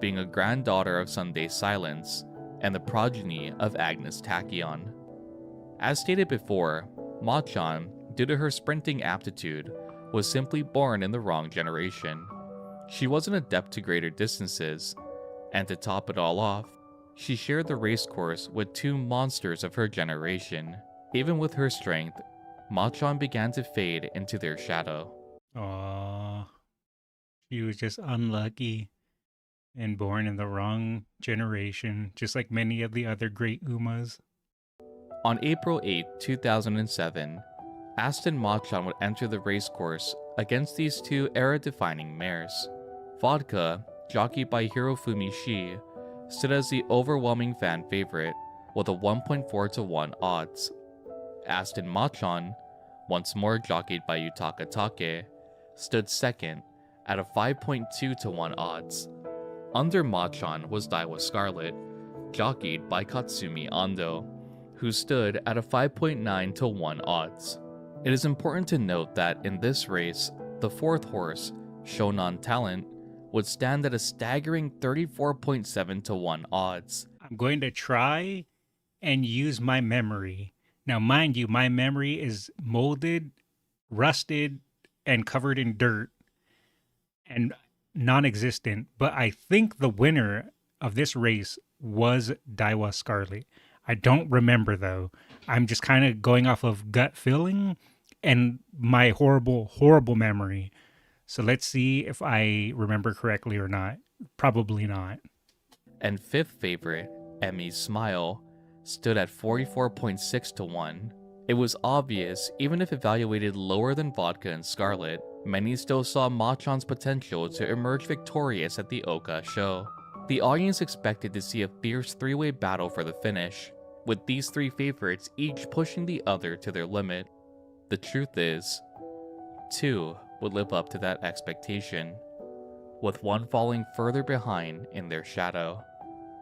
being a granddaughter of Sunday Silence and the progeny of Agnes Tachyon. As stated before, Machan, due to her sprinting aptitude, was simply born in the wrong generation. She wasn't adept to greater distances, and to top it all off, she shared the racecourse with two monsters of her generation. Even with her strength, Machan began to fade into their shadow. Aww. She was just unlucky and born in the wrong generation, just like many of the other great Umas. On April 8, 2007, Aston Machan would enter the racecourse against these two era-defining mares. Vodka, jockeyed by Hirofumi Shi, stood as the overwhelming fan favorite with a 1.4 to 1 odds. Aston Machan, once more jockeyed by Yutaka Take, stood second at a 5.2 to 1 odds. Under Machan was Daiwa Scarlet, jockeyed by Katsumi Ando, who stood at a 5.9 to 1 odds. It is important to note that in this race, the fourth horse, Shonan Talent, would stand at a staggering 34.7 to 1 odds. I'm going to try and use my memory. Now, mind you, my memory is molded, rusted, and covered in dirt and non-existent, but I think the winner of this race was Daiwa Scarlet. I don't remember though. I'm just kind of going off of gut feeling and my horrible memory. So let's see if I remember correctly or not. Probably not. And fifth favorite, Emmy's Smile, stood at 44.6 to 1. It was obvious, even if evaluated lower than Vodka and Scarlet, many still saw Machon's potential to emerge victorious at the Oka show. The audience expected to see a fierce three-way battle for the finish, with these three favorites each pushing the other to their limit. The truth is, two would live up to that expectation, with one falling further behind in their shadow.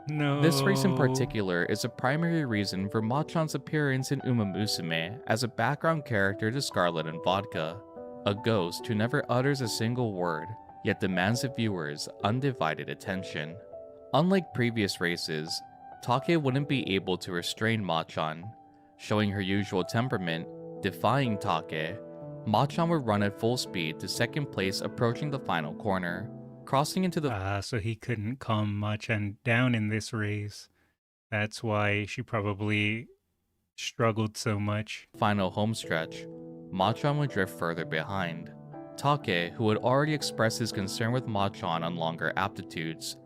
No. This race in particular is a primary reason for Machon's appearance in Umamusume as a background character to Scarlet and Vodka, a ghost who never utters a single word, yet demands the viewers' undivided attention. Unlike previous races, Take wouldn't be able to restrain Machon. Showing her usual temperament, defying Take, Machon would run at full speed to second place approaching the final corner, crossing into the So he couldn't calm Machan down in this race. That's why she probably struggled so much. final homestretch. Machon would drift further behind. Take, who had already expressed his concern with Machon on longer aptitudes,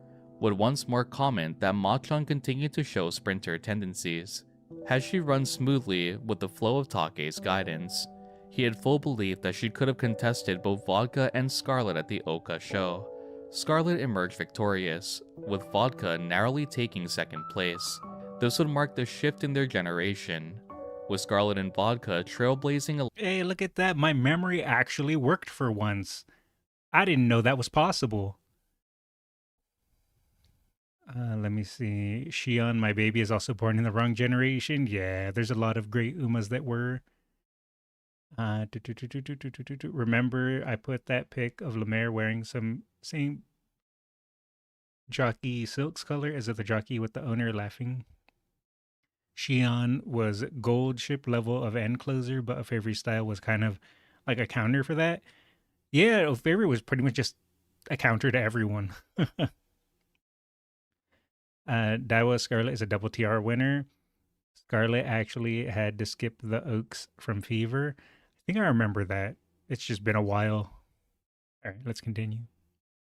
would once more comment that Machon continued to show sprinter tendencies. Had she run smoothly with the flow of Take's guidance, he had full belief that she could have contested both Vodka and Scarlet at the Oka show. Scarlet emerged victorious, with Vodka narrowly taking second place. This would mark the shift in their generation, with Scarlet and Vodka trailblazing a Hey, look at that. My memory actually worked for once. I didn't know that was possible. Let me see. Shion, my baby, is also born in the wrong generation. Yeah, there's a lot of great Umas that were. Remember, I put that pic of Lemaire wearing some same jockey silks color as of the jockey with the owner laughing. Shion was gold ship level of end closer, but Ofavri style was kind of like a counter for that. Yeah, Ofavri was pretty much just a counter to everyone. Daiwa Scarlet is a double TR winner. Scarlet actually had to skip the Oaks from Fever. I think I remember that. It's just been a while. All right, let's continue.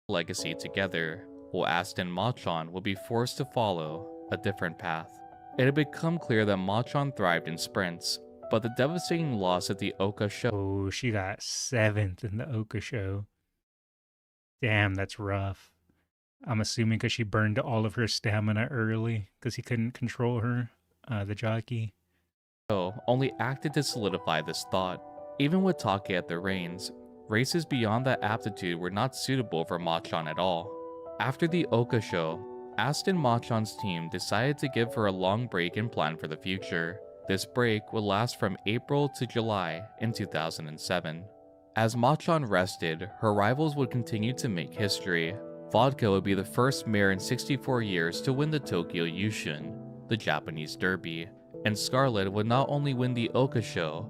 legacy together, while Aston Machon would be forced to follow a different path. It had become clear that Machon thrived in sprints, but the devastating loss at the Oka show Oh, she got 7th in the Oka show. Damn, that's rough. I'm assuming because she burned all of her stamina early because he couldn't control her, the jockey. only acted to solidify this thought. Even with Take at the reins, races beyond that aptitude were not suitable for Machon at all. After the Oka show, Aston Machon's team decided to give her a long break and plan for the future. This break would last from April to July in 2007. As Machon rested, her rivals would continue to make history. Vodka would be the first mare in 64 years to win the Tokyo Yushun, the Japanese Derby, and Scarlet would not only win the Oka show,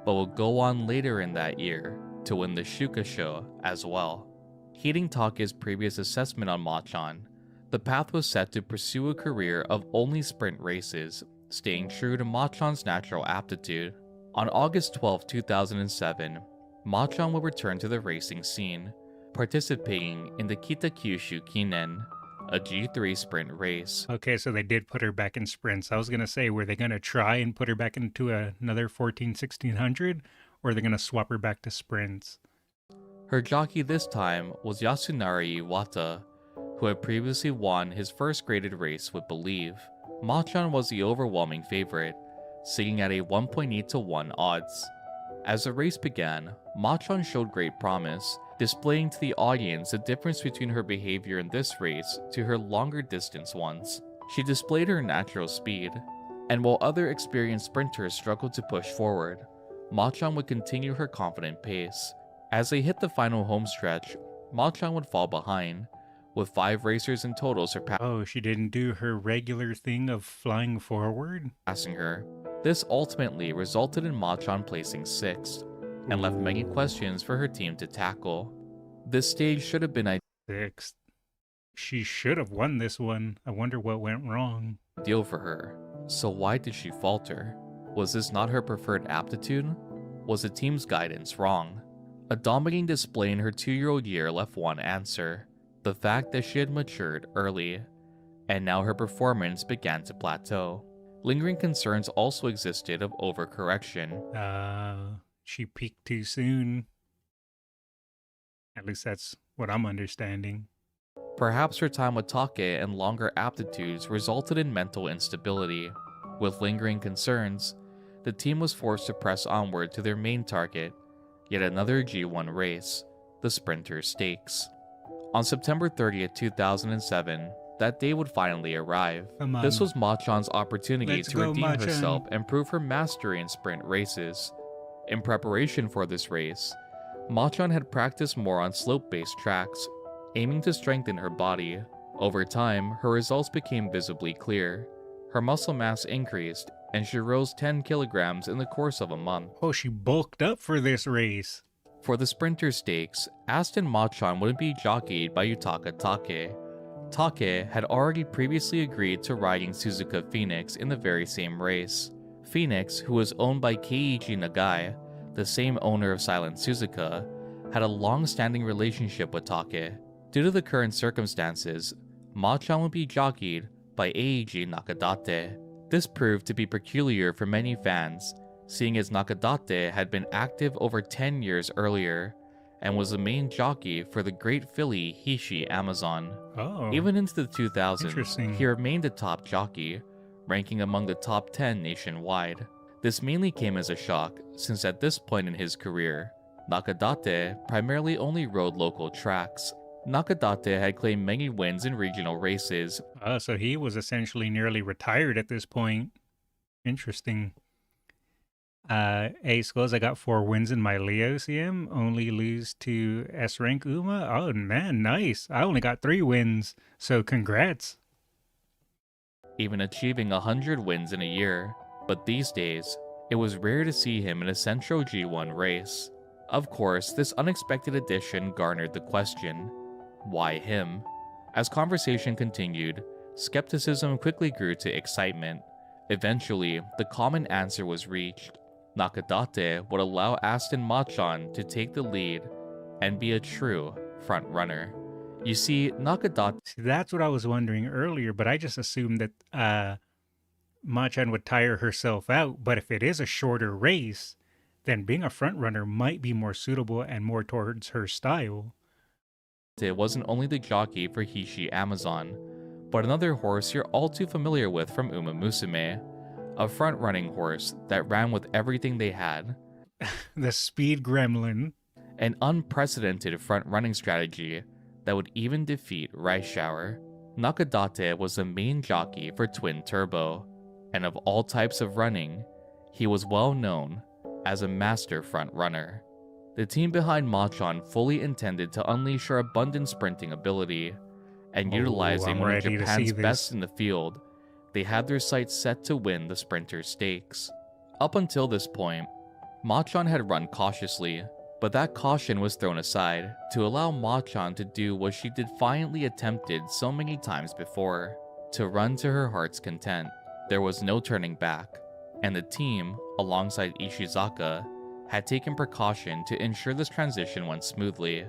but would go on later in that year to win the Shuka show as well. Heeding Take's previous assessment on Machon, the path was set to pursue a career of only sprint races, staying true to Machon's natural aptitude. On August 12, 2007, Machon would return to the racing scene, participating in the Kitakyushu Kinen, a G3 sprint race. Okay, so they did put her back in sprints. I was going to say, were they going to try and put her back into another 1600, or are they going to swap her back to sprints? Her jockey this time was Yasunari Iwata, who had previously won his first graded race with Believe. Machon was the overwhelming favorite, sitting at a 1.8 to 1 odds. As the race began, Machon showed great promise, displaying to the audience the difference between her behavior in this race to her longer distance ones. She displayed her natural speed, and while other experienced sprinters struggled to push forward, Machon would continue her confident pace. As they hit the final home stretch, Machon would fall behind, with 5 racers in total surpassing Oh, she didn't do her regular thing of flying forward? her. This ultimately resulted in Machan placing 6th, and left many Ooh. questions for her team to tackle. This stage should have been 6th. She should have won this one. I wonder what went wrong. ideal for her. So why did she falter? Was this not her preferred aptitude? Was the team's guidance wrong? A dominating display in her 2-year-old year left one answer: the fact that she had matured early, and now her performance began to plateau. Lingering concerns also existed of overcorrection. She peaked too soon. At least that's what I'm understanding. Perhaps her time with Take and longer aptitudes resulted in mental instability. With lingering concerns, the team was forced to press onward to their main target, yet another G1 race, the Sprinter Stakes. On September 30th, 2007, that day would finally arrive. Come on. This was Machan's opportunity Let's to go, redeem Machan. herself and prove her mastery in sprint races. In preparation for this race, Machan had practiced more on slope-based tracks, aiming to strengthen her body. Over time, her results became visibly clear. Her muscle mass increased, and she rose 10 kilograms in the course of a month. Oh, she bulked up for this race. For the Sprinter Stakes, Aston Machan wouldn't be jockeyed by Yutaka Take. Take had already previously agreed to riding Suzuka Phoenix in the very same race. Phoenix, who was owned by Keiji Nagai, the same owner of Silent Suzuka, had a long-standing relationship with Take. Due to the current circumstances, Machan would be jockeyed by Eiji Nakadate. This proved to be peculiar for many fans, seeing as Nakadate had been active over 10 years earlier, and was the main jockey for the Great Filly Hishi Amazon. Oh. Even into the 2000s, Interesting. he remained a top jockey, ranking among the top 10 nationwide. This mainly came as a shock, since at this point in his career, Nakadate primarily only rode local tracks. Nakadate had claimed many wins in regional races. So he was essentially nearly retired at this point. Interesting. Hey, Skulls, I got 4 wins in my Leo CM. Only lose to S rank Uma. Oh, man, nice. I only got 3 wins. So congrats. Even achieving 100 wins in a year. But these days, it was rare to see him in a Central G1 race. Of course, this unexpected addition garnered the question, why him? As conversation continued, skepticism quickly grew to excitement. Eventually, the common answer was reached. Nakadate would allow Aston Machan to take the lead and be a true front runner. You see, Nakadate See, that's what I was wondering earlier, but I just assumed that Machan would tire herself out. But if it is a shorter race, then being a front runner might be more suitable and more towards her style. wasn't only the jockey for Hishi Amazon, but another horse you're all too familiar with from Umamusume, a front-running horse that ran with everything they had. The speed gremlin. An unprecedented front-running strategy that would even defeat Rice Shower. Nakadate was the main jockey for Twin Turbo, and of all types of running, he was well known as a master front runner. The team behind Machan fully intended to unleash her abundant sprinting ability, and utilizing I'm one of ready to see Japan's this. best in the field, they had their sights set to win the Sprinter Stakes. Up until this point, Machan had run cautiously, but that caution was thrown aside to allow Machan to do what she defiantly attempted so many times before, to run to her heart's content. There was no turning back, and the team, alongside Ishizaka, had taken precaution to ensure this transition went smoothly.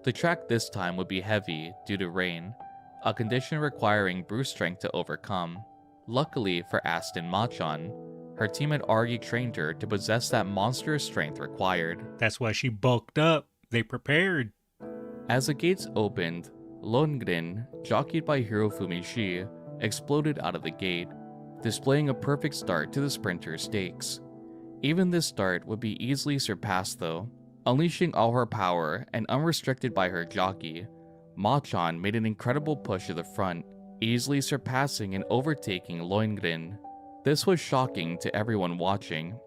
The track this time would be heavy due to rain, a condition requiring brute strength to overcome. Luckily for Aston Machan, her team had already trained her to possess that monstrous strength required. That's why she bulked up. They prepared. As the gates opened, Longren, jockeyed by Hirofumi Shi, exploded out of the gate, displaying a perfect start to the Sprinter Stakes. Even this start would be easily surpassed though. Unleashing all her power and unrestricted by her jockey, Machan made an incredible push to the front, easily surpassing and overtaking Longren. This was shocking to everyone watching.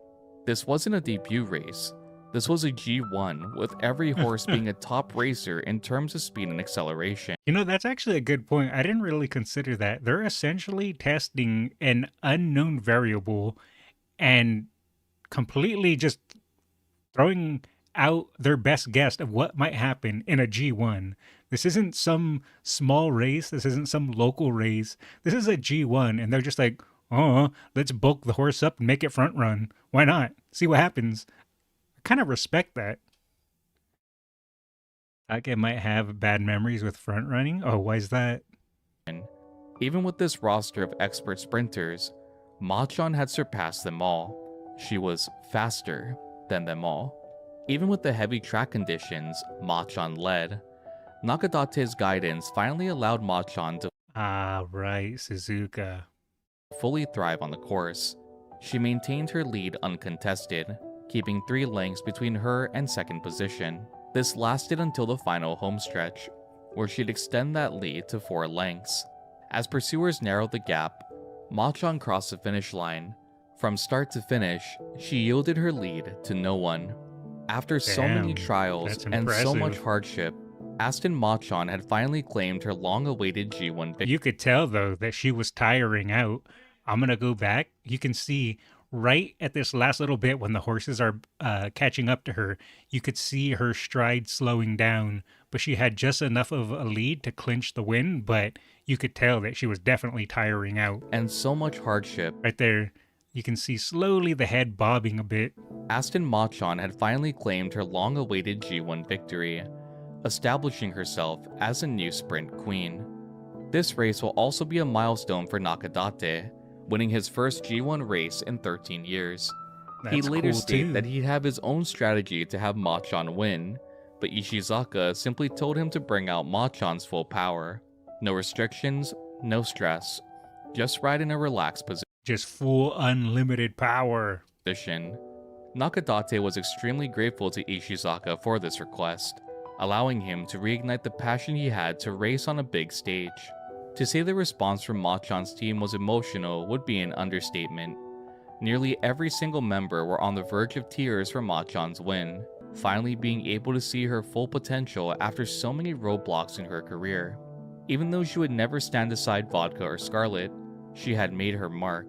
This wasn't a debut race. This was a G1, with every horse being a top racer in terms of speed and acceleration. You know, that's actually a good point. I didn't really consider that. They're essentially testing an unknown variable, and completely just throwing out their best guess of what might happen in a G1. This isn't some small race. This isn't some local race. This is a G1, and they're just like, oh, let's bulk the horse up and make it front run. Why not? See what happens. I kind of respect that. Take might have bad memories with front running. Oh, why is that? Even with this roster of expert sprinters, Macho had surpassed them all. She was faster than them all. Even with the heavy track conditions Macho led, Nakadate's guidance finally allowed Macho to Right, Suzuka. fully thrive on the course. She maintained her lead uncontested, keeping 3 lengths between her and second position. This lasted until the final homestretch, where she'd extend that lead to 4 lengths. As pursuers narrowed the gap, Macho crossed the finish line. From start to finish, she yielded her lead to no one. After so many Damn, trials that's and so much impressive. hardship, Aston Macho had finally claimed her long-awaited G1 victory. You could tell, though, that she was tiring out. I'm going to go back. You can see right at this last little bit when the horses are catching up to her, you could see her stride slowing down, but she had just enough of a lead to clinch the win, but you could tell that she was definitely tiring out. And so much hardship, Right there, you can see slowly the head bobbing a bit. Aston Macho had finally claimed her long-awaited G1 victory, establishing herself as a new sprint queen. This race will also be a milestone for Nakadate, winning his first G1 race in 13 years. He That's later cool, stated too. that he'd have his own strategy to have Machan win, but Ishizaka simply told him to bring out Machan's full power. No restrictions, no stress, just ride in a relaxed Just full unlimited power. position. Nakadate was extremely grateful to Ishizaka for this request, allowing him to reignite the passion he had to race on a big stage. To say the response from Machan's team was emotional would be an understatement. Nearly every single member were on the verge of tears for Machan's win, finally being able to see her full potential after so many roadblocks in her career. Even though she would never stand aside Vodka or Scarlet, she had made her mark,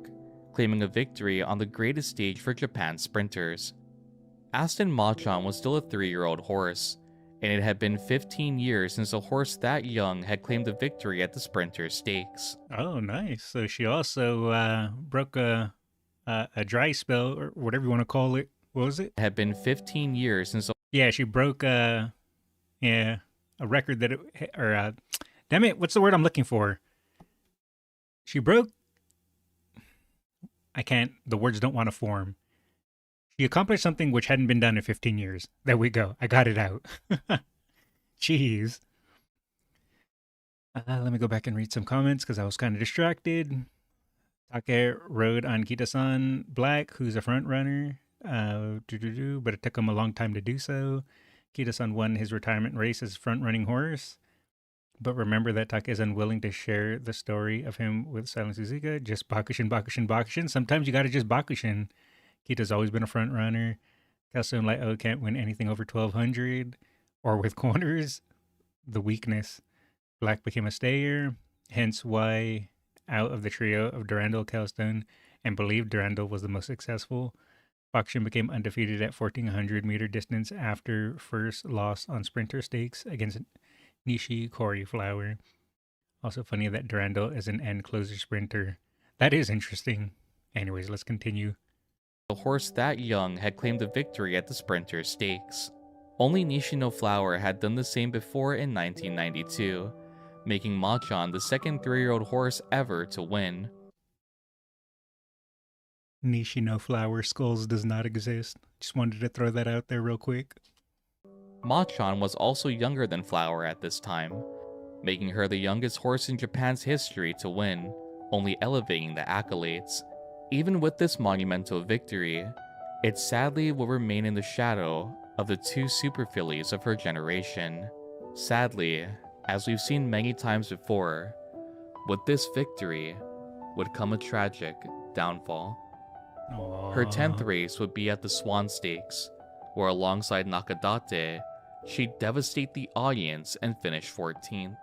claiming a victory on the greatest stage for Japan's sprinters. Aston Machan was still a 3-year-old horse, and it had been 15 years since a horse that young had claimed a victory at the Sprinter's Stakes. Oh, nice. So she also broke a dry spell, or whatever you want to call it. What was it? It had been 15 years since Yeah, she broke a record that damn it, what's the word I'm looking for? She broke. The words don't want to form. She accomplished something which hadn't been done in 15 years. There we go. I got it out. Jeez. Let me go back and read some comments because I was kind of distracted. Take rode on Kita-san Black, who's a front runner. But it took him a long time to do so. Kita-san won his retirement race as front running horse. But remember that Take is unwilling to share the story of him with Silent Suzuka. Just Bakushin. Sometimes you gotta just Bakushin. Kita's always been a front runner. Calstone Light O can't win anything over 1200 or with corners. The weakness. Black became a stayer, hence why out of the trio of Durandal, Calstone, and believed Durandal was the most successful. Bakushin became undefeated at 1400 meter distance after first loss on sprinter stakes against Nishi Flower. Also funny that Durandal is an end closer sprinter. That is interesting. Anyways, let's continue. a horse that young had claimed a victory at the Sprinter's Stakes. Only Nishino Flower had done the same before in 1992, making Machan the second 3-year-old horse ever to win. Nishino Flower Skulls does not exist. Just wanted to throw that out there real quick. Machan was also younger than Flower at this time, making her the youngest horse in Japan's history to win, only elevating the accolades. Even with this monumental victory, it sadly will remain in the shadow of the two super fillies of her generation. Sadly, as we've seen many times before, with this victory would come a tragic downfall. Her 10th race would be at the Swan Stakes, where alongside Nakadate, she'd devastate the audience and finish 14th.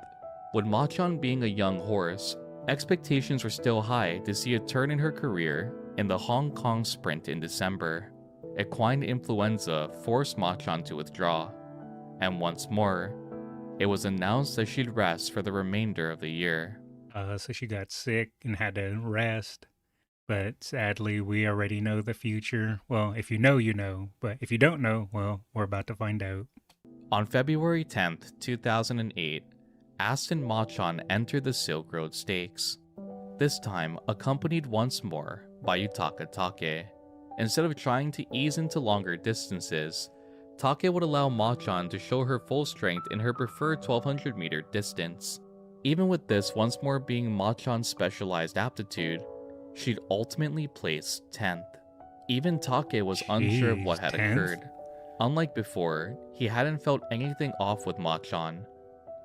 With Machan being a young horse, expectations were still high to see a turn in her career In the Hong Kong sprint in December, equine influenza forced Machan to withdraw, and once more, it was announced that she'd rest for the remainder of the year. So she got sick and had to rest. But sadly, we already know the future. Well, if you know, you know. But if you don't know, well, we're about to find out. On February 10th, 2008, Aston Machan entered the Silk Road Stakes, this time accompanied once more by Yutaka Take. Instead of trying to ease into longer distances, Take would allow Machan to show her full strength in her preferred 1200 meter distance. Even with this once more being Machan's specialized aptitude, she'd ultimately place 10th. Even Take was unsure of what had 10th? occurred. Unlike before, he hadn't felt anything off with Machan,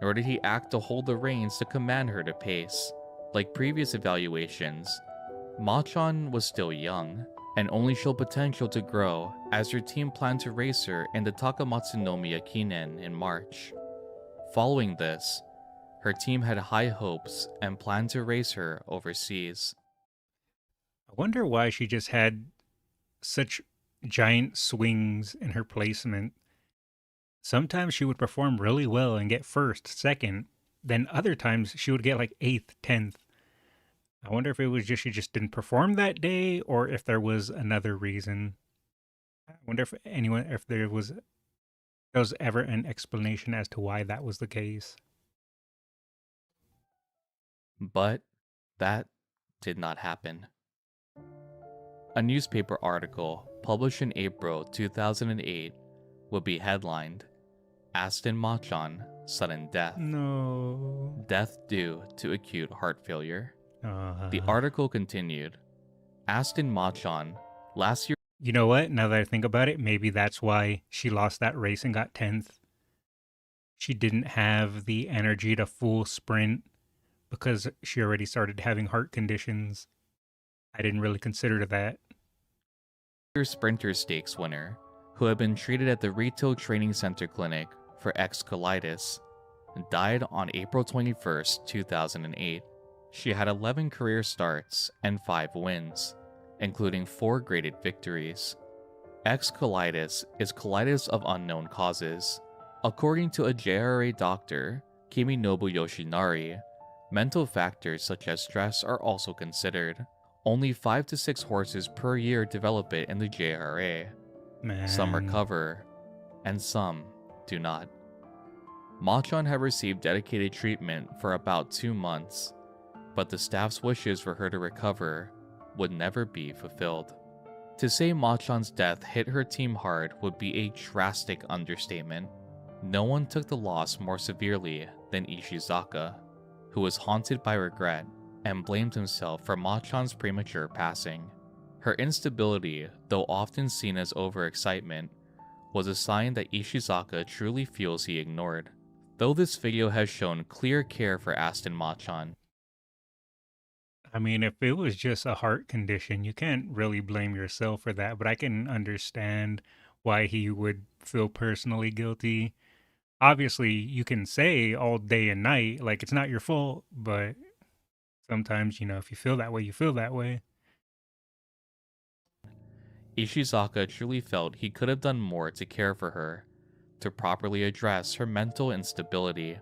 nor did he act to hold the reins to command her to pace. Like previous evaluations, Machan was still young, and only showed potential to grow as her team planned to race her in the Takamatsunomiya Kinen in March. Following this, her team had high hopes and planned to race her overseas. I wonder why she just had such giant swings in her placement. Sometimes she would perform really well and get first, second. Then other times she would get like 8th, 10th. I wonder if it was just she just didn't perform that day or if there was another reason. I wonder if there was ever an explanation as to why that was the case. But that did not happen. A newspaper article published in April 2008 would be headlined, Aston Machan, Sudden Death. No. Death due to acute heart failure. Uh, The article continued, Aston Machan, last year. You know what? Now that I think about it, maybe that's why she lost that race and got 10th. She didn't have the energy to full sprint because she already started having heart conditions. I didn't really consider that. Sprinter Stakes winner, who had been treated at the Retail Training Center Clinic for colitis, died on April 21st, 2008. She had 11 career starts and 5 wins, including 4 graded victories. Colitis is colitis of unknown causes. According to a JRA doctor, Kiminobu Yoshinari, mental factors such as stress are also considered. Only 5 to 6 horses per year develop it in the JRA. Man. Some recover, and some do not. Machan had received dedicated treatment for about 2 months, but the staff's wishes for her to recover would never be fulfilled. To say Machan's death hit her team hard would be a drastic understatement. No one took the loss more severely than Ishizaka, who was haunted by regret and blamed himself for Machan's premature passing. Her instability, though often seen as overexcitement, was a sign that Ishizaka truly feels he ignored. Though this video has shown clear care for Aston Machan, I mean, if it was just a heart condition, you can't really blame yourself for that, but I can understand why he would feel personally guilty. Obviously, you can say all day and night, like, it's not your fault, but sometimes, if you feel that way, you feel that way. Ishizaka truly felt he could have done more to care for her, to properly address her mental instability.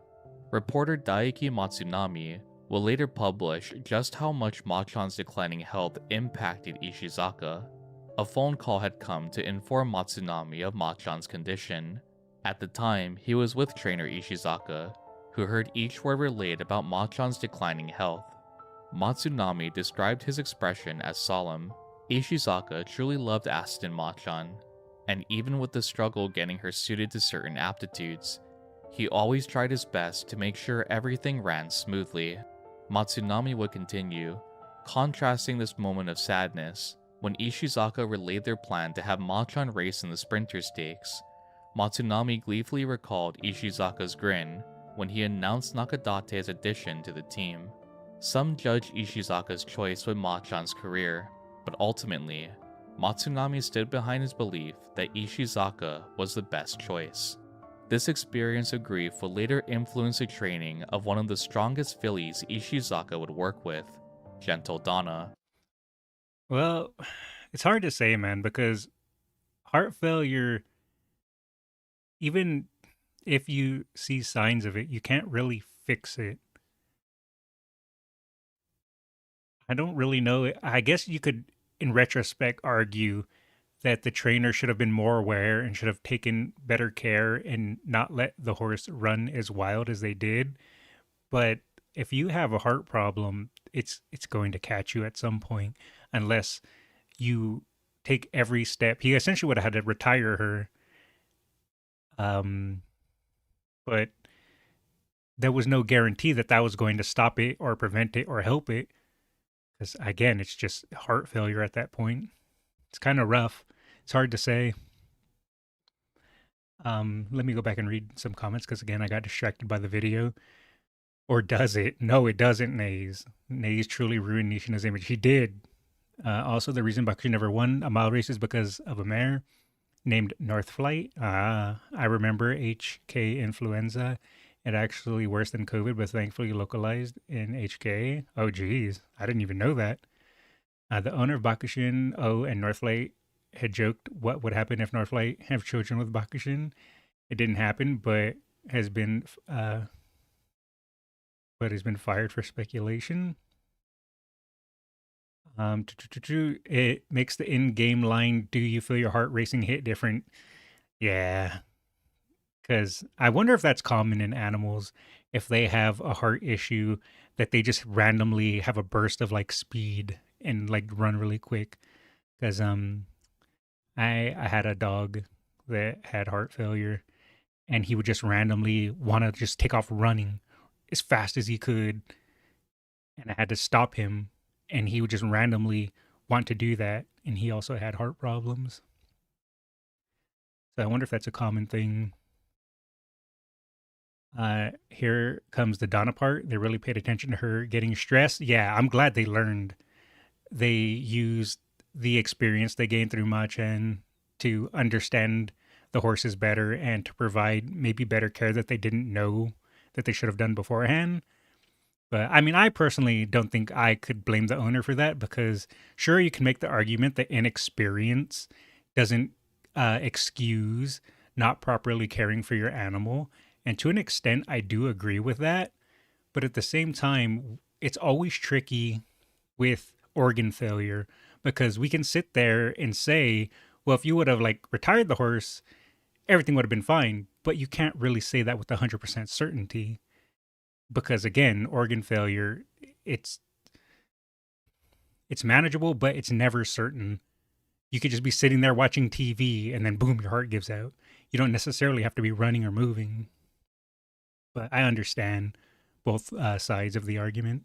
Reporter Daiki Matsunami will later publish just how much Machan's declining health impacted Ishizaka. A phone call had come to inform Matsunami of Machan's condition. At the time, he was with trainer Ishizaka, who heard each word relayed about Machan's declining health. Matsunami described his expression as solemn. Ishizaka truly loved Aston Machan, and even with the struggle getting her suited to certain aptitudes, he always tried his best to make sure everything ran smoothly. Matsunami would continue, contrasting this moment of sadness when Ishizaka relayed their plan to have Machan race in the Sprinter Stakes. Matsunami gleefully recalled Ishizaka's grin when he announced Nakadate's addition to the team. Some judged Ishizaka's choice with Machan's career, but ultimately, Matsunami stood behind his belief that Ishizaka was the best choice. This experience of grief would later influence the training of one of the strongest fillies Ishizaka would work with, Gentle Donna. Well, it's hard to say, man, because heart failure, even if you see signs of it, you can't really fix it. I don't really know. I guess you could, in retrospect, argue that the trainer should have been more aware and should have taken better care and not let the horse run as wild as they did. But if you have a heart problem, it's going to catch you at some point unless you take every step. He essentially would have had to retire her. Um, but there was no guarantee that that was going to stop it or prevent it or help it. Because again, it's just heart failure at that point. It's kind of rough. It's hard to say. Let me go back and read some comments because again, I got distracted by the video. Or does it? No, it doesn't, Naze. Naze truly ruined Nishina's image. He did. Also, the reason Bakushi never won a mile race is because of a mare named North Flight. I remember HK influenza. It actually worse than COVID, but thankfully localized in HK. Oh, geez. I didn't even know that. The owner of Bakushin, and Northlight had joked what would happen if Northlight have children with Bakushin. It didn't happen, but has been fired for speculation. It makes the in-game line, do you feel your heart racing hit different? Yeah. Because I wonder if that's common in animals, if they have a heart issue, that they just randomly have a burst of like speed and like run really quick. Because I had a dog that had heart failure, and he would just randomly want to just take off running as fast as he could, and I had to stop him, and he would just randomly want to do that, and he also had heart problems. So I wonder if that's a common thing. Here comes the Donna part. They really paid attention to her getting stressed. Yeah, I'm glad they learned. They used the experience they gained through Machen to understand the horses better and to provide maybe better care that they didn't know that they should have done beforehand. But I mean, I personally don't think I could blame the owner for that because sure, you can make the argument that inexperience doesn't excuse not properly caring for your animal. And to an extent, I do agree with that. But at the same time, it's always tricky with organ failure because we can sit there and say, well, if you would have like retired the horse, everything would have been fine. But you can't really say that with 100% certainty because again, organ failure, it's manageable, but it's never certain. You could just be sitting there watching TV and then boom, your heart gives out. You don't necessarily have to be running or moving. But I understand both sides of the argument.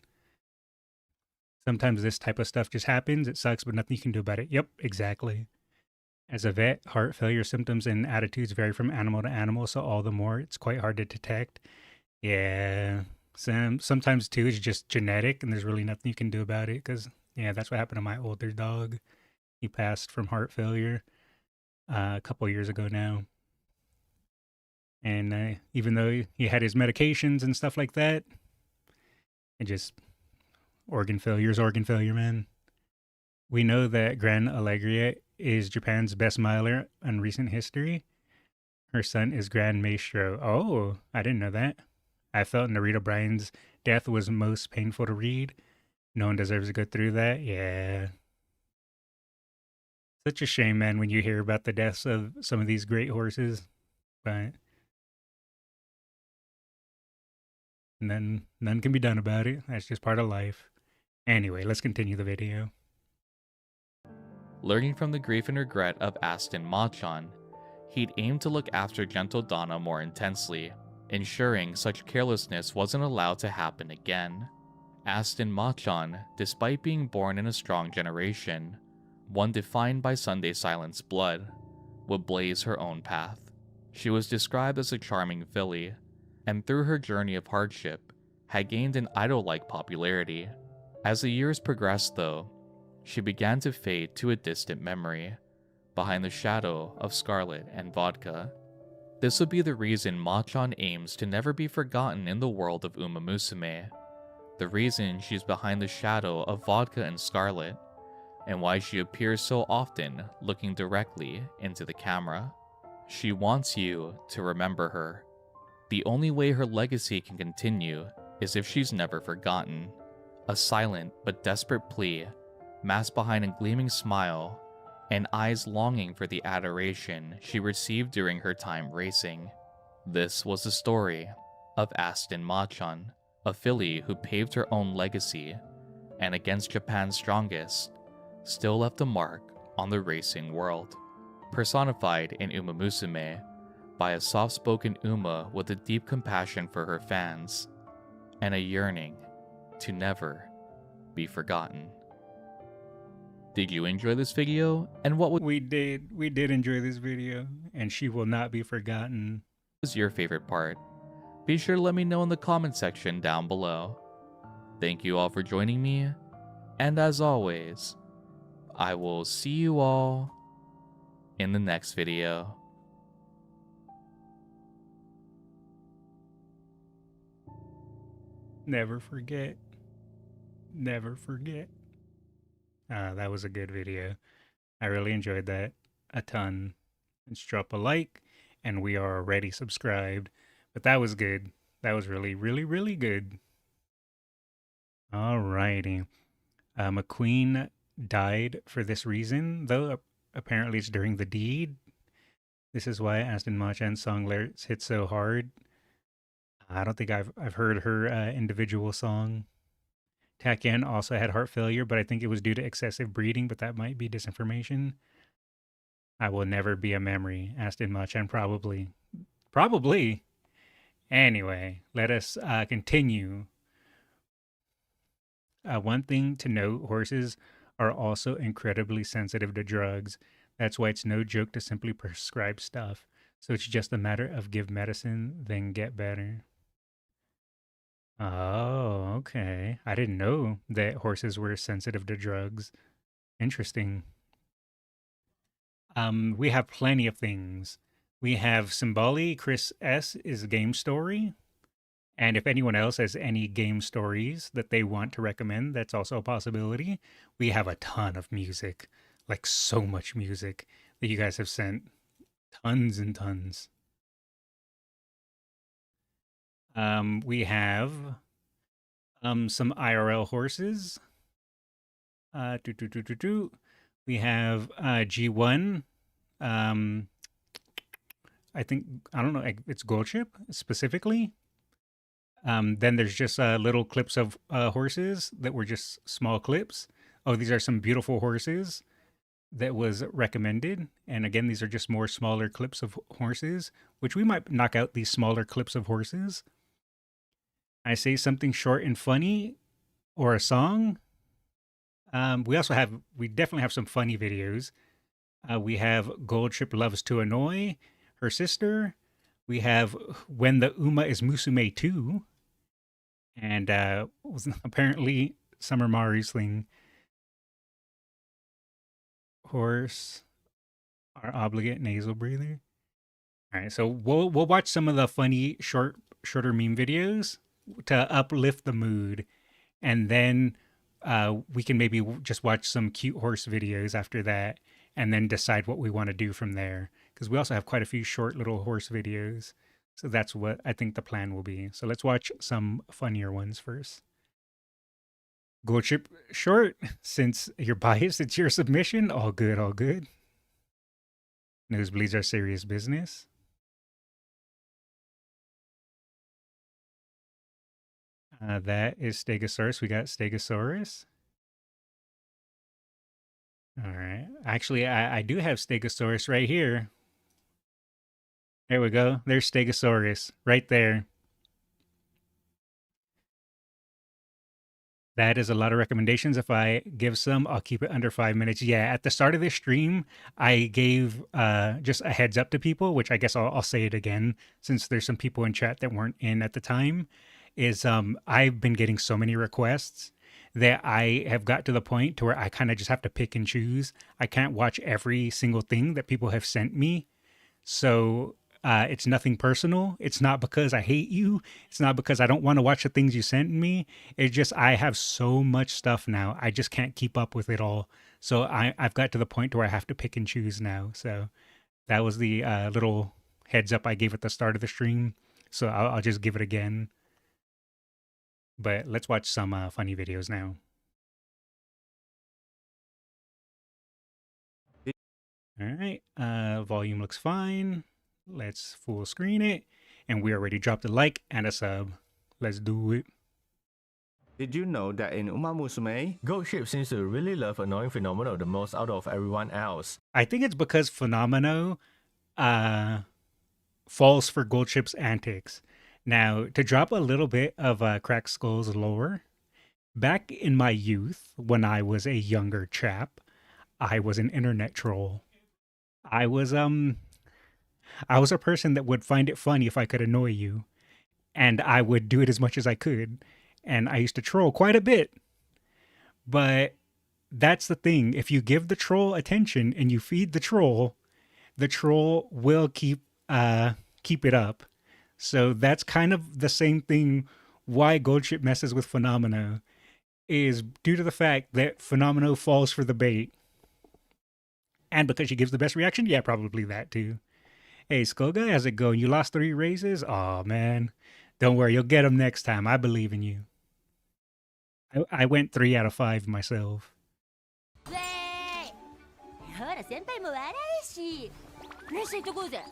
Sometimes this type of stuff just happens. It sucks, but nothing you can do about it. Yep, exactly. As a vet, heart failure symptoms and attitudes vary from animal to animal, so all the more it's quite hard to detect. Yeah, sometimes too it's just genetic, and there's really nothing you can do about it. Because yeah, that's what happened to my older dog. He passed from heart failure a couple years ago now. And even though he had his medications and stuff like that, it just organ failure is organ failure, man. We know that Gran Allegria is Japan's best miler in recent history. Her son is Grand Maestro. Oh, I didn't know that. I felt Narita Bryan's death was most painful to read. No one deserves to go through that. Yeah. Such a shame, man, when you hear about the deaths of some of these great horses. But none can be done about it. That's just part of life. Anyway, let's continue the video. Learning from the grief and regret of Aston Machon, he'd aimed to look after gentle Donna more intensely, ensuring such carelessness wasn't allowed to happen again. Aston Machon, despite being born in a strong generation, one defined by Sunday Silence blood, would blaze her own path. She was described as a charming filly, and through her journey of hardship, had gained an idol-like popularity. As the years progressed though, she began to fade to a distant memory, behind the shadow of Scarlet and Vodka. This would be the reason Machon aims to never be forgotten in the world of Umamusume, the reason she's behind the shadow of Vodka and Scarlet, and why she appears so often looking directly into the camera. She wants you to remember her. The only way her legacy can continue is if she's never forgotten. A silent but desperate plea, masked behind a gleaming smile, and eyes longing for the adoration she received during her time racing. This was the story of Aston Macho, a filly who paved her own legacy, and against Japan's strongest, still left a mark on the racing world. Personified in Umamusume by a soft-spoken Uma with a deep compassion for her fans, and a yearning to never be forgotten. Did you enjoy this video? And what We did enjoy this video, and she will not be forgotten. was your favorite part? Be sure to let me know in the comment section down below. Thank you all for joining me, and as always, I will see you all in the next video. Never forget. Never forget. That was a good video. I really enjoyed that a ton. Let's drop a like, and we are already subscribed. But that was good. That was really, really, really good. Alrighty. A queen died for this reason, though apparently it's during the deed. This is why Aston Machan's song lyrics hit so hard. I don't think I've heard her individual song. Takien also had heart failure, but I think it was due to excessive breathing, but that might be disinformation. I will never be a memory. Aston Machan probably. Probably. Anyway, let us continue. One thing to note, horses are also incredibly sensitive to drugs. That's why it's no joke to simply prescribe stuff. So it's just a matter of give medicine, then get better. Oh, okay. I didn't know that horses were sensitive to drugs. Interesting. We have plenty of things. We have Symboli, Chris S. is a game story. And if anyone else has any game stories that they want to recommend, that's also a possibility. We have a ton of music, like so much music that you guys have sent. Tons and tons. We have some IRL horses. We have G1. I think, I don't know, it's Gold Chip specifically. Then there's just little clips of horses that were just small clips. Oh, these are some beautiful horses that was recommended. And again, these are just more smaller clips of horses, which we might knock out these smaller clips of horses. I say something short and funny or a song. We definitely have some funny videos. We have Gold Chip Loves to Annoy her sister. We have When the Uma is Musume 2. And apparently Summer Mari's thing. Horse, our obligate nasal breather. All right, so we'll watch some of the funny shorter meme videos to uplift the mood, and then we can maybe just watch some cute horse videos after that, and then decide what we want to do from there. Because we also have quite a few short little horse videos, so that's what I think the plan will be. So let's watch some funnier ones first. Gold Chip short, since you're biased, it's your submission. All good, all good. Nosebleeds are serious business. That is Stegosaurus. We got Stegosaurus. All right. Actually, I do have Stegosaurus right here. There we go. There's Stegosaurus right there. That is a lot of recommendations. If I give some, I'll keep it under 5 minutes. Yeah, at the start of this stream, I gave just a heads up to people, which I guess I'll say it again since there's some people in chat that weren't in at the time, is I've been getting so many requests that I have got to the point to where I kind of just have to pick and choose. I can't watch every single thing that people have sent me. So it's nothing personal. It's not because I hate you. It's not because I don't want to watch the things you sent me. It's just I have so much stuff now. I just can't keep up with it all. So I've got to the point where I have to pick and choose now. So that was the little heads up I gave at the start of the stream. So I'll just give it again. But let's watch some funny videos now. All right, volume looks fine. Let's full screen it. And we already dropped a like and a sub. Let's do it. Did you know that in Umamusume, Gold Ship seems to really love annoying Phenomenal the most out of everyone else. I think it's because Phenomeno falls for Gold Ship's antics. Now, to drop a little bit of Krakskullz lore, back in my youth, when I was a younger chap, I was an internet troll. I was a person that would find it funny if I could annoy you, and I would do it as much as I could. And I used to troll quite a bit. But that's the thing. If you give the troll attention and you feed the troll will keep it up. So that's kind of the same thing why Goldship messes with Phenomeno, is due to the fact that Phenomeno falls for the bait. And because she gives the best reaction? Yeah, probably that too. Hey, Skull Guy, how's it going? You lost 3 raises? Aw, man. Don't worry, you'll get them next time. I believe in you. I went 3 out of 5 myself. ほら先輩も笑うし練習とこうぜ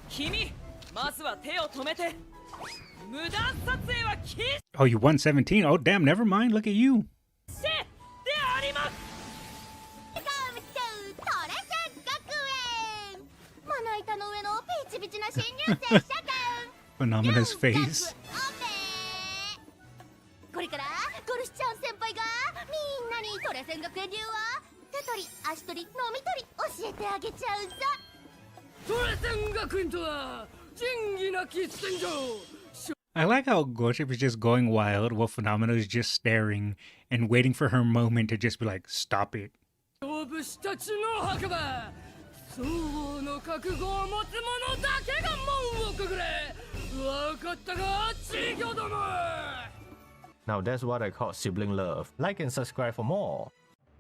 君まずは手を止めて無断撮影は禁止 Oh, you won 17? Oh, damn, never mind. Look at you. でありますまな板の上のピチピチな新入生社会 Phenomena's face. これからゴルシちゃん先輩がみんなにトレセン学園流は手取り足取り飲み取り教えてあげちゃうぞトレセン学園とは仁義なき戦場 I like how Goldship is just going wild while Phenomeno is just staring and waiting for her moment to just be like, stop it. 勝負師たちの墓場相応の覚悟を持つ者だけが門をくぐれわかったか稚魚ども Now that's what I call sibling love. Like and subscribe for more.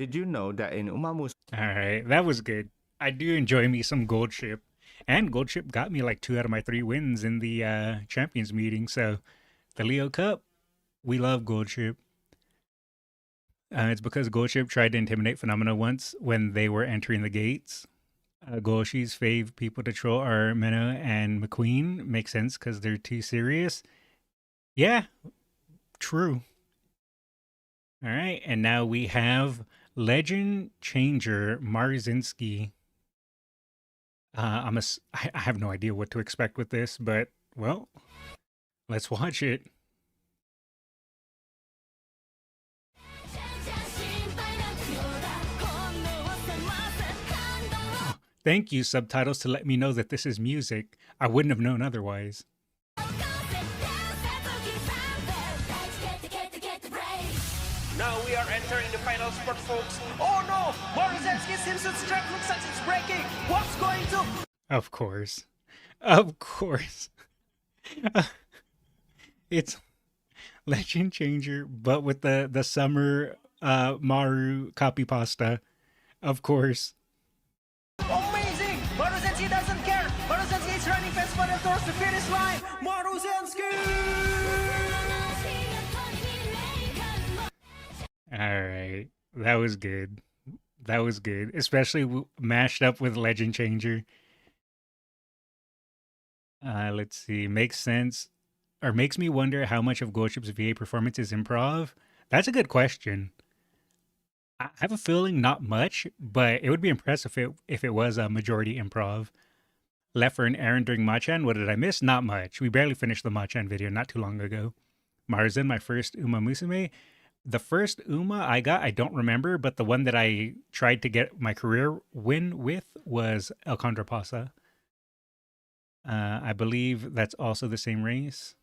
did you know that in Umamusume, Alright, that was good. I do enjoy me some Goldship. And Goldship got me like 2 out of my 3 wins in the Champions meeting. So the Leo Cup, we love Goldship. It's because Goldship tried to intimidate Phenomena once when they were entering the gates. Golshi's fave people to troll are Menno and McQueen. Makes sense because they're too serious. Yeah, true. All right, and now we have Legend Changer Marzinski. I have no idea what to expect with this, but well, let's watch it. Thank you, subtitles, to let me know that this is music. I wouldn't have known otherwise. Now we are entering the final spot, folks. Oh no! Morozenski's Simpson strike looks like it's breaking! What's going to... Of course. Of course. It's Legend Changer, but with the summer Maru copy pasta. Of course. Amazing! Morozenski doesn't care! Morozenski is running fast for towards the finish line! Morozenski! Alright. That was good. That was good. Especially mashed up with Legend Changer. Let's see. Makes sense. Or makes me wonder how much of Goldship's VA performance is improv. That's a good question. I have a feeling not much, but it would be impressive if it was a majority improv. Left for an errand during Machan. What did I miss? Not much. We barely finished the Machan video not too long ago. Marzen, my first Umamusume. The first Uma I got, I don't remember, but the one that I tried to get my career win with was El Contrapasa. I believe that's also the same race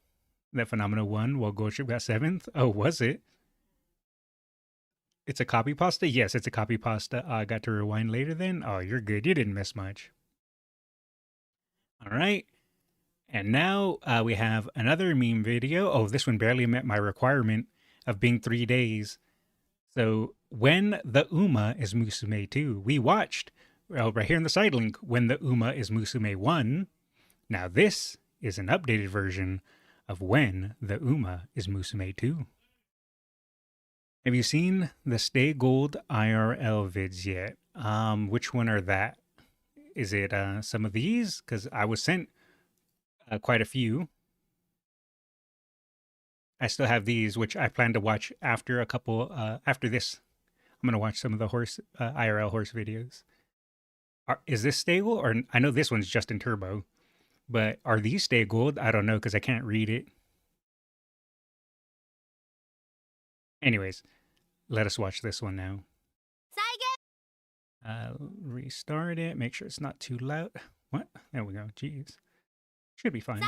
that Phenomena won while Goldship got 7th. Oh, was it? It's a copy pasta? Yes, it's a copy pasta. I got to rewind later then. Oh, you're good. You didn't miss much. All right. And now we have another meme video. Oh, this one barely met my requirement of being 3 days. So when the Uma is Musume 2, we watched, well, right here in the side link, when the Uma is Musume 1. Now this is an updated version of when the Uma is Musume 2. Have you seen the Stay Gold IRL vids yet? Which one are that? Is it some of these? Because I was sent quite a few. I still have these, which I plan to watch after a couple. After this, I'm gonna watch some of the horse IRL horse videos. Is this Stay Gold? Or I know this one's just in Turbo, but are these Stay Gold? I don't know because I can't read it. Anyways, let us watch this one now. Restart it. Make sure it's not too loud. What? There we go. Jeez. Should be fine.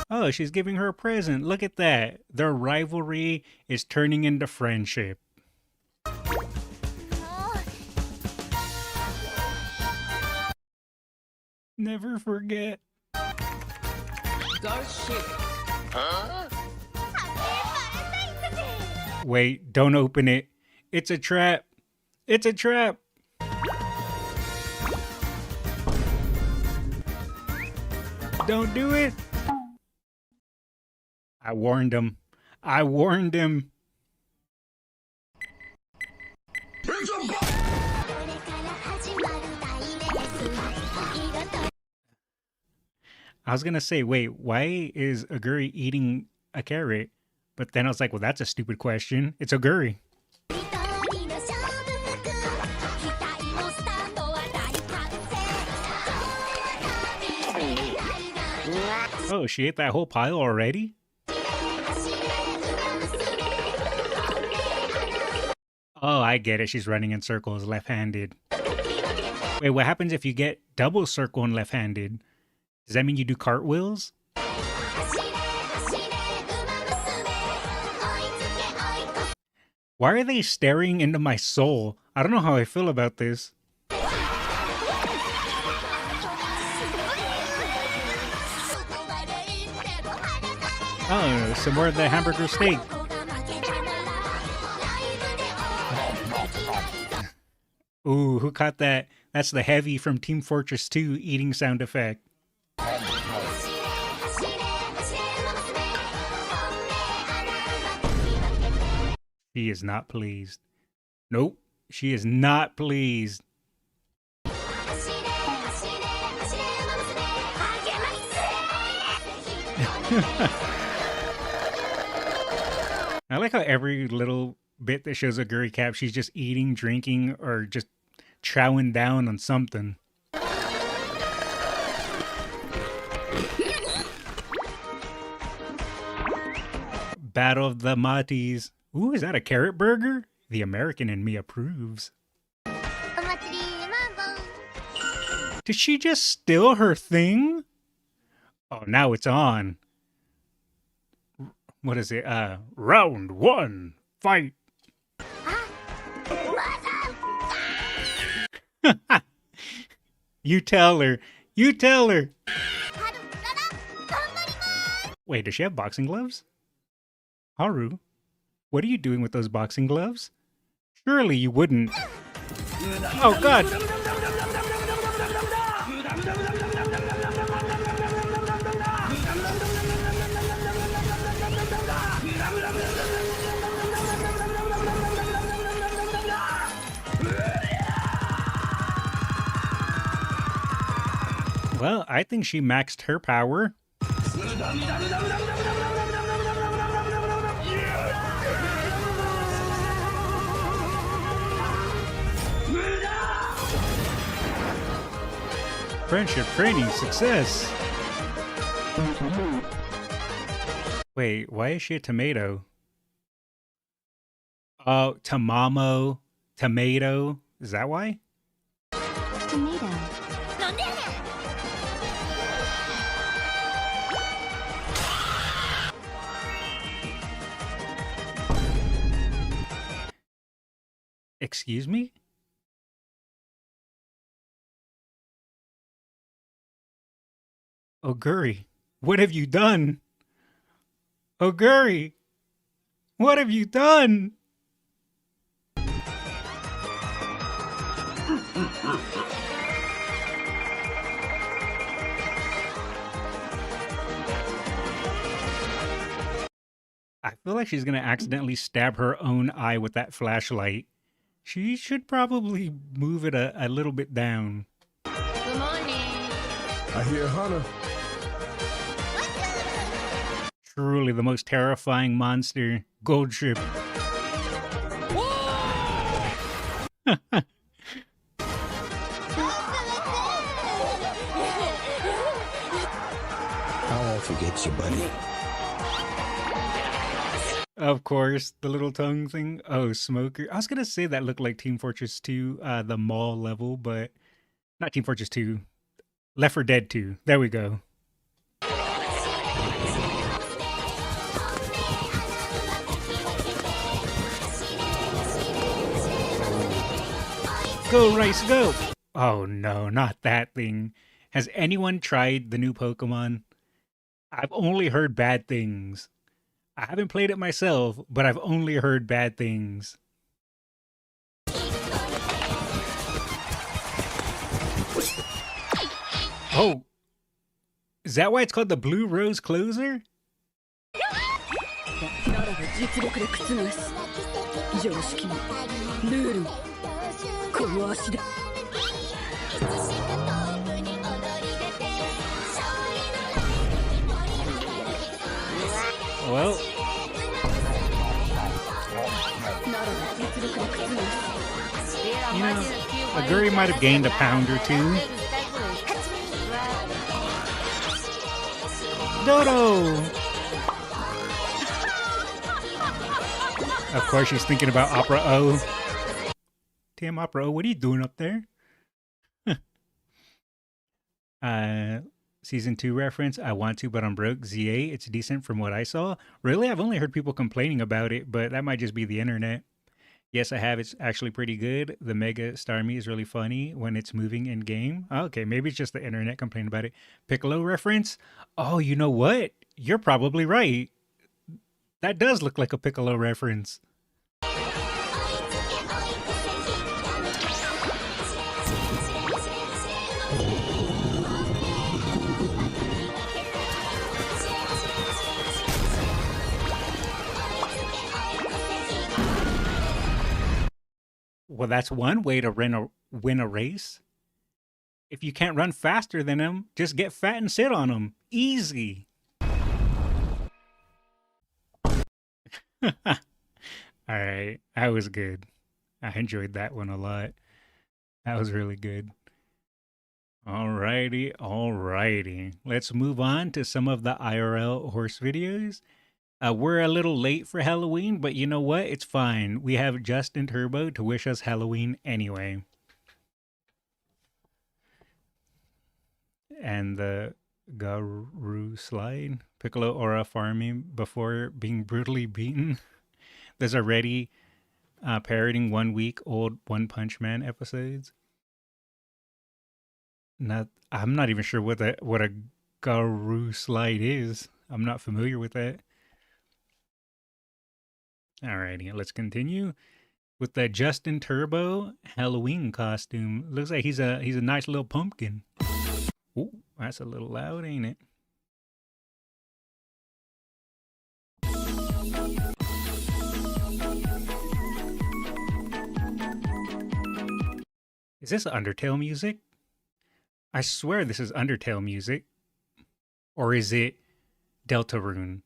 Oh, she's giving her a present. Look at that. Their rivalry is turning into friendship. Never forget. Huh? Wait, don't open it. It's a trap. It's a trap. Don't do it. I warned him. I warned him. I was gonna say, wait, why is Aguri eating a carrot? But then I was like, well, that's a stupid question. It's Aguri. Oh, she ate that whole pile already? Oh, I get it. She's running in circles left-handed. Wait, what happens if you get double circle and left-handed? Does that mean you do cartwheels? Why are they staring into my soul? I don't know how I feel about this. Oh, some more of the hamburger steak. Ooh, who caught that? That's the Heavy from Team Fortress 2 eating sound effect. She is not pleased. Nope, she is not pleased. I like how every little bit that shows a Aguri Cap, she's just eating, drinking, or just chowing down on something. Battle of the Matis. Ooh, is that a carrot burger? The American in me approves. Did she just steal her thing? Oh, now it's on. What is it? Round 1, fight. You tell her. You tell her. Wait, does she have boxing gloves? Haru, what are you doing with those boxing gloves? Surely you wouldn't. Oh, God. Well, I think she maxed her power. Friendship training success. Wait, why is she a tomato? Oh, Tamamo, tomato. Is that why? Tomato. Excuse me? Oguri, what have you done? Oguri, what have you done? I feel like she's gonna accidentally stab her own eye with that flashlight. She should probably move it a little bit down. Good morning. I hear Hunter. Truly the most terrifying monster. Gold ship. I won't forget you, buddy. Of course, the little tongue thing. Oh, Smoker. I was gonna say that looked like Team Fortress 2, the mall level, but not Team Fortress 2. Left 4 Dead 2. There we go. Go, Rice, go! Oh no, not that thing. Has anyone tried the new Pokemon? I've only heard bad things. I haven't played it myself, but I've only heard bad things. Oh, is that why it's called the Blue Rose Closer? Well, you know, Aguri might have gained a pound or two. Dodo! Of course, she's thinking about Opera O. Damn, Opera O, what are you doing up there? Season 2 reference, I want to, but I'm broke. ZA, it's decent from what I saw. Really? I've only heard people complaining about it, but that might just be the internet. Yes, I have. It's actually pretty good. The Mega Starmie is really funny when it's moving in game. Okay, maybe it's just the internet complaining about it. Piccolo reference? Oh, you know what? You're probably right. That does look like a Piccolo reference. Well, that's one way to win a race. If you can't run faster than them, just get fat and sit on them. Easy. All right, that was good. I enjoyed that one a lot. That was really good. Alrighty. Let's move on to some of the IRL horse videos. We're a little late for Halloween, but you know what? It's fine. We have Justin Turbo to wish us Halloween anyway. And the Garu slide. Piccolo Aura farming before being brutally beaten. There's already parroting 1 week old One Punch Man episodes. I'm not even sure what a Garu slide is. I'm not familiar with that. Alrighty, let's continue with the Justin Turbo Halloween costume. Looks like he's a nice little pumpkin. Ooh, that's a little loud, ain't it? Is this Undertale music? I swear this is Undertale music. Or is it Deltarune?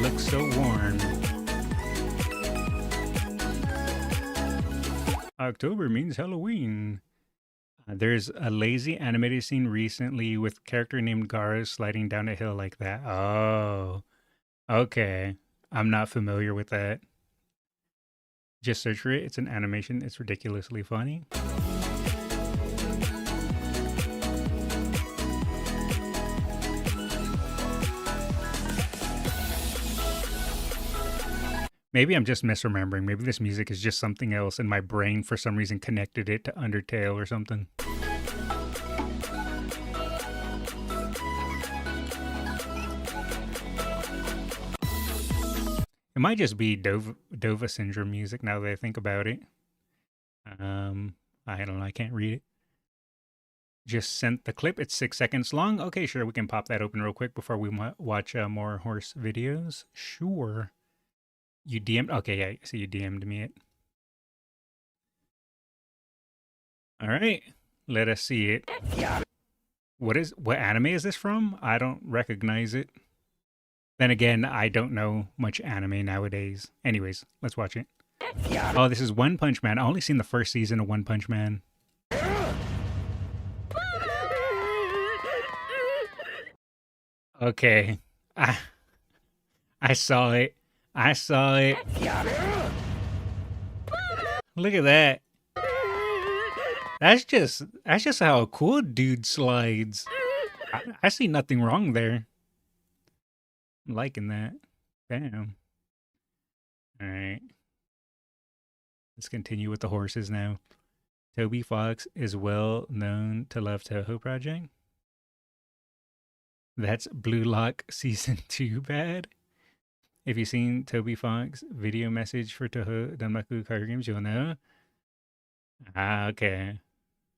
Looks so warm. October means Halloween. There's a lazy animated scene recently with a character named Gara sliding down a hill like that. Oh, okay. I'm not familiar with that. Just search for it. It's an animation. It's ridiculously funny. Maybe I'm just misremembering. Maybe this music is just something else and my brain for some reason connected it to Undertale or something. It might just be Dova syndrome music now that I think about it. I don't know. I can't read it. Just sent the clip. It's 6 seconds long. Okay, sure. We can pop that open real quick before we watch more horse videos. Sure. You DM'd? Okay, yeah. So you DM'd me it. All right. Let us see it. What anime is this from? I don't recognize it. Then again, I don't know much anime nowadays. Anyways, let's watch it. Oh, this is One Punch Man. I only seen the first season of One Punch Man. Okay. I saw it. I saw it. Look at that. That's just how a cool dude slides. I see nothing wrong there. I'm liking that. Damn. Alright. Let's continue with the horses now. Toby Fox is well known to love Toho Project. That's Blue Lock Season 2 bad. If you've seen Toby Fox video message for Toho Danmaku card games, you'll know. Ah, okay.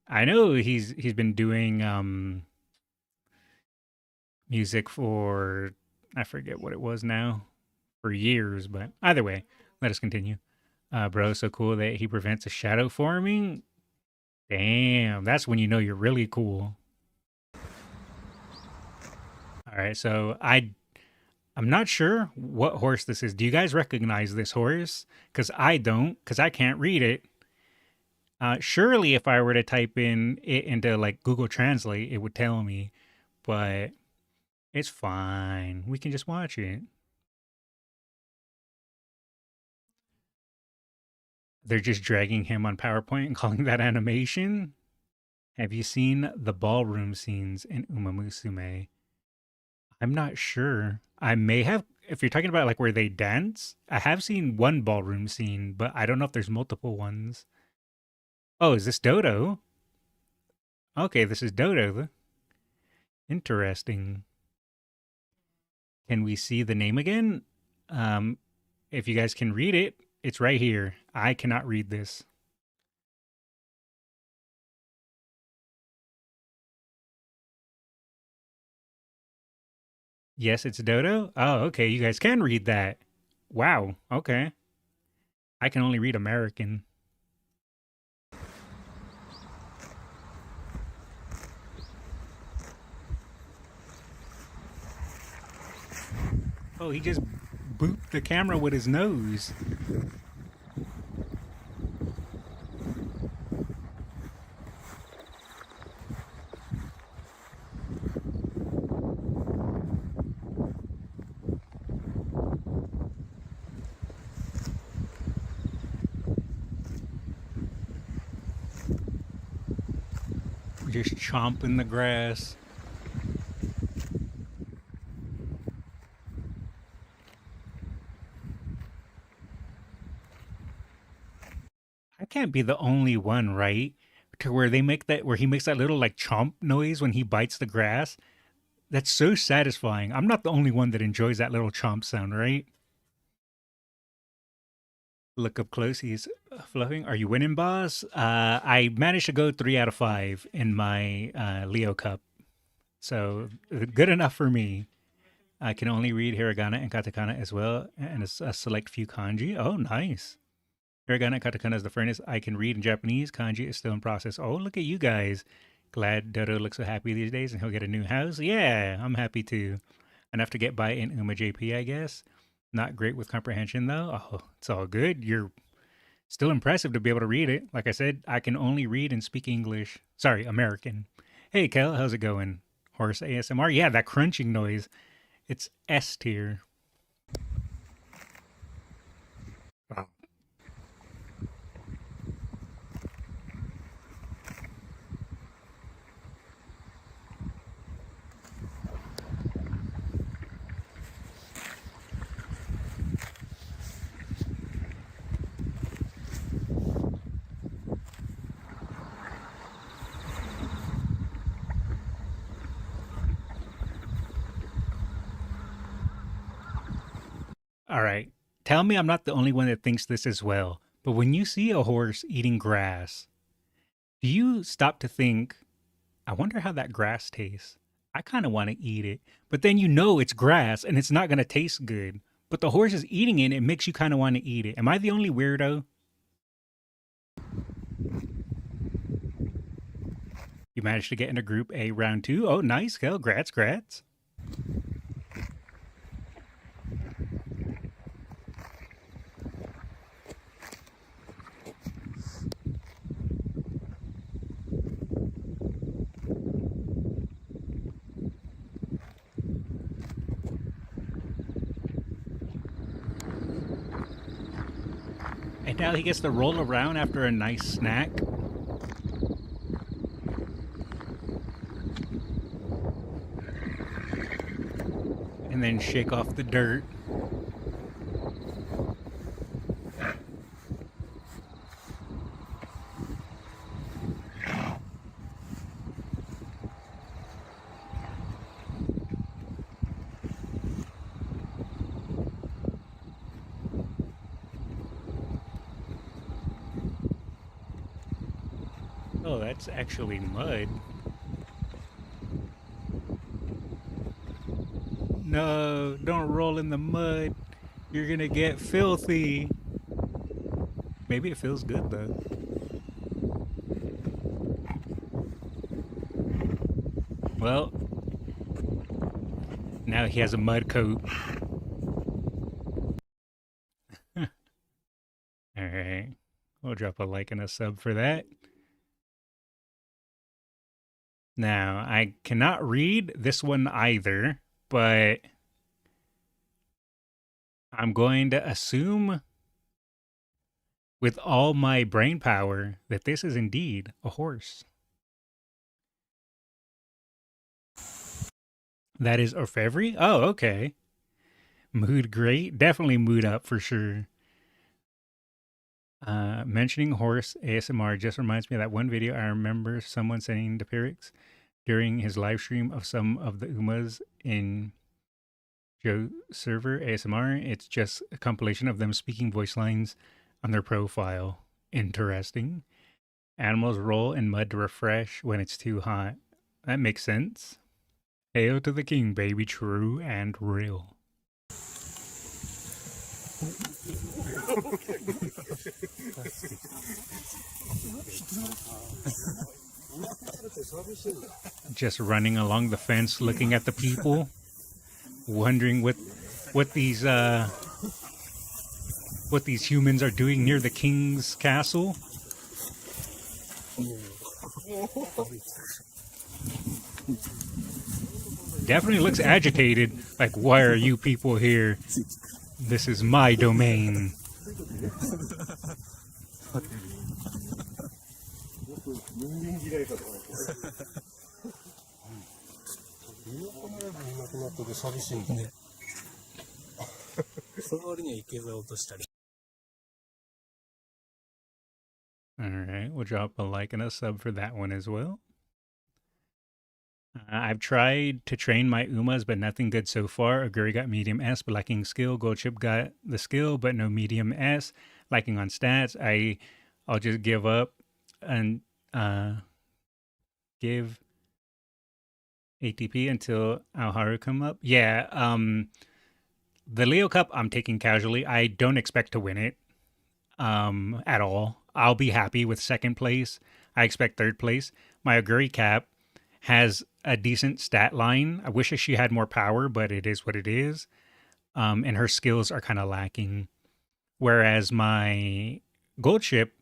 I know he's been doing music for, I forget what it was now, for years, but either way, let us continue. Bro, so cool that he prevents a shadow forming. Damn, that's when you know you're really cool. All right, so I'm not sure what horse this is. Do you guys recognize this horse? Because I don't, because I can't read it. Surely if I were to type in it into like Google Translate, it would tell me, but it's fine. We can just watch it. They're just dragging him on PowerPoint and calling that animation. Have you seen the ballroom scenes in Umamusume? I'm not sure. I may have, if you're talking about like where they dance, I have seen one ballroom scene, but I don't know if there's multiple ones. Oh, is this Dodo? Okay, this is Dodo. Interesting. Can we see the name again? If you guys can read it, it's right here. I cannot read this. Yes, it's Dodo. Oh, okay. You guys can read that. Wow. Okay. I can only read American. Oh, he just booped the camera with his nose. Just chomping the grass. I can't be the only one, right? To where they make that, where he makes that little like chomp noise when he bites the grass. That's so satisfying. I'm not the only one that enjoys that little chomp sound, right? Look up close. He's fluffing. Are you winning, boss? I managed to go 3 out of 5 in my Leo Cup. So good enough for me. I can only read hiragana and katakana as well, and a select few kanji. Oh, nice. Hiragana and katakana is the furnace. I can read in Japanese. Kanji is still in process. Oh, look at you guys. Glad Dodo looks so happy these days and he'll get a new house. Yeah, I'm happy too. Enough to get by in Uma JP, I guess. Not great with comprehension, though. Oh, it's all good. You're still impressive to be able to read it. Like I said, I can only read and speak English. Sorry, American. Hey, Kel, how's it going? Horse ASMR? Yeah, that crunching noise. It's S tier. Wow. All right. Tell me I'm not the only one that thinks this as well. But when you see a horse eating grass, do you stop to think, I wonder how that grass tastes? I kind of want to eat it. But then you know it's grass and it's not going to taste good. But the horse is eating it and it makes you kind of want to eat it. Am I the only weirdo? You managed to get into Group A round 2. Oh, nice, Kel. Grats. And now he gets to roll around after a nice snack. And then shake off the dirt. Oh, that's actually mud. No, don't roll in the mud. You're gonna get filthy. Maybe it feels good though. Well, now he has a mud coat. Alright. We'll drop a like and a sub for that. Now, I cannot read this one either, but I'm going to assume with all my brain power that this is indeed a horse. That is Orfevre? Oh, okay. Mood great. Definitely mood up for sure. Mentioning horse ASMR just reminds me of that one video I remember someone sending to Pyrrhix during his live stream of some of the Umas in Joe server ASMR. It's just a compilation of them speaking voice lines on their profile. Interesting. Animals roll in mud to refresh when it's too hot. That makes sense. Hail to the king, baby, true and real. Just running along the fence, looking at the people, wondering what these humans are doing near the king's castle. Definitely looks agitated. Like, why are you people here? This is my domain. Alright, we'll drop a like and a sub for that one as well. I've tried to train my Umas, but nothing good so far. Aguri got medium S, but lacking skill. Goldchip got the skill, but no medium S. Lacking on stats. I'll just give up and give ATP until Alharu come up. Yeah, the Leo Cup I'm taking casually. I don't expect to win it at all. I'll be happy with second place. I expect third place. My Aguri cap has a decent stat line. I wish she had more power, but it is what it is. And her skills are kind of lacking. Whereas my gold ship,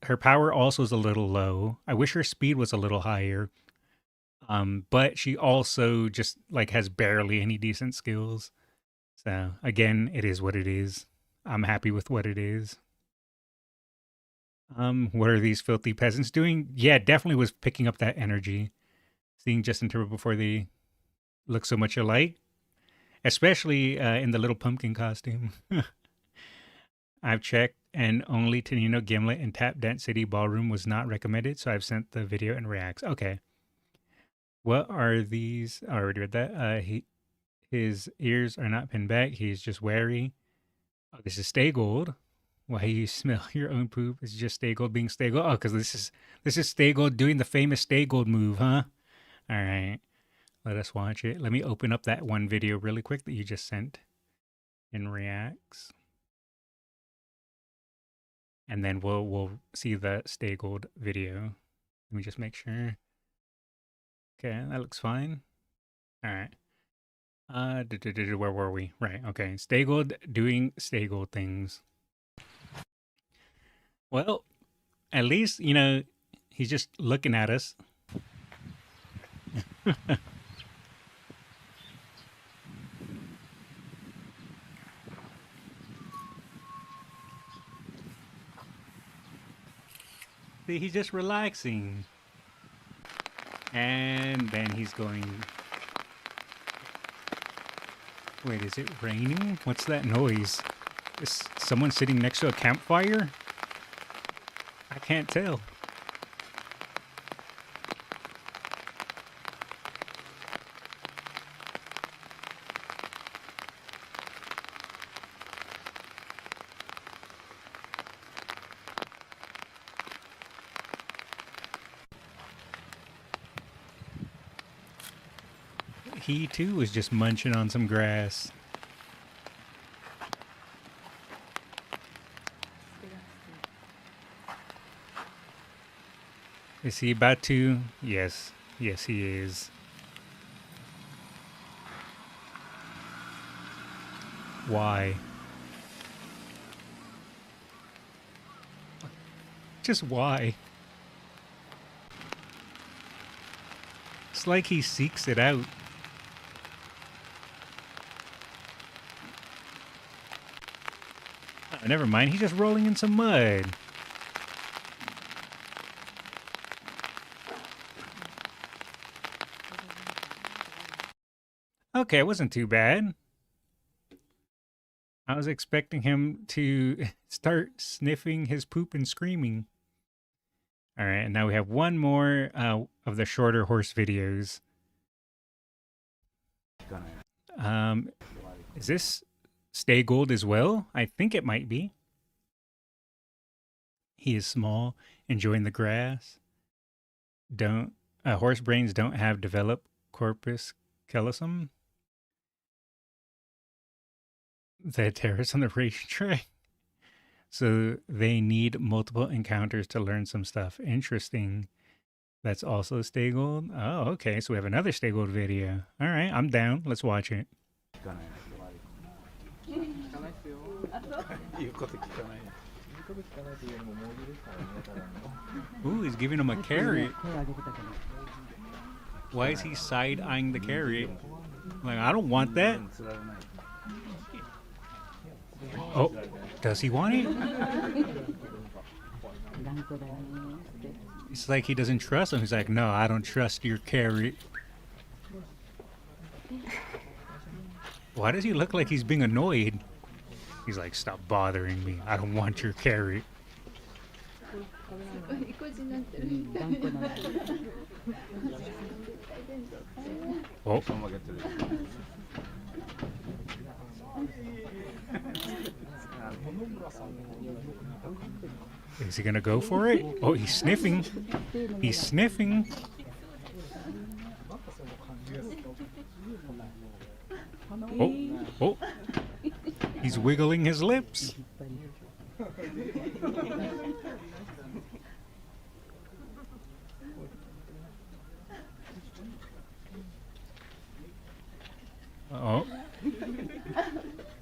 her power also is a little low. I wish her speed was a little higher. But she also just like has barely any decent skills. So again, it is what it is. I'm happy with what it is. What are these filthy peasants doing? Yeah, definitely was picking up that energy. Seeing Justin Turbo before they look so much alike. Especially in the little pumpkin costume. I've checked and only Tenino, Gimlet, and Tap Dance City Ballroom was not recommended, so I've sent the video and reacts. Okay. What are these? I already read that. His ears are not pinned back. He's just wary. Oh, this is Stay Gold. Why you smell your own poop? It's just Stay Gold being Stay Gold. Oh, because this is Stay Gold doing the famous Stay Gold move, huh? All right, let us watch it. Let me open up that one video really quick that you just sent in Reacts, and then we'll see the Stay Gold video. Let me just make sure. Okay, that looks fine. All right. Where were we? Right. Okay. Stay Gold doing Stay Gold things. Well, at least, you know, he's just looking at us. See, he's just relaxing. And then he's going... Wait, is it raining? What's that noise? Is someone sitting next to a campfire? I can't tell. He too was just munching on some grass. Is he about to? Yes. Yes, he is. Why? Just why? It's like he seeks it out. Oh, never mind, he's just rolling in some mud. Okay, it wasn't too bad. I was expecting him to start sniffing his poop and screaming. All right, and now we have one more of the shorter horse videos. Is this Stay Gold as well? I think it might be. He is small, enjoying the grass. Horse brains don't have developed corpus callosum. The terrorists on the racetrack. So they need multiple encounters to learn some stuff. Interesting. That's also Stay Gold. Oh, okay. So we have another Stay Gold video. All right, I'm down. Let's watch it. Ooh, he's giving him a carrot. Why is he side-eyeing the carrot? Like, I don't want that. Oh, does he want it? It's like he doesn't trust him. He's like, no, I don't trust your carrot. Why does he look like he's being annoyed? He's like, stop bothering me. I don't want your carrot. Oh. Is he gonna go for it? Oh, he's sniffing. He's sniffing. Oh, oh. He's wiggling his lips. Oh.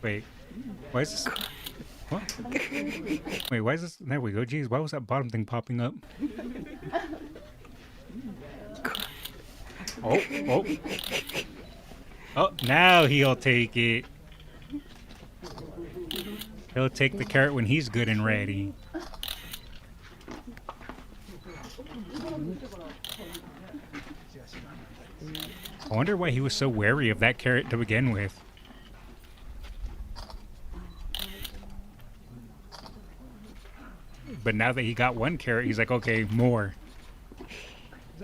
Wait. Why is this? What? Wait, why is this? There we go. Jeez, why was that bottom thing popping up? Oh, oh. Oh, now he'll take it. He'll take the carrot when he's good and ready. I wonder why he was so wary of that carrot to begin with. But now that he got one carrot, he's like, okay, more.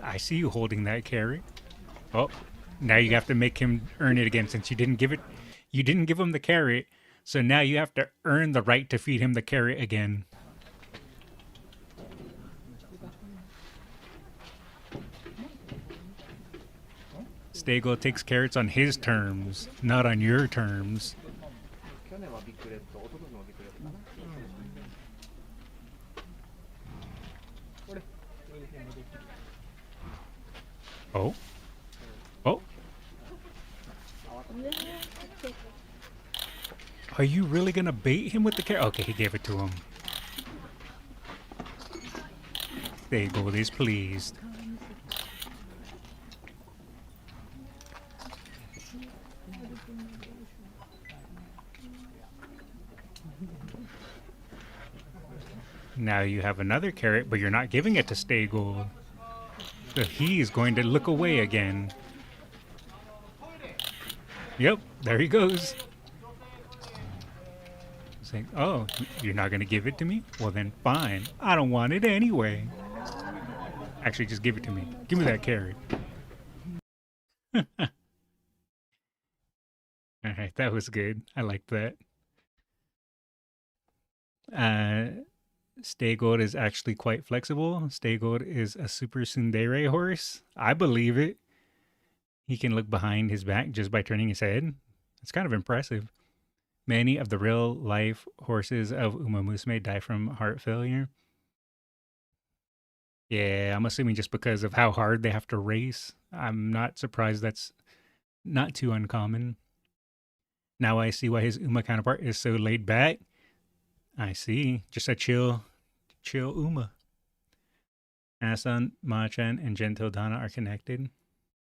I see you holding that carrot. Oh, Now you have to make him earn it again since you didn't give him the carrot. So now you have to earn the right to feed him the carrot again. Stego takes carrots on his terms, not on your terms. Oh. Oh. Are you really gonna bait him with the carrot? Okay, he gave it to him. Stego is pleased. Now you have another carrot, but you're not giving it to Stego. So he's going to look away again. Yep, there he goes. Saying, oh, you're not going to give it to me? Well then, fine. I don't want it anyway. Actually, just give it to me. Give me that carrot. Alright, that was good. I like that. Stego is actually quite flexible. Stego is a super tsundere horse. I believe it. He can look behind his back just by turning his head. It's kind of impressive. Many of the real-life horses of Umamusume die from heart failure. Yeah, I'm assuming just because of how hard they have to race. I'm not surprised that's not too uncommon. Now I see why his Uma counterpart is so laid back. I see. Just a chill Uma. Asan, Machan, and Gentle Donna are connected.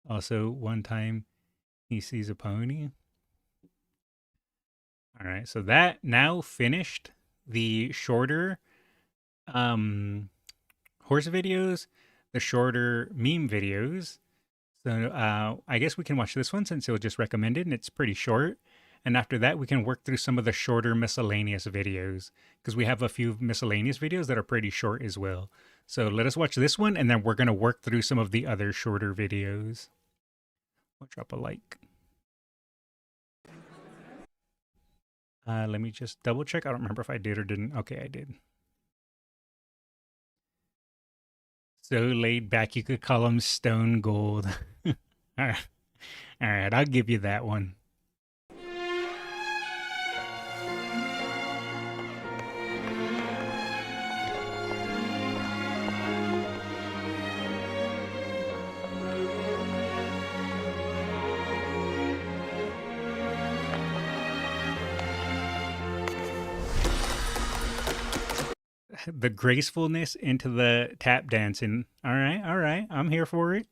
Also, one time he sees a pony. Alright, so that now finished the shorter horse videos, the shorter meme videos. So I guess we can watch this one since it was just recommended and it's pretty short. And after that, we can work through some of the shorter miscellaneous videos because we have a few miscellaneous videos that are pretty short as well. So let us watch this one and then we're going to work through some of the other shorter videos. We'll drop a like. Let me just double check. I don't remember if I did or didn't. Okay, I did. So laid back, you could call him stone gold. All right, I'll give you that one. The gracefulness into the tap dancing. All right. I'm here for it.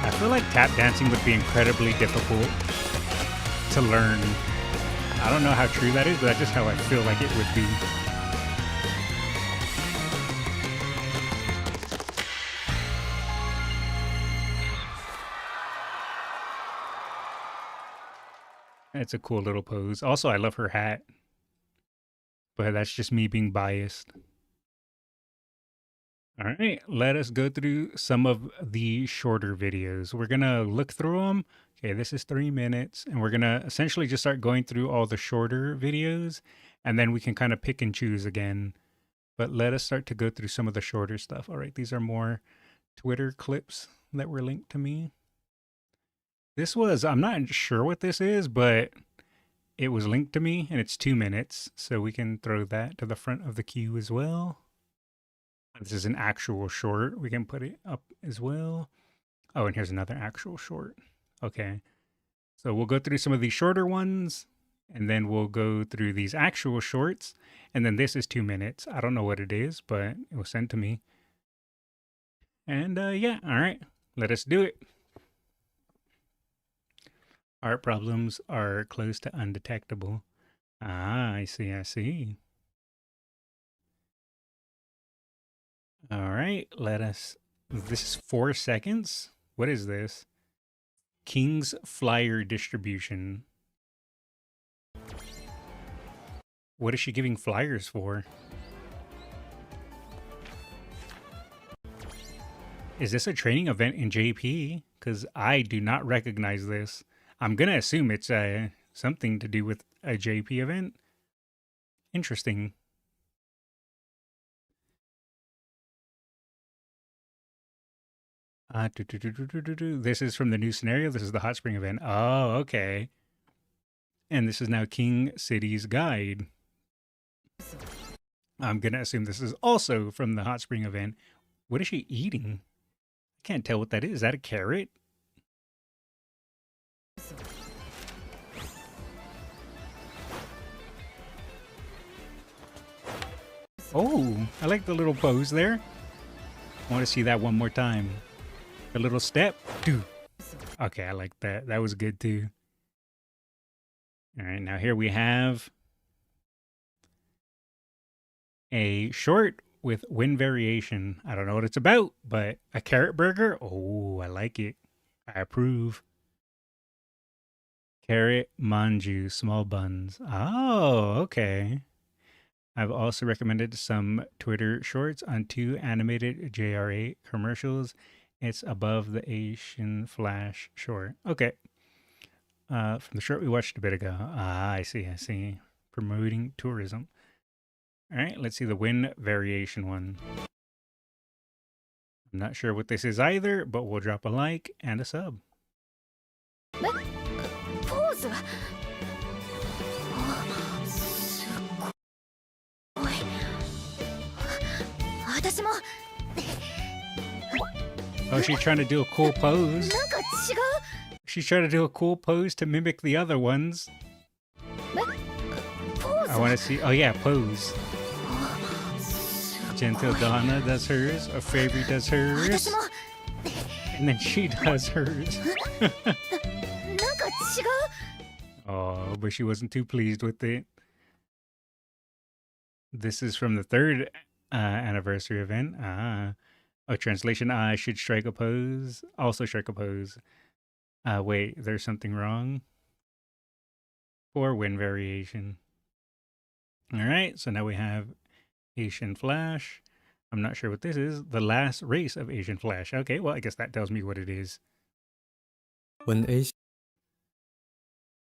I feel like tap dancing would be incredibly difficult to learn. I don't know how true that is, but that's just how I feel like it would be. It's a cool little pose. Also, I love her hat. But that's just me being biased. All right, let us go through some of the shorter videos. We're going to look through them. Okay, this is 3 minutes. And we're going to essentially just start going through all the shorter videos. And then we can kind of pick and choose again. But let us start to go through some of the shorter stuff. All right, these are more Twitter clips that were linked to me. This was, I'm not sure what this is, but it was linked to me and it's 2 minutes. So we can throw that to the front of the queue as well. This is an actual short. We can put it up as well. Oh, and here's another actual short. Okay. So we'll go through some of these shorter ones and then we'll go through these actual shorts. And then this is 2 minutes. I don't know what it is, but it was sent to me. And yeah, all right, let us do it. Art problems are close to undetectable. Ah, I see. All right, let us, this is 4 seconds. What is this? King's Flyer Distribution. What is she giving flyers for? Is this a training event in JP? Because I do not recognize this. I'm going to assume it's something to do with a JP event. Interesting. This is from the new scenario. This is the hot spring event. Oh, okay. And this is now King City's Guide. I'm going to assume this is also from the hot spring event. What is she eating? I can't tell what that is. Is that a carrot? Oh, I like the little pose there. I want to see that one more time. A little step. Dude. Okay, I like that. That was good too. All right, now here we have a short with wind variation. I don't know what it's about, but a carrot burger. Oh, I like it. I approve. Carrot manju, small buns. Oh, okay. I've also recommended some Twitter shorts on 2 animated JRA commercials. It's above the Asian Flash short. Okay. From the short we watched a bit ago. Ah, I see. Promoting tourism. All right, let's see the wind variation one. I'm not sure what this is either, but we'll drop a like and a sub. 私も Oh, she's trying to do a cool pose. なんか違う She's trying to do a cool pose to mimic the other ones. I want to see. Oh, yeah, pose. Gentle Donna does hers. A Favory does hers. 私も And then she does hers. なんか違う Oh, but she wasn't too pleased with it. This is from the 3rd anniversary event. Oh, translation. I should strike a pose. Also strike a pose. Wait, there's something wrong. For wind variation. All right, so now we have Asian Flash. I'm not sure what this is. The last race of Asian Flash. Okay, well, I guess that tells me what it is. When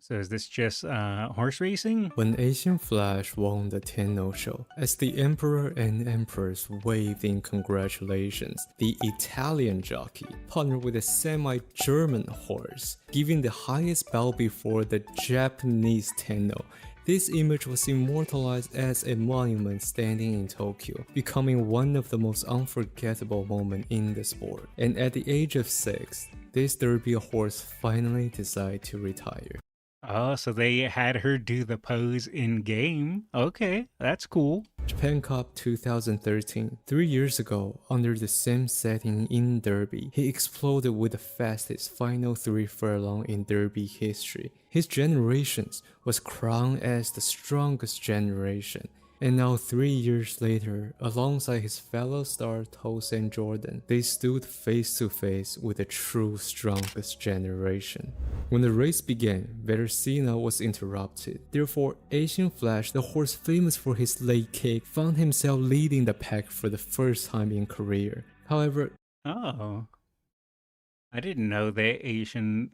So is this just horse racing? Asian Flash won the Tenno show, as the Emperor and Empress waved in congratulations, the Italian jockey partnered with a semi-German horse, giving the highest bow before the Japanese Tenno. This image was immortalized as a monument standing in Tokyo, becoming one of the most unforgettable moments in the sport. And at the age of 6, this Derby horse finally decided to retire. Oh, so they had her do the pose in game. Okay, that's cool. Japan Cup 2013. 3 years ago, under the same setting in Derby, he exploded with the fastest final 3 furlong in Derby history. His generation was crowned as the strongest generation. And now 3 years later, alongside his fellow star Tosin Jordan, they stood face to face with the true strongest generation. When the race began, Vercina was interrupted. Therefore, Asian Flash, the horse famous for his late kick, found himself leading the pack for the first time in career. However, Oh, I didn't know that Asian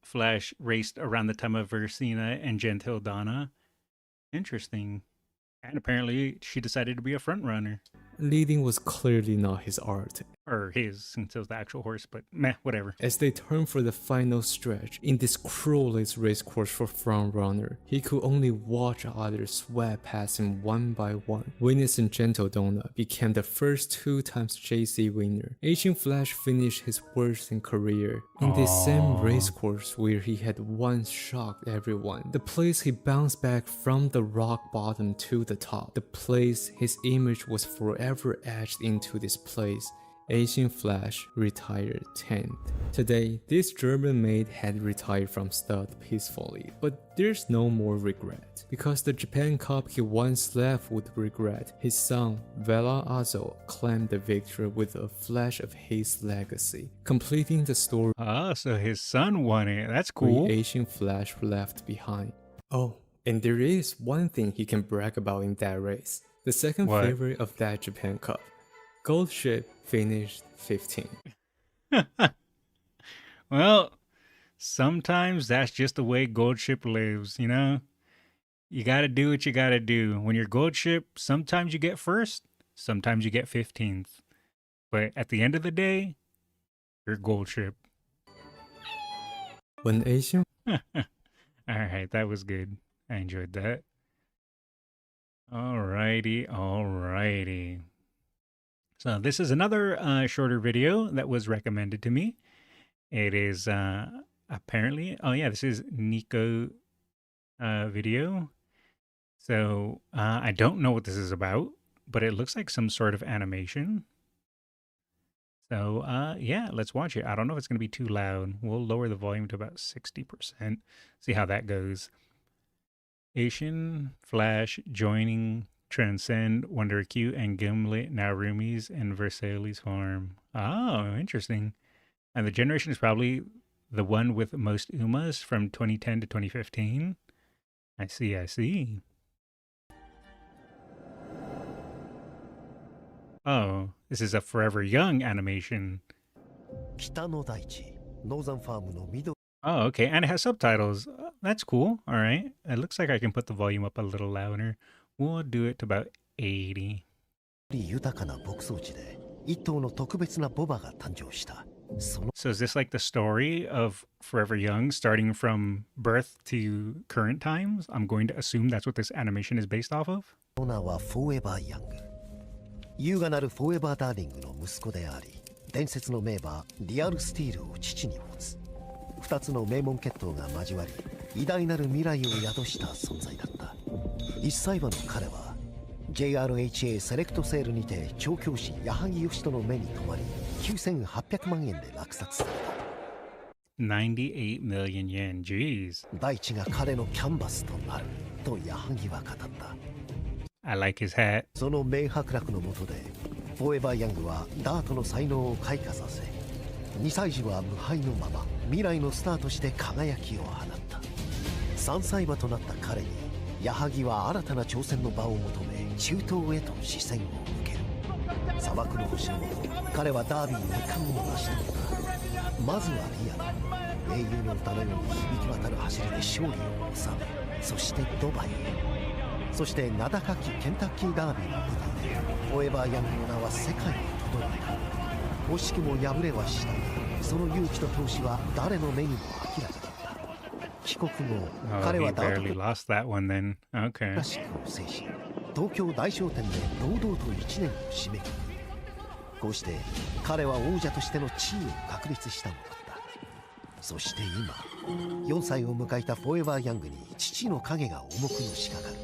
Flash raced around the time of Vercina and Gentil Donna. Interesting. And apparently she decided to be a front runner. leading was clearly not his art. Or his, since it was the actual horse, but meh, whatever. As they turned for the final stretch, in this cruelest racecourse for frontrunner, he could only watch others sweat past him one by one. Witness and Gentle Donna became the first 2 times JC winner. Asian Flash finished his worst in career in this same racecourse where he had once shocked everyone. The place he bounced back from the rock bottom to the top. The place his image was forever etched into this place. Asian Flash retired 10th. Today, this German maid had retired from stud peacefully, but there's no more regret. Because the Japan Cup he once left with regret, his son, Vela Azo, claimed the victory with a flash of his legacy, completing the story Ah, so his son won it. That's cool. Asian Flash left behind. Oh, And there is one thing he can brag about in that race. The second What? favorite of that Japan Cup. Gold Ship finished 15. Well, sometimes that's just the way Gold Ship lives, you know? You gotta do what you gotta do. When you're Gold Ship, sometimes you get first, sometimes you get 15th. But at the end of the day, you're Gold Ship. When Asian Alright, that was good. I enjoyed that. Alrighty. So this is another shorter video that was recommended to me. It is apparently, oh yeah, this is Nico video. So I don't know what this is about, but it looks like some sort of animation. So yeah, let's watch it. I don't know if it's going to be too loud. We'll lower the volume to about 60%. See how that goes. Asian, Flash, joining, Transcend, Wonder Q, and Gimlet, Narumi's, and Versailles Farm. Oh, interesting. And the generation is probably the one with most Umas from 2010 to 2015. I see. Oh, this is a Forever Young animation. Oh, okay, and it has subtitles. That's cool. All right. It looks like I can put the volume up a little louder. We'll do it to about 80. So is this like the story of Forever Young, starting from birth to current times? I'm going to assume that's what this animation is based off of. 優雅なるフォーエバーダーリングの息子であり、伝説の名馬リアルスティールを父に持つ。2つの名門血統が交わり、偉大なる未来を宿した存在だった。1歳馬の彼は JRHA セレクトセールにて調教師矢作義人の目に留まり、9800万円で落札された。98 million yen, jeez. 大地が彼のキャンバスとなると矢作は語った。 I like his hat. その名伯楽の下でフォーエバーヤングはダートの才能を開花させ、2歳児は無敗のまま未来のスターとして輝きを放った。3歳馬となった彼に矢作は新たな挑戦の場を求め中東へと視線を向ける。砂漠の星の下、彼はダービー2冠を成し遂げた。まずはリアル、英雄の歌のように響き渡る走りで勝利を収め、そしてドバイへ。 そして名高きケンタッキーダービーの舞台でフォーエバーヤングの名は世界に轟いた。惜しくも敗れはしたが、その勇気と闘志は誰の目にも明らかだった。帰国後、彼はダートクラシックを制し、東京大商店で堂々と1年を締めくくる。こうして彼は王者としての地位を確立したのだった。そして今、4歳を迎えたフォーエバーヤングに父の影が重くのしかかる。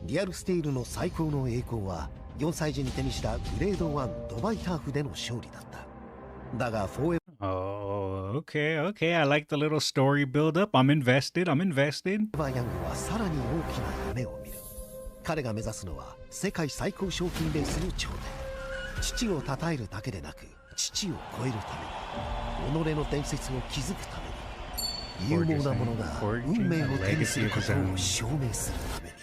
リアルスティールの最高の栄光は4歳児に手にしたグレード1ドバイターフでの勝利だった。だがフォーエ Oh, okay. I like the little story build up. I'm invested. バーヤングはさらに大きな夢を見る。彼が目指すのは世界最高賞金レースの頂点。父を称えるだけでなく、父を超えるために、己の伝説を築くために、有望な者が運命を手にすることを証明するために。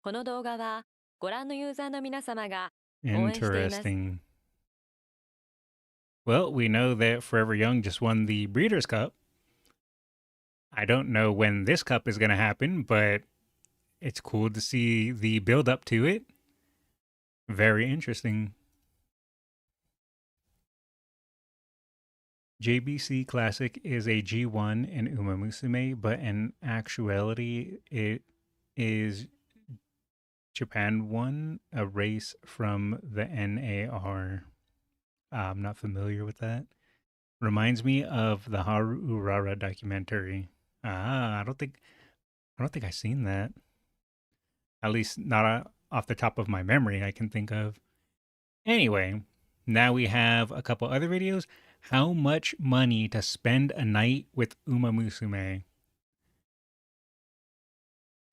この動画はご覧のユーザーの皆様が Interesting. Well, we know that Forever Young just won the Breeders' Cup. I don't know when this cup is going to happen, but it's cool to see the build up to it. Very interesting. JBC Classic is a G1 in Umamusume, but in actuality, it is Japan won a race from the NAR. I'm not familiar with that. Reminds me of the Haru Urara documentary. I don't think I've seen that. At least not off the top of my memory I can think of. Anyway, now we have a couple other videos. How much money to spend a night with Umamusume?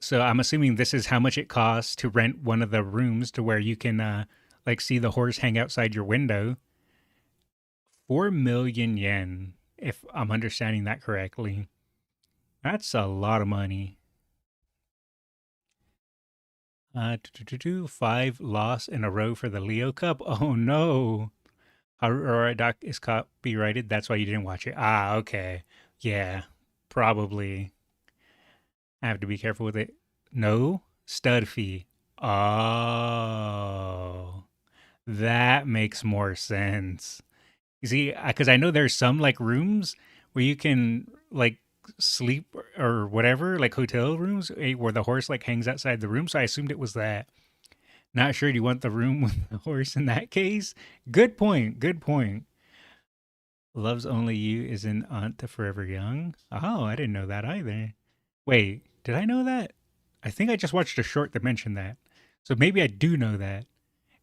So I'm assuming this is how much it costs to rent one of the rooms to where you can like see the horse hang outside your window. 4 million yen. if I'm understanding that correctly. That's a lot of money. 5 loss in a row for the Leo Cup. Oh no. Aurora Doc is copyrighted. That's why you didn't watch it. Ah, okay. Yeah, probably. I have to be careful with it. No stud fee. Oh, that makes more sense. You see, because I know there's some like rooms where you can like sleep or whatever, like hotel rooms where the horse like hangs outside the room. So I assumed it was that. Not sure. Do you want the room with the horse in that case? Good point. Good point. Loves Only You is an Aunt to Forever Young. Oh, I didn't know that either. Wait, did I know that? I think I just watched a short that mentioned that. So maybe I do know that.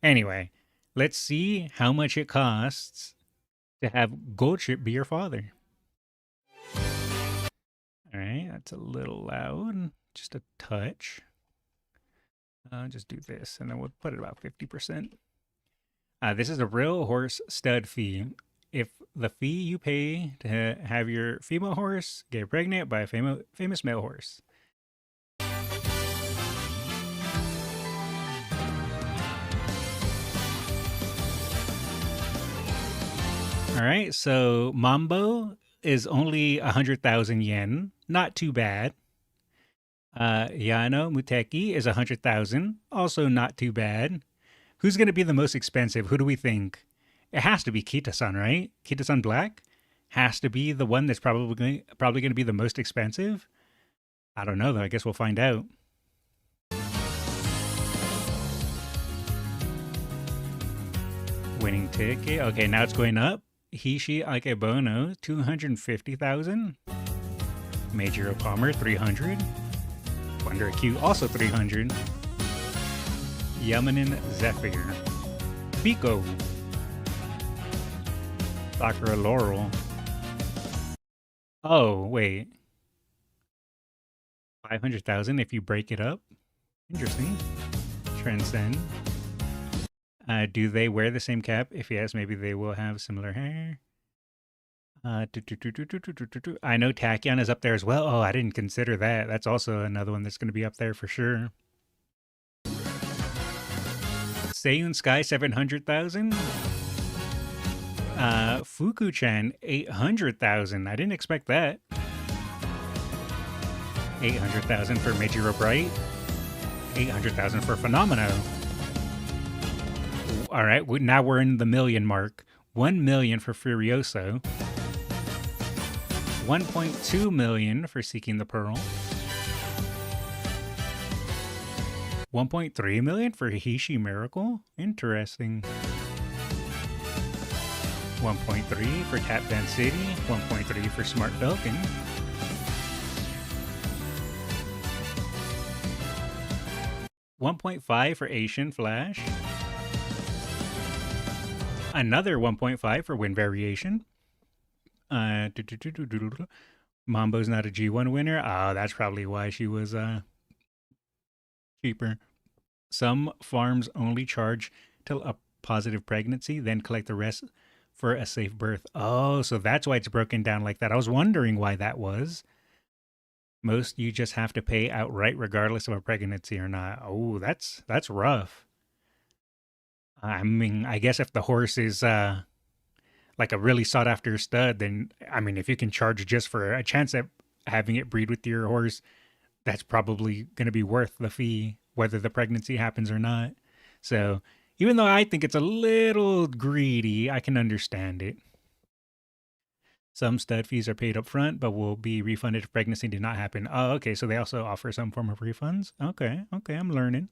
Anyway, let's see how much it costs to have Goldship be your father. All right, that's a little loud. Just a touch. Just do this, and then we'll put it about 50%. This is a real horse stud fee. If the fee you pay to have your female horse get pregnant by a famous male horse. All right, so Mambo is only 100,000 yen. Not too bad. Yano Muteki is 100,000. Also not too bad. Who's going to be the most expensive? Who do we think? It has to be Kita-san, right? Kita-san Black has to be the one that's probably going to be the most expensive. I don't know, though. I guess we'll find out. Winning ticket. Okay, now it's going up. Hishi Akebono, 250,000. Major Palmer, 300. Wonder Q, also 300. Yamanin Zephyr. Biko. Sakura Laurel. Oh, wait. 500,000 if you break it up. Interesting. Transcend. Do they wear the same cap? If yes, maybe they will have similar hair. I know Tachyon is up there as well. Oh, I didn't consider that. That's also another one that's going to be up there for sure. Seiyun Sky, 700,000. Fuku-chan, 800,000. I didn't expect that. 800,000 for Meijiro Bright. 800,000 for Phenomeno. All right, now we're in the million mark. 1 million for Furioso. 1.2 million for Seeking the Pearl. 1.3 million for Hishi Miracle. Interesting. 1.3 for Tap Dance City. 1.3 for Smart Falcon. $1.5 for Asian Flash. Another 1.5 for Wind Variation. Mambo's not a G1 winner. Oh, that's probably why she was cheaper. Some farms only charge till a positive pregnancy, then collect the rest for a safe birth. Oh, so that's why it's broken down like that. I was wondering why that was. Most you just have to pay outright regardless of a pregnancy or not. Oh, that's rough. I mean, I guess if the horse is like a really sought after stud, then I mean, if you can charge just for a chance at having it breed with your horse, that's probably going to be worth the fee, whether the pregnancy happens or not. So even though I think it's a little greedy, I can understand it. Some stud fees are paid up front, but will be refunded if pregnancy did not happen. Oh, okay. So they also offer some form of refunds. Okay, I'm learning.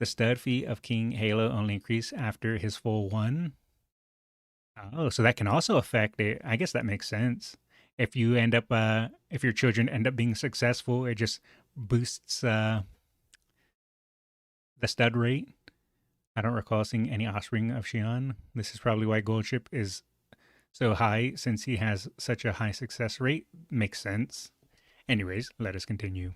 The stud fee of King Halo only increased after his full one. Oh, so that can also affect it. I guess that makes sense. If you end up, if your children end up being successful, it just boosts the stud rate. I don't recall seeing any offspring of Xion. This is probably why Goldship is so high, since he has such a high success rate. Makes sense. Anyways, let us continue.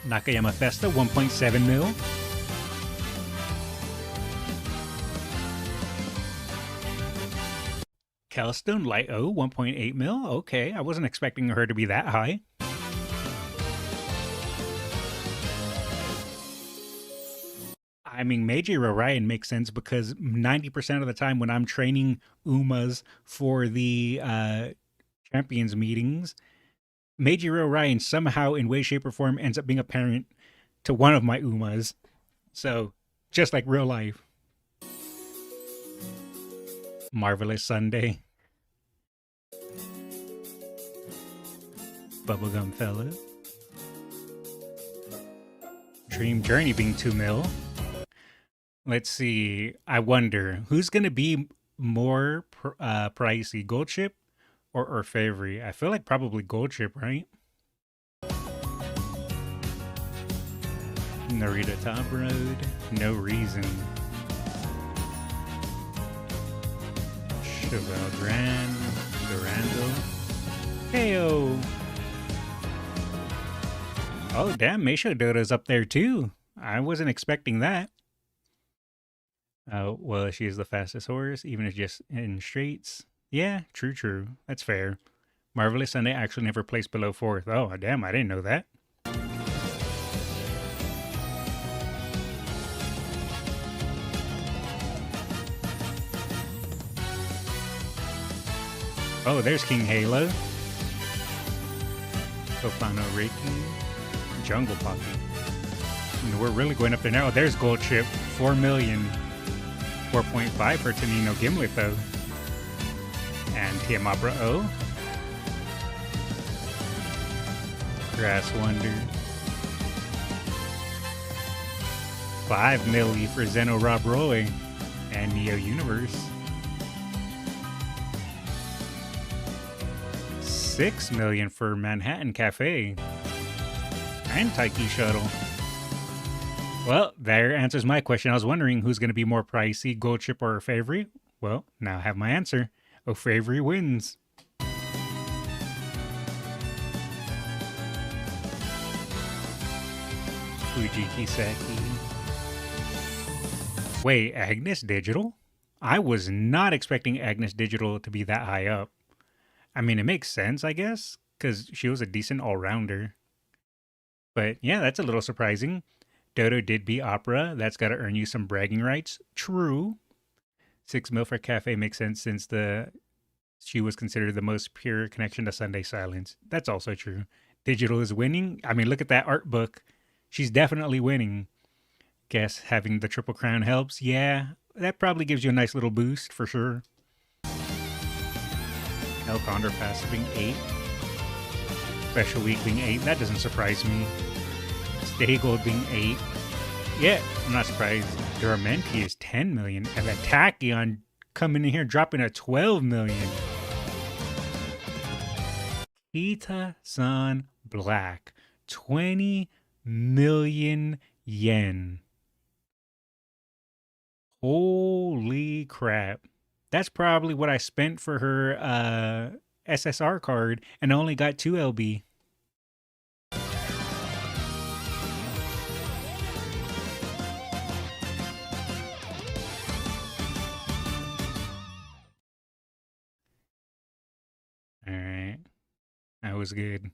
Nakayama Festa, 1.7 mil. Calstone Light O, 1.8 mil. Okay, I wasn't expecting her to be that high. I mean, Meijiro Ryan makes sense because 90% of the time when I'm training Umas for the champions meetings, Meijiro Ryan somehow in way, shape, or form ends up being a parent to one of my Umas. So, just like real life. Marvelous Sunday. Bubblegum Fella. Dream Journey being 2 mil. Let's see. I wonder who's going to be more pricey, Gold Chip or Orfevre? I feel like probably Gold Chip, right? Narita Top Road. No reason. Cheval Grand. Durando. Heyo. Oh, damn. Meisho Dodo's up there too. I wasn't expecting that. Well, she is the fastest horse, even if just in straights. Yeah, true. That's fair. Marvelous Sunday actually never placed below 4th. Oh, damn, I didn't know that. Oh, there's King Halo. Tofano Reiki. Jungle Poppy. I mean, we're really going up there now. Oh, there's Gold Chip. 4 million. 4.5 for Tanino Gimlet, though. And Tiamabra O. Grass Wonder. 5 milli for Zeno Rob Roy. And Neo Universe. 6 million for Manhattan Cafe. And Taiki Shuttle. Well, that answers my question. I was wondering who's going to be more pricey, Gold Chip or Orfevre. Well, now I have my answer. Orfevre wins. Fuji Kiseki. Wait, Agnes Digital? I was not expecting Agnes Digital to be that high up. I mean, it makes sense, I guess, because she was a decent all-rounder. But yeah, that's a little surprising. Dodo did beat Opera. That's got to earn you some bragging rights. True. 6 mil for Cafe makes sense since she was considered the most pure connection to Sunday Silence. That's also true. Digital is winning. I mean, look at that art book. She's definitely winning. Guess having the Triple Crown helps. Yeah, that probably gives you a nice little boost for sure. El Condor Pass being 8. Special Week being 8. That doesn't surprise me. Stay Gold being 8. Yeah, I'm not surprised. Duramenti is 10 million. And then Tachyon coming in here dropping a 12 million. Kita-san Black. 20 million yen. Holy crap. That's probably what I spent for her SSR card and I only got 2 LB. Alright. That was good.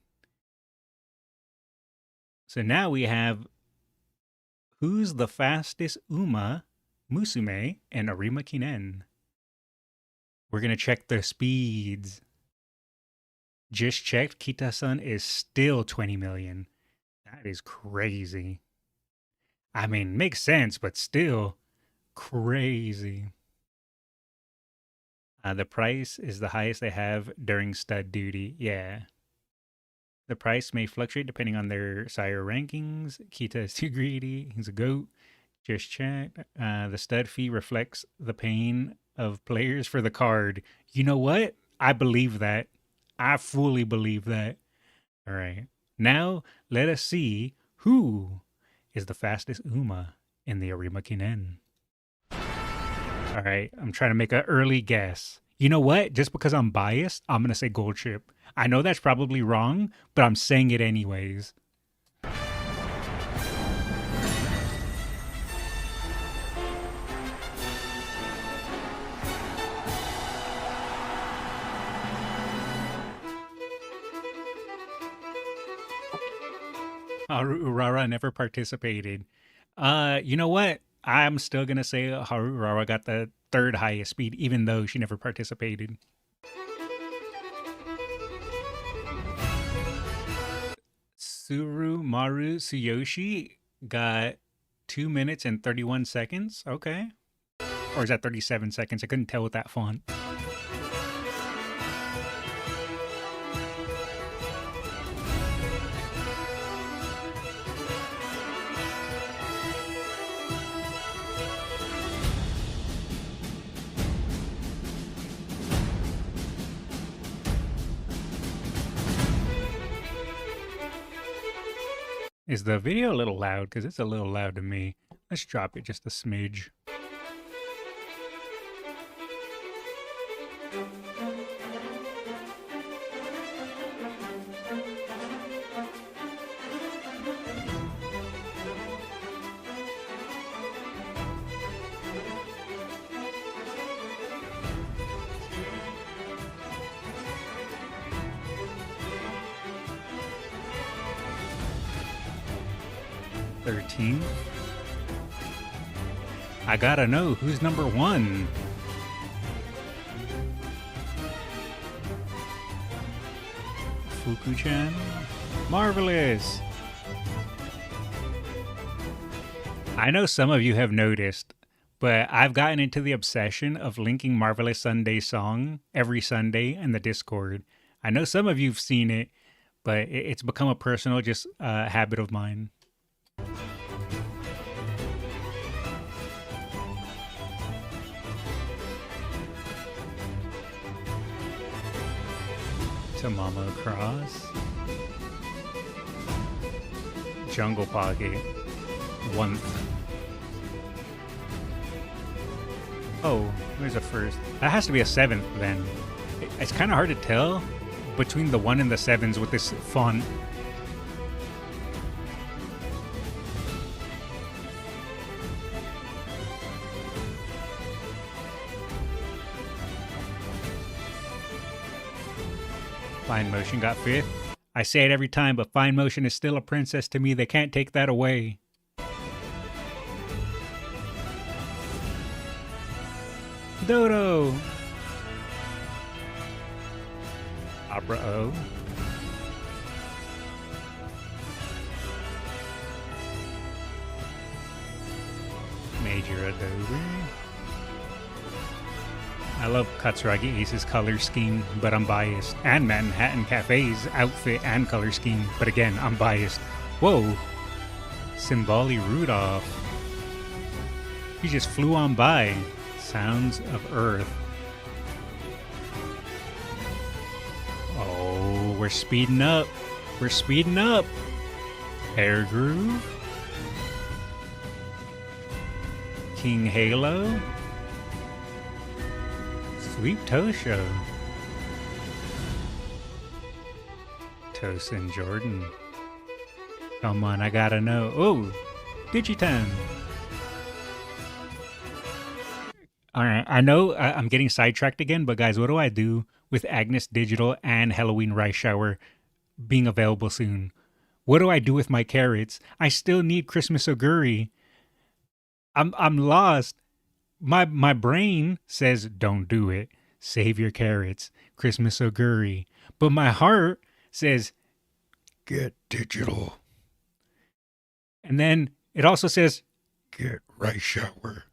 So now we have who's the fastest Umamusume and Arima Kinen. We're going to check their speeds. Just checked. Kita-san is still 20 million. That is crazy. I mean, makes sense, but still crazy. The price is the highest they have during stud duty. Yeah. The price may fluctuate depending on their sire rankings. Kita is too greedy. He's a goat. Just checked. The stud fee reflects the pain of players for the card. You know what? I believe that. I fully believe that. All right. Now, let us see who is the fastest Uma in the Arima Kinen. All right. I'm trying to make an early guess. You know what? Just because I'm biased, I'm going to say Gold Chip. I know that's probably wrong, but I'm saying it anyways. Haru Urara never participated. You know what? I'm still gonna say Haru Urara got the third highest speed, even though she never participated. Surumaru Tsuyoshi got 2 minutes and 31 seconds. Okay. Or is that 37 seconds? I couldn't tell with that font. Is the video a little loud? Because it's a little loud to me. Let's drop it just a smidge. I gotta know who's number one. Fuku-chan. Marvelous. I know some of you have noticed, but I've gotten into the obsession of linking Marvelous Sunday song every Sunday in the Discord. I know some of you've seen it, but it's become a personal habit of mine. Tamamo Cross. Jungle Pocket. One. Oh, there's a first. That has to be a seventh then. It's kind of hard to tell between the 1 and the 7s with this font. Fine Motion got 5th. I say it every time, but Fine Motion is still a princess to me. They can't take that away. Dodo. Opera O. Major Adobe. I love Katsuragi Ace's color scheme, but I'm biased. And Manhattan Cafe's outfit and color scheme, but again, I'm biased. Whoa! Symboli Rudolph. He just flew on by. Sounds of Earth. Oh, we're speeding up. We're speeding up. Hair Groove. King Halo. Sweet Toe Show. Tosin Jordan. Come on, I gotta know. Oh, Digitown. Alright, I know I'm getting sidetracked again, but guys, what do I do with Agnes Digital and Halloween Rice Shower being available soon? What do I do with my carrots? I still need Christmas Oguri. I'm lost. My brain says, don't do it. Save your carrots. Christmas Oguri. But my heart says, get digital. And then it also says, get Rice Shower.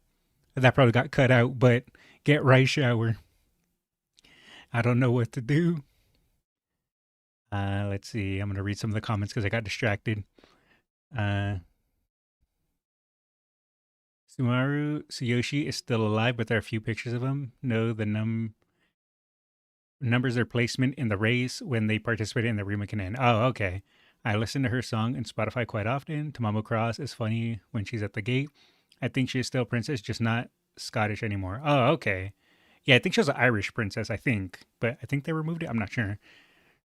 That probably got cut out, but get Rice Shower. I don't know what to do. Let's see. I'm going to read some of the comments because I got distracted. Sumaru Tsuyoshi is still alive, but there are a few pictures of him. No, the numbers their placement in the race when they participated in the Rimakinnen. Oh, okay. I listen to her song in Spotify quite often. Tamamo Cross is funny when she's at the gate. I think she is still a princess, just not Scottish anymore. Oh, okay. Yeah, I think she was an Irish princess, I think. But I think they removed it. I'm not sure.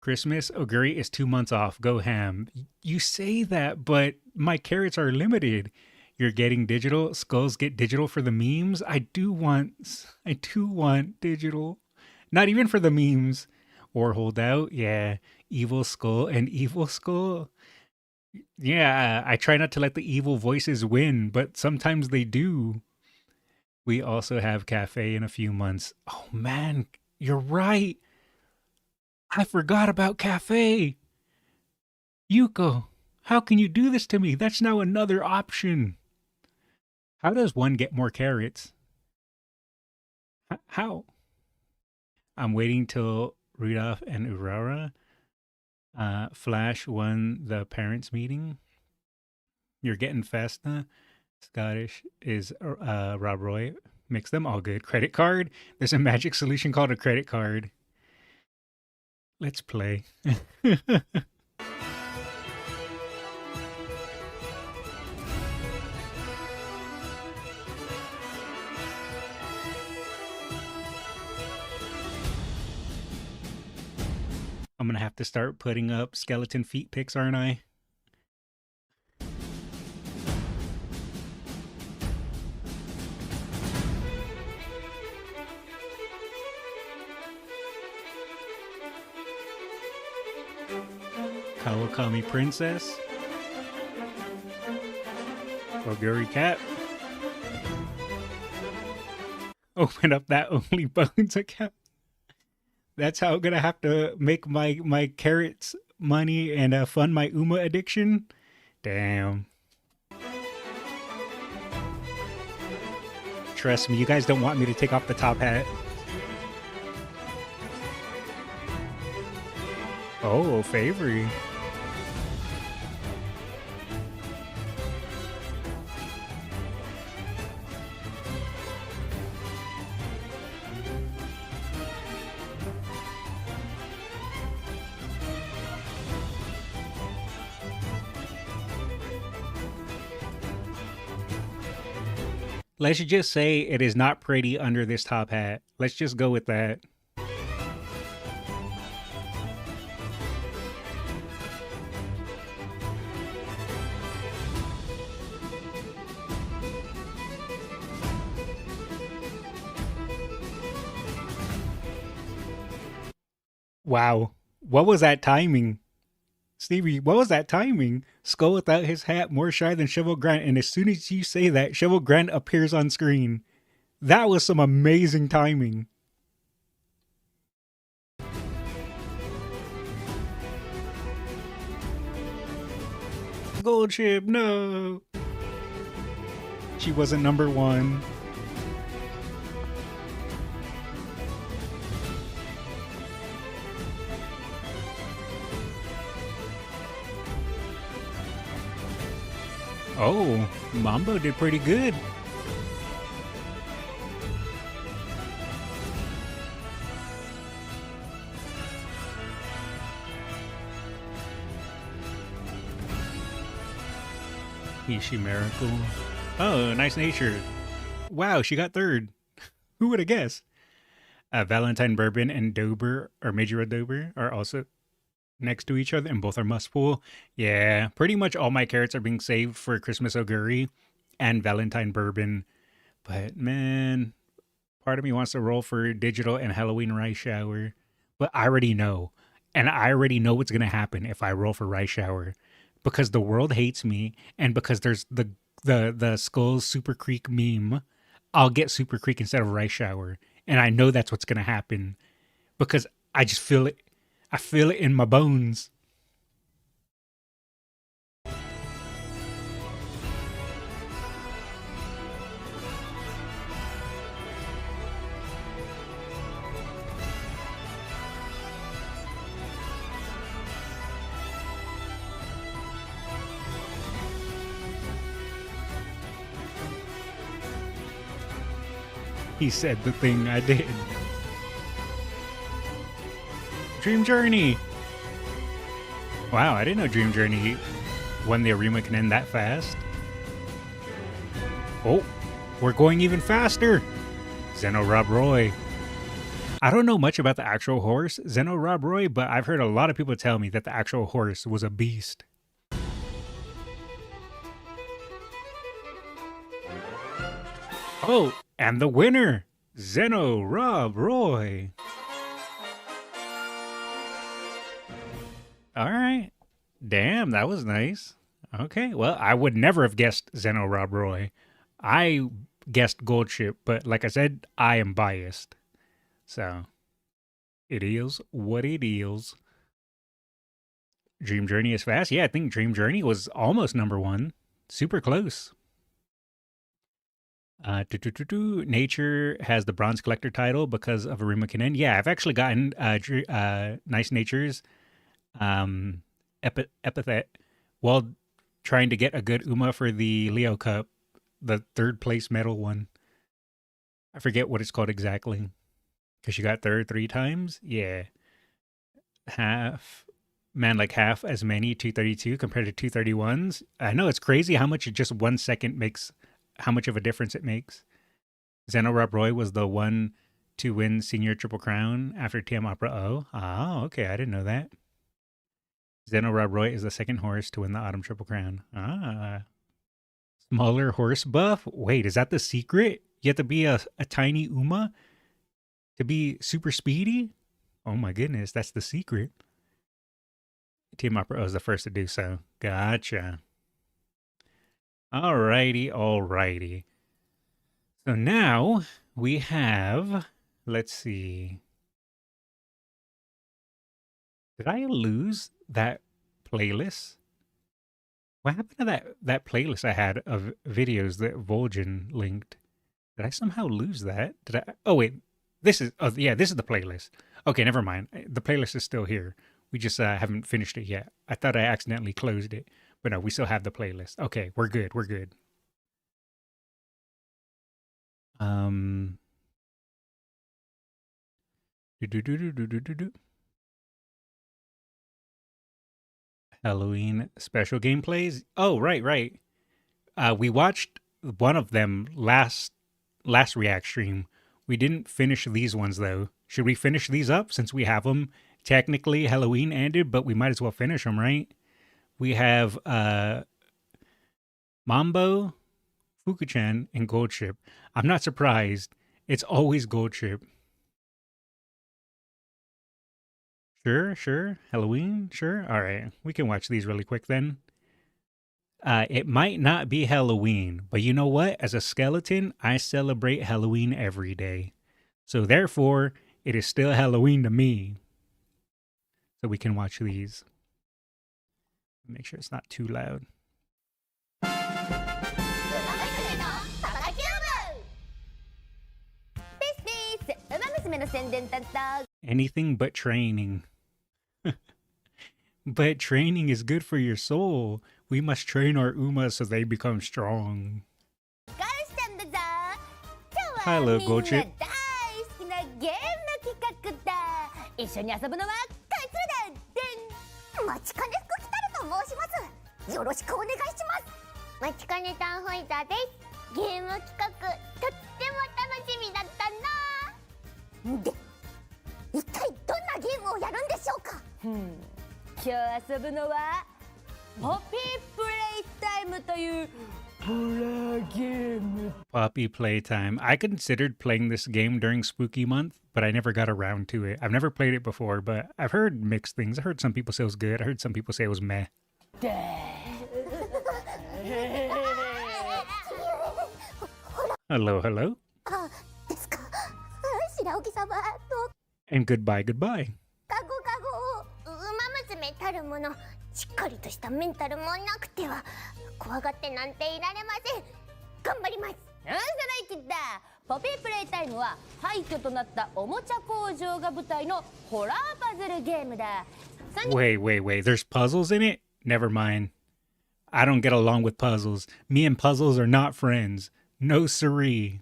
Christmas Oguri is 2 months off. Go ham. You say that, but my carrots are limited. You're getting digital. Skulls get digital for the memes. I do want digital. Not even for the memes. Or hold out. Yeah. Evil Skull and Evil Skull. Yeah, I try not to let the evil voices win, but sometimes they do. We also have Cafe in a few months. Oh man, you're right. I forgot about Cafe. Yuko, how can you do this to me? That's now another option. How does one get more carrots? How? I'm waiting till Rudolph and Aurora. Flash won the parents' meeting. You're getting Festa. Scottish is Rob Roy. Mix them all good. Credit card. There's a magic solution called a credit card. Let's play. I'm gonna have to start putting up skeleton feet pics, aren't I? Kawakami Princess. Oguri Cat. Open up that Only Bones account. That's how I'm gonna have to make my carrots money and fund my Uma addiction. Damn. Trust me, you guys don't want me to take off the top hat. Oh, Favory. Let's just say it is not pretty under this top hat. Let's just go with that. Wow. What was that timing? Stevie, what was that timing? Skull without his hat, more shy than Shovel Grant, and as soon as you say that, Shovel Grant appears on screen. That was some amazing timing. Gold ship, no! She wasn't number one. Oh, Mambo did pretty good. Ishi Miracle. Oh, nice nature. Wow, she got third. Who would have guessed? Valentine Bourbon and Dober, or Majora Dober, are also next to each other, and both are must pull. Yeah, pretty much all my carrots are being saved for Christmas Oguri and Valentine Bourbon. But man, part of me wants to roll for Digital and Halloween Rice Shower. But I already know. And I already know what's going to happen if I roll for Rice Shower. Because the world hates me, and because there's the Skulls Super Creek meme, I'll get Super Creek instead of Rice Shower. And I know that's what's going to happen. Because I just feel it. I feel it in my bones. He said the thing I did. Dream Journey! Wow, I didn't know Dream Journey won the Arima can end that fast. Oh, we're going even faster! Zeno Rob Roy. I don't know much about the actual horse, Zeno Rob Roy, but I've heard a lot of people tell me that the actual horse was a beast. Oh, and the winner, Zeno Rob Roy. All right. Damn, that was nice. Okay, well, I would never have guessed Zeno Rob Roy. I guessed Gold Ship, but like I said, I am biased. So, it is what it is. Dream Journey is fast. Yeah, I think Dream Journey was almost number one. Super close. Nature has the Bronze Collector title because of Arima Kinen. Yeah, I've actually gotten Nice Nature's epithet while trying to get a good Uma for the Leo Cup, the third place medal one. I forget what it's called exactly. Because she got third 3 times? Yeah. Half as many 232 compared to 231s. I know it's crazy how much just 1 second makes, how much of a difference it makes. Zeno Rob Roy was the one to win Senior Triple Crown after TM Opera O. Oh, okay, I didn't know that. Zeno Rob Roy is the second horse to win the Autumn Triple Crown. Ah. Smaller horse buff? Wait, is that the secret? You have to be a tiny Uma to be super speedy? Oh my goodness, that's the secret. Team Opera is the first to do so. Gotcha. Alrighty. So now we have, let's see. Did I lose that playlist? What happened to that playlist I had of videos that Vol'jin linked? Did I somehow lose that? Did I? Oh wait, this is the playlist. Okay, never mind. The playlist is still here. We just haven't finished it yet. I thought I accidentally closed it, but no, we still have the playlist. Okay, we're good. Halloween special gameplays. Oh, right. We watched one of them last React stream. We didn't finish these ones though. Should we finish these up since we have them? Technically, Halloween ended, but we might as well finish them, right? We have Mambo, Fukuchan, and Gold Ship. I'm not surprised. It's always Gold Ship. Sure. Halloween, sure. All right, we can watch these really quick then. It might not be Halloween, but you know what? As a skeleton, I celebrate Halloween every day. So therefore, it is still Halloween to me. So we can watch these. Make sure it's not too loud. Anything but training. But training is good for your soul. We must train our Uma so they become strong. Hello, Gold Ship. 一緒に遊ぶのはこいつらだ。マチカネ福来たると申します。よろしくお願いします。マチカネタンホイザーです。ゲーム企画とっても楽しみだったな。で、一体どんなゲームをやるんでしょうか。今日遊ぶのはポピープレイタイムというホラーゲーム。 Poppy Playtime. I considered playing this game during Spooky Month, but I never got around to it. I've never played it before, but I've heard mixed things. I heard some people say it was good. I heard some people say it was meh. Hello. And goodbye. 娘たるもの、しっかりとしたメンタルもなくては怖がってなんていられません。頑張ります。そらいきだ。ポピープレイタイムは廃墟となったおもちゃ工場が舞台のホラーパズルゲームだ。Wait. There's puzzles in it? Never mind. I don't get along with puzzles. Me and puzzles are not friends. No siree.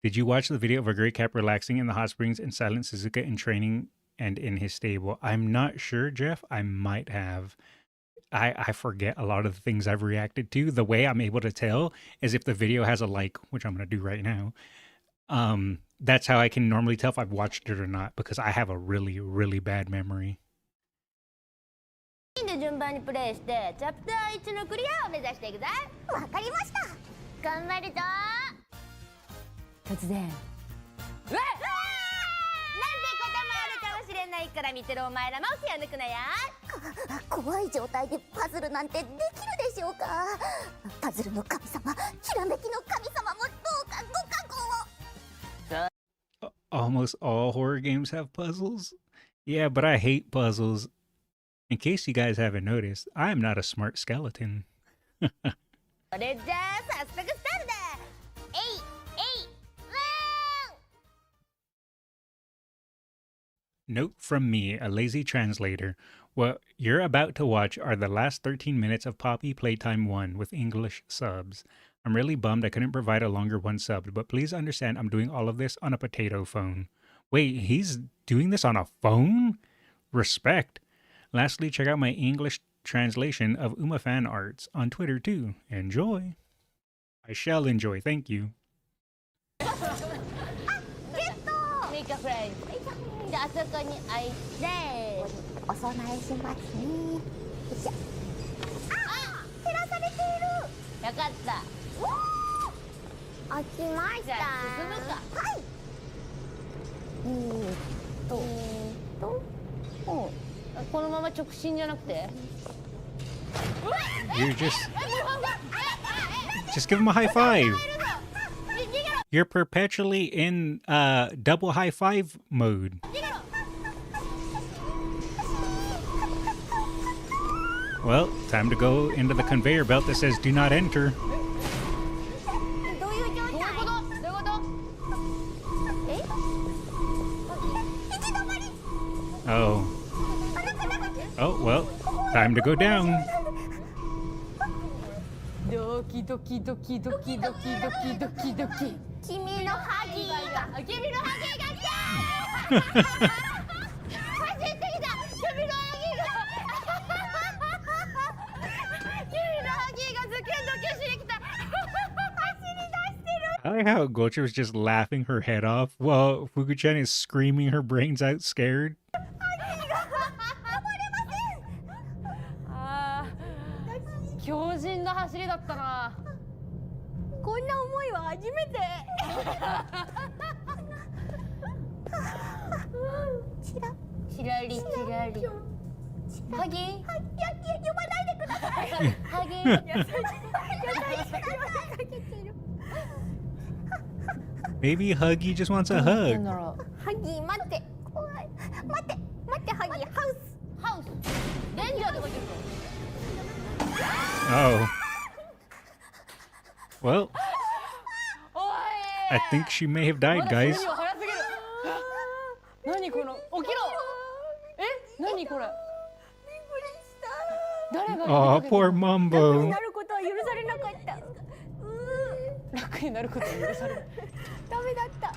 Did you watch the video of a gray cap relaxing in the hot springs in Silent Suzuka in training and in his stable? I'm not sure, Jeff. I might have. I forget a lot of the things I've reacted to. The way I'm able to tell is if the video has a like, which I'm going to do right now. That's how I can normally tell if I've watched it or not, because I have a really, really bad memory. 順番にプレイしてチャプター1のクリアを目指していくぞ。わかりました。頑張るぞ。突然。なんてこともあるかもしれないからから見てるお前らも気を抜くなや。怖い状態でパズルなんてできるでしょうか。パズルの神様、ひらめきの神様もどうかご加護を。 Almost all horror games have puzzles. Yeah, but I hate puzzles. In case you guys haven't noticed, I am not a smart skeleton. それじゃあ早速スタートだ。えいえいNote from me, a lazy translator. What you're about to watch are the last 13 minutes of Poppy Playtime 1 with English subs. I'm really bummed I couldn't provide a longer one subbed, but please understand I'm doing all of this on a potato phone. Wait, he's doing this on a phone? Respect. Lastly, check out my English translation of Uma fan arts on Twitter too. Enjoy. I shall enjoy, thank you. メイクフレンズ。じゃああそこに置いてお供えしますね。よいしょ。あ、照らされている。よかった。開きました。じゃあ進むか。はい。このまま直進じゃなくて。You're just give him a high five. You're perpetually in double high five mode. Well, time to go into the conveyor belt that says do not enter. どういう状態？どういうこと？え？行き止まり。Oh. Oh, well, time to go down. ドキドキドキドキドキドキドキドキ。君のハギーが来た。走ってきた。君のハギーがズキドキしに来た。走り出してる。I like how Gocha was just laughing her head off while Fuku-chan is screaming her brains out scared. 強靭な走りだったな。こんな思いは初めて。チラリチラリ。ハギ？はい、呼ばないでください。ハギ。Maybe Huggy just wants a hug. ハギー待って。怖い。待ってハギーハウス。ハウス。レンジャーでもいけるの。Oh. Well, I think she may have died, guys. 何この起きろ。え、何これ。誰が。Oh, poor Mambo. なることは許されなかった。楽になることは許されない。ダメだった。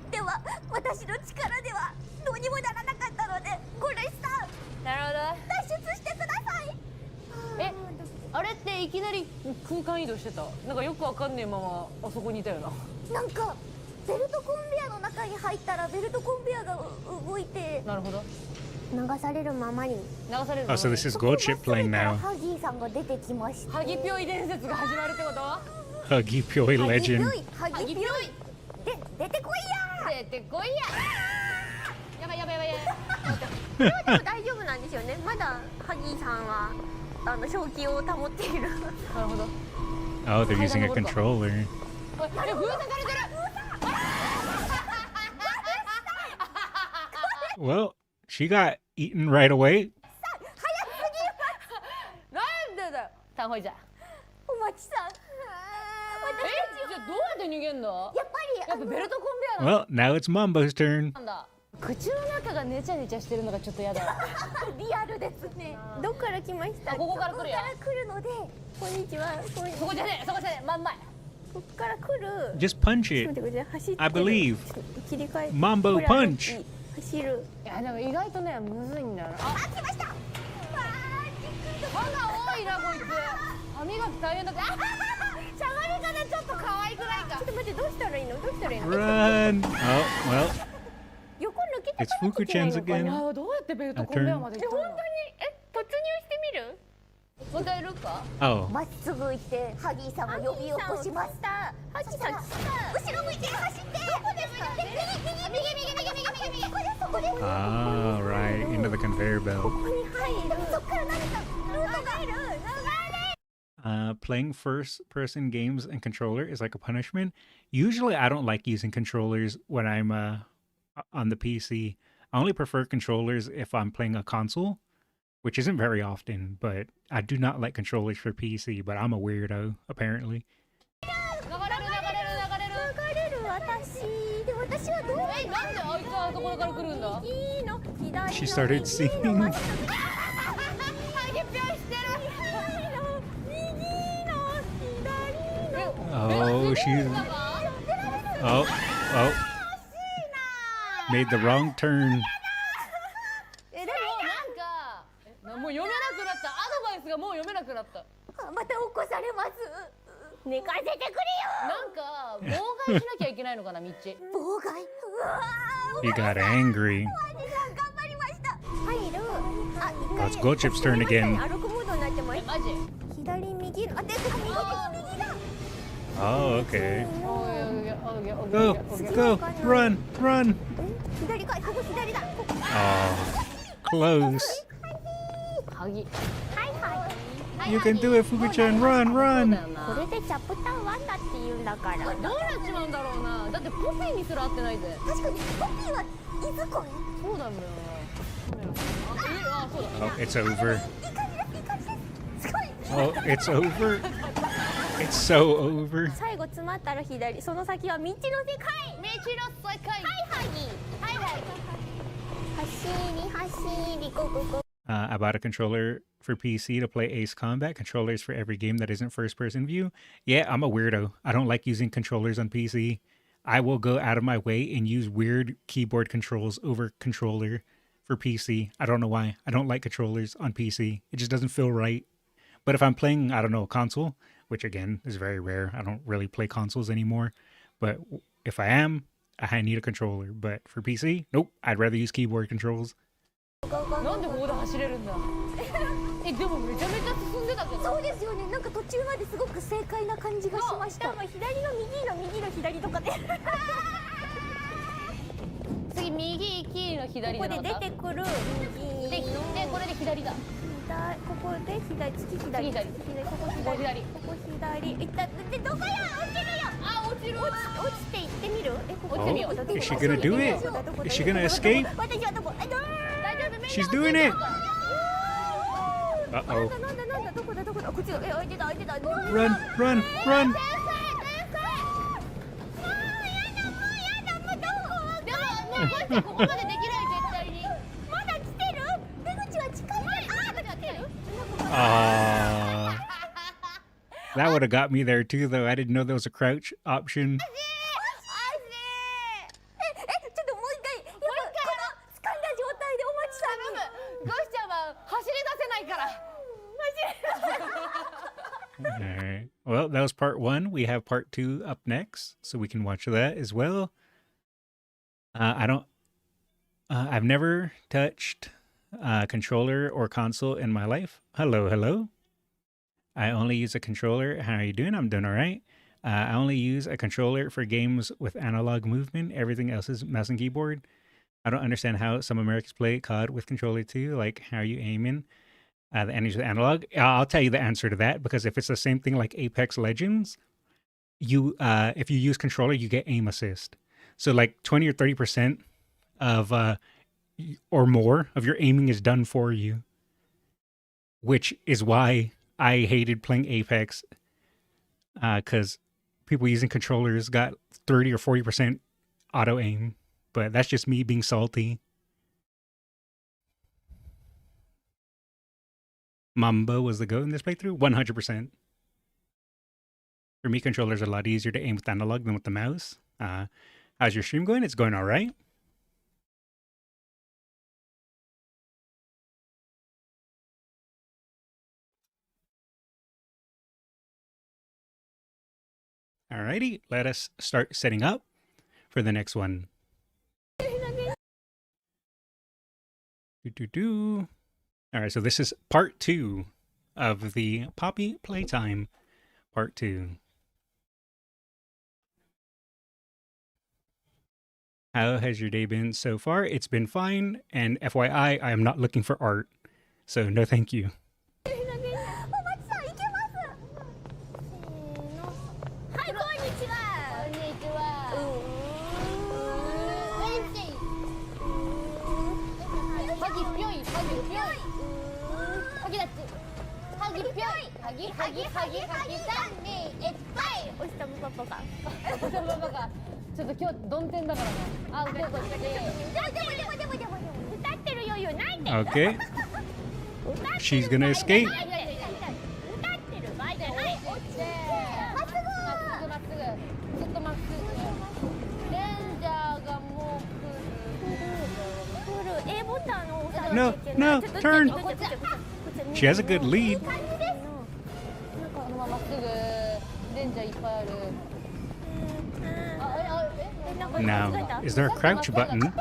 では私の力ではどうにもならなかったので、ゴレスさん。なるほど。脱出してください。え、あれっていきなり空間移動してた。なんかよくわかんねえままあそこにいたよな。なんかベルトコンベヤの中に入ったらベルトコンベヤが動いて。なるほど。流されるままに。流される。Oh, so this is Goldship playing now. ハギーさんが出てきました。ハギピョイ伝説が始まるってこと？ Huggy Pyoy legend. ハギピョイ。で出てこいや。出てこいや。やばい。でも大丈夫なんですよね。まだハギーさんは正気を保っている。なるほど。Oh, they're using a controller. え、封鎖されてる。Well, she got eaten right away. なんでだよ。タンホイじゃ。おまちさん。じゃあどうやって逃げんの？やっぱベルトコンベヤなんだ。 Well, now it's Mambo's turn. 口の中がネチャネチャしてるのがちょっとやだ。リアルですね。どっから来ました？ここから来るよ。ここから来るので、こんにちは。そこじゃねえ、真ん前。こっから来る。 Just punch it. I believe. Mambo punch. 走る。いやでも意外とねむずいんだよな。あ、来ました。歯が多いなこいつ。歯磨き大変だって。しゃがみ方ちょっと可愛くないか。ちょっと待って、どうしたらいいの？ Run. Oh, well. 横抜けて It's Fuku-chan's again. どうやってベルトコンベヤまで行ったの？本当に突入してみる？もう一回やるか？ Oh. まっすぐ行ってハギーさんを呼び起こしました。ハギーさん、後ろ向いて走って。どこですか？右。Ah, right, into the conveyor belt. Playing first-person games and controller is like a punishment. Usually, I don't like using controllers when I'm on the PC. I only prefer controllers if I'm playing a console, which isn't very often, but I do not like controllers for PC, but I'm a weirdo, apparently. She started singing. Oh, she's... Oh. Made the wrong turn. もう読めなくなった。アドバイスがもう読めなくなった。また起こされます。寝かせてくれよ。なんか妨害しなきゃいけないのかな、ミッチ。妨害。He got angry. 頑張りました。入る。あ、Oh, it's Gold Chip's turn again. 歩くモードになってます。マジ？左右の。あ、で、右だ。 Oh, okay. Go, run. Oh, close. You can do it, Fuku-chan. Run. これでチャプター1だって言うんだから。どうなっちまうんだろうな。だってポピーにすら合ってないぜ。確かにポピーはいずこへ。そうなんだよな。あ、そうだ。Oh, it's over. Oh, it's over. It's so over. 最後詰まったら左。その先は未知の世界。未知の世界。はい。走り、go. I bought a controller for PC to play Ace Combat. Controllers for every game that isn't first-person view. Yeah, I'm a weirdo. I don't like using controllers on PC. I will go out of my way and use weird keyboard controls over controller for PC. I don't know why. I don't like controllers on PC. It just doesn't feel right. But if I'm playing, I don't know, a console, which again is very rare. I don't really play consoles anymore. But if I am, I need a controller. But for PC, nope. I'd rather use keyboard controls. なんでここで走れるんだ。でもめちゃめちゃ進んでたけど。そうですよね。なんか途中まですごく正解な感じがしました。左の右の左とかで。次右キーの左だ。ここで出てくる右でこれで左だ。ここで左次左。ここ左。いったでどこや落ちるよ。あ落ちる。落ちていってみる。落ちてみよう。Is she gonna do it? Is she gonna escape? 私はどこ？ She's doing it! Uh-oh. Run! That would have got me there too, though. I didn't know there was a crouch option. Alright. Well, that was part 1. We have part 2 up next, so we can watch that as well. I've never touched a controller or console in my life. Hello. I only use a controller. How are you doing? I'm doing alright. I only use a controller for games with analog movement. Everything else is mouse and keyboard. I don't understand how some Americans play COD with controller too. Like, how are you aiming? The energy of analog. I'll tell you the answer to that, because if it's the same thing like Apex Legends, if you use controller, you get aim assist. So like 20 or 30% of or more of your aiming is done for you, which is why I hated playing Apex, because people using controllers got 30 or 40% auto aim. But that's just me being salty. Mamba was the GOAT in this playthrough? 100%. For me, controllers are a lot easier to aim with analog than with the mouse. How's your stream going? It's going all right. Alrighty, let us start setting up for the next one. Alright, so this is part 2 of the Poppy Playtime part 2. How has your day been so far? It's been fine, and FYI, I am not looking for art, so no thank you. お待ちさん、いけます。はい、こんにちは。こんにちは。ハギぴょい、ハギぴょい。ハギだっち。ハギぴょい。ハギハギハギハギ3、2、1、はい。おしたむパパが。おしたむパパが。ちょっと今日どん天だからね。あ、こっち。でも歌ってる余裕ないんだよ。 Okay. She's gonna escape. 歌ってる場合じゃない。まっすぐ。ずっとまっすぐ。レンジャーがもう来る。A ボタンを押さなきゃいけない。 No, turn. She has a good lead. なんかこのまままっすぐレンジャーいっぱいある。Now, is there a crouch button? あっ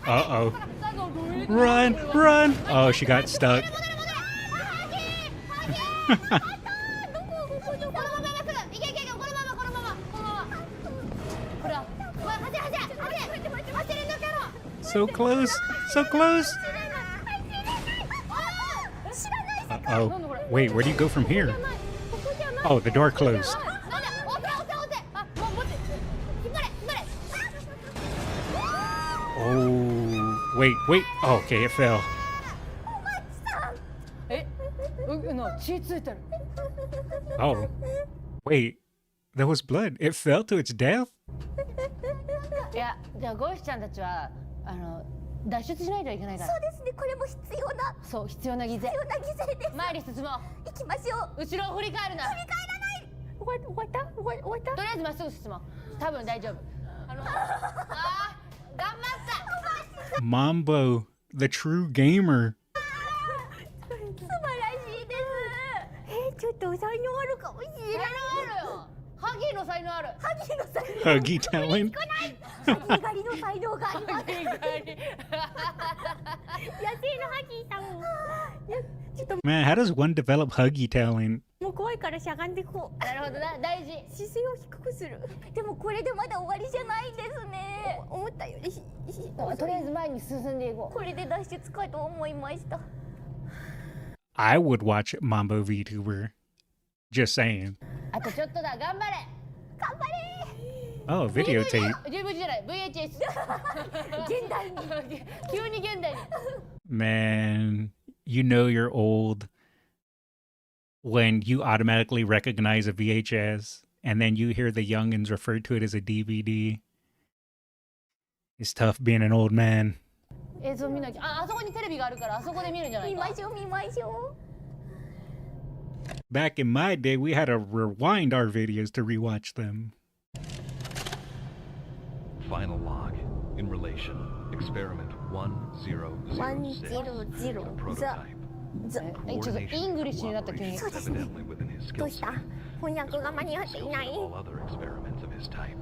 た。Uh-oh. Run! Oh, she got stuck. So close! Uh-oh. Wait, where do you go from here? Oh, the door closed. Oh, wait. Oh, okay, it fell. Oh, wait. There was blood. It fell to its death? いや、じゃあゴイシちゃんたちは脱出しないといけないから。そうですね。これも必要な。そう、必要な犠牲です。前に進もう。行きましょう。後ろを振り返るな。振り返らない。終わった。とりあえずまっすぐ進もう。多分大丈夫。頑張った。Mambo, the true gamer. 素晴らしいです。ちょっと才能あるかもしれない。才能あるよ。ハギの才能ある。Huggy talent. ハギ狩りの才能があります。野生のハギさん。ちょっと Man, how does one develop huggy talent? もう怖いからしゃがんでこう。なるほどな、大事。姿勢を低くする。でもこれでまだ終わりじゃないですね。思ったよりとりあえず前に進んでいこう。これで脱出かと思いました。I would watch Mambo VTuber. Just saying. あとちょっとだ、頑張れ。 Oh, videotape. DVD じゃない、VHS。現代に。急に現代に。 Man, you know you're old when you automatically recognize a VHS and then you hear the youngins refer to it as a DVD. It's tough being an old man. 映像見なきゃ。あそこにテレビがあるからあそこで見るんじゃないか。見ましょう。 Back in my day, we had to rewind our videos to rewatch them. Final log in relation. Experiment 1006. Prototype. ちょっとイングリッシュになった急に。 Evidently within his skill set. All other experiments of his type.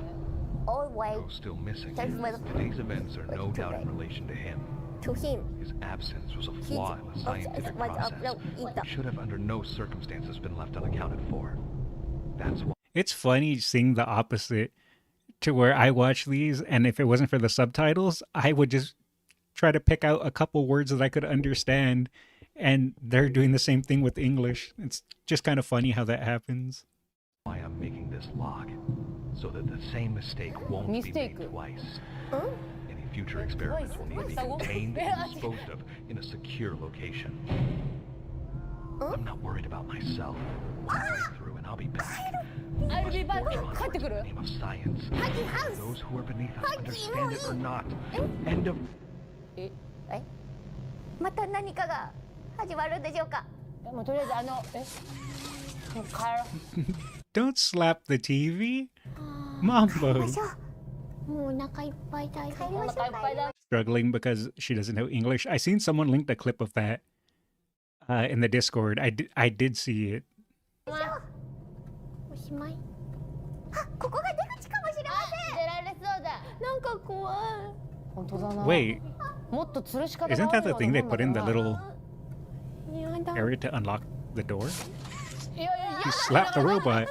Always. Though still missing, today's events are no doubt in relation to him. To him. His absence was a flaw in the scientific process. Should have under no circumstances been left unaccounted for. That's why. It's funny seeing the opposite to where I watch these, and if it wasn't for the subtitles, I would just try to pick out a couple words that I could understand, and they're doing the same thing with English. It's just kind of funny how that happens. Why I'm making this log, so that the same mistake won't be made twice. Any future experiments will need to be contained and disposed of in a secure location. I'm not worried about myself. One way through and I'll be back. I'll be back. In the name of science. Those who are beneath us understand it or not. End of. また何かが始まるんでしょうか。もうとりあえずもう帰ろう。 Don't slap the TV. Mambo. もうお腹いっぱいだ。Struggling because she doesn't know English. I seen someone linked a clip of that in the Discord. I did see it. おしまい。あ、ここが出口かもしれません。出られそうだ。なんか怖い。本当だな。Wait, Isn't that the thing they put in the little area to unlock the door? You slap the robot.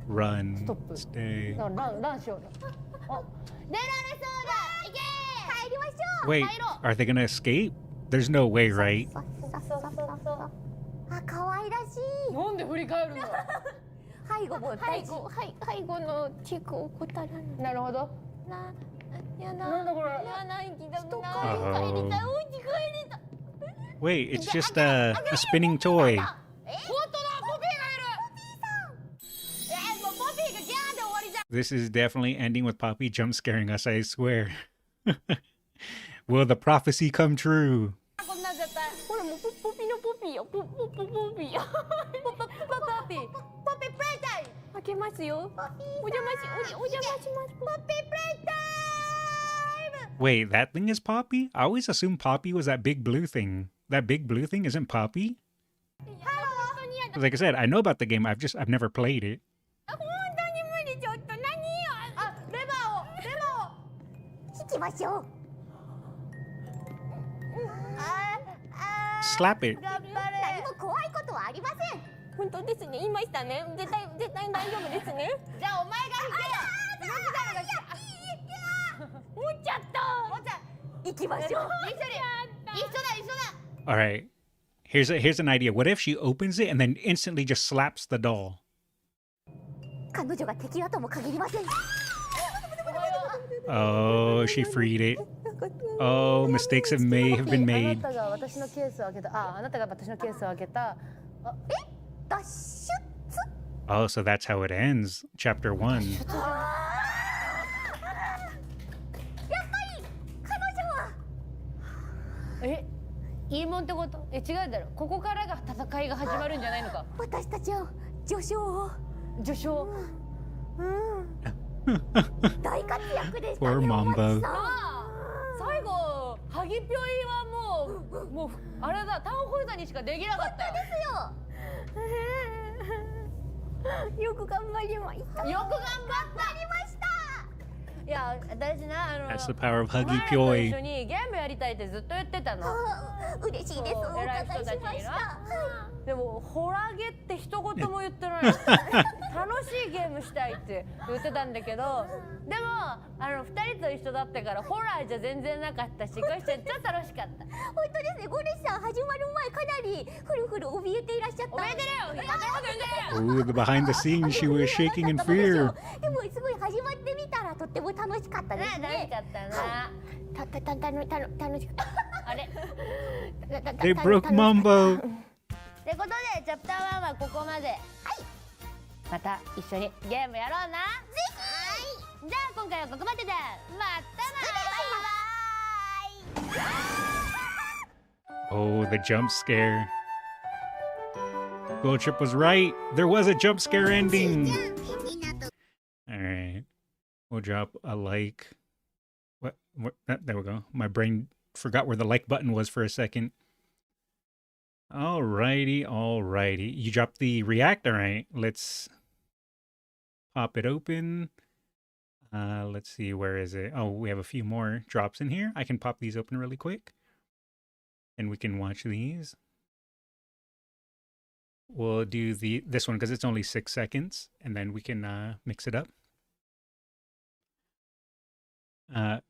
Run. Stay. Wait, are they gonna escape? There's no way, right? あ、可愛らしい。なんで振り返るの？背後も大事。背後のチェックを怠らない。なるほど。やな。なんだこれ。やな、行きたくない。帰りたい。お家帰りたい。Wait, it's just a spinning toy. 本当だ、ポピーがいる。もうポピーがギャーンで終わりじゃん。This is definitely ending with Poppy jump scaring us, I swear. Will the prophecy come true? こんなん絶対。ほらもうポピのポピーよ。ポピー。ポピープレイタイム。開けますよ。お邪魔します。ポピープレイタイム。 Wait, that thing is Poppy? I always assumed Poppy was that big blue thing. That big blue thing isn't Poppy? Like I said, I know about the game. I've never played it. 本当に無理ちょっと何よ。あ、レバーを引きましょう。Slap it. 何も怖いことはありません。本当ですね。言いましたね。絶対大丈夫ですね。じゃあお前が引けよ。持っちゃった。行きましょう。一緒だ。All right. Here's an idea. What if she opens it and then instantly just slaps the doll? 彼女が敵だとも限りません。 Oh, she freed it. Oh, mistakes may have been made. あなたが私のケースを開けた。あなたが私のケースを開けた。脱出。 Oh, so that's how it ends. Chapter 1. やっぱり彼女はいいもんってこと？違うだろ。ここからが戦いが始まるんじゃないのか。私たちは序章。大活躍でしたね。 Poor Mambo. 最後ハギピョイはもうあれだ、タウンホイザーにしかできなかったよ。ですよ。よく頑張りました。いや、私なThat's the power of Huggy 一 Pyoy. 緒にゲームやりたいってずっと言ってたの。嬉しいです。お偉い伺いし人たちにな。ました。でもホラゲって一言も言ってない。楽しいゲームしたいって言ってたんだけど、でも2人と一緒だったからホラーじゃ全然なかったし、ご一緒にちょっと楽しかった。本当ですね。ゴリさん始まる前かなりフルフル怯えていらっしゃった。怯えてるよ。 Ooh, the behind the scenes, she was shaking in fear. でもすごい始まってみたらとっても楽しかったですね。楽しかったな。楽しかった。あれ They broke Mambo. ってことでチャプター1はここまで。はい。また一緒にゲームやろうな。ぜひ。じゃあ今回はここまでだ。またな。バイバイ。 Oh, the jump scare. Gold Trip was right. There was a jump scare ending. All right. We'll drop a like. What? There we go. My brain forgot where the like button was for a second. Alrighty. You dropped the react. All right. Let's pop it open. Let's see. Where is it? Oh, we have a few more drops in here. I can pop these open really quick. And we can watch these. We'll do this one because it's only 6 seconds, and then we can mix it up.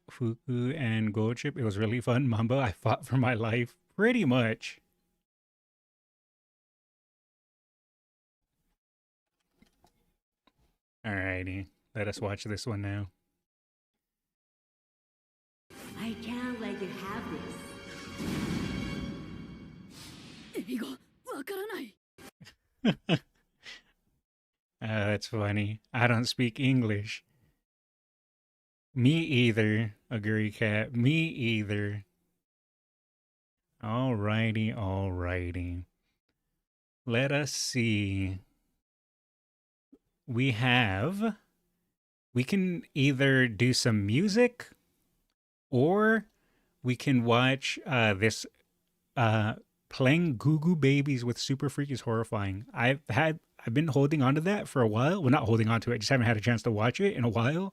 Fuku and Gold Chip, it was really fun. Mambo, I fought for my life, pretty much. Alrighty, let us watch this one now. I can't let you have this. That's funny. I don't speak English. Me either, Agree Cat. Me either. Alrighty. Let us see. We can either do some music or we can watch this playing Goo Goo Babies with Super Freak is horrifying. I've been holding on to that for a while. Well, not holding on to it, just haven't had a chance to watch it in a while.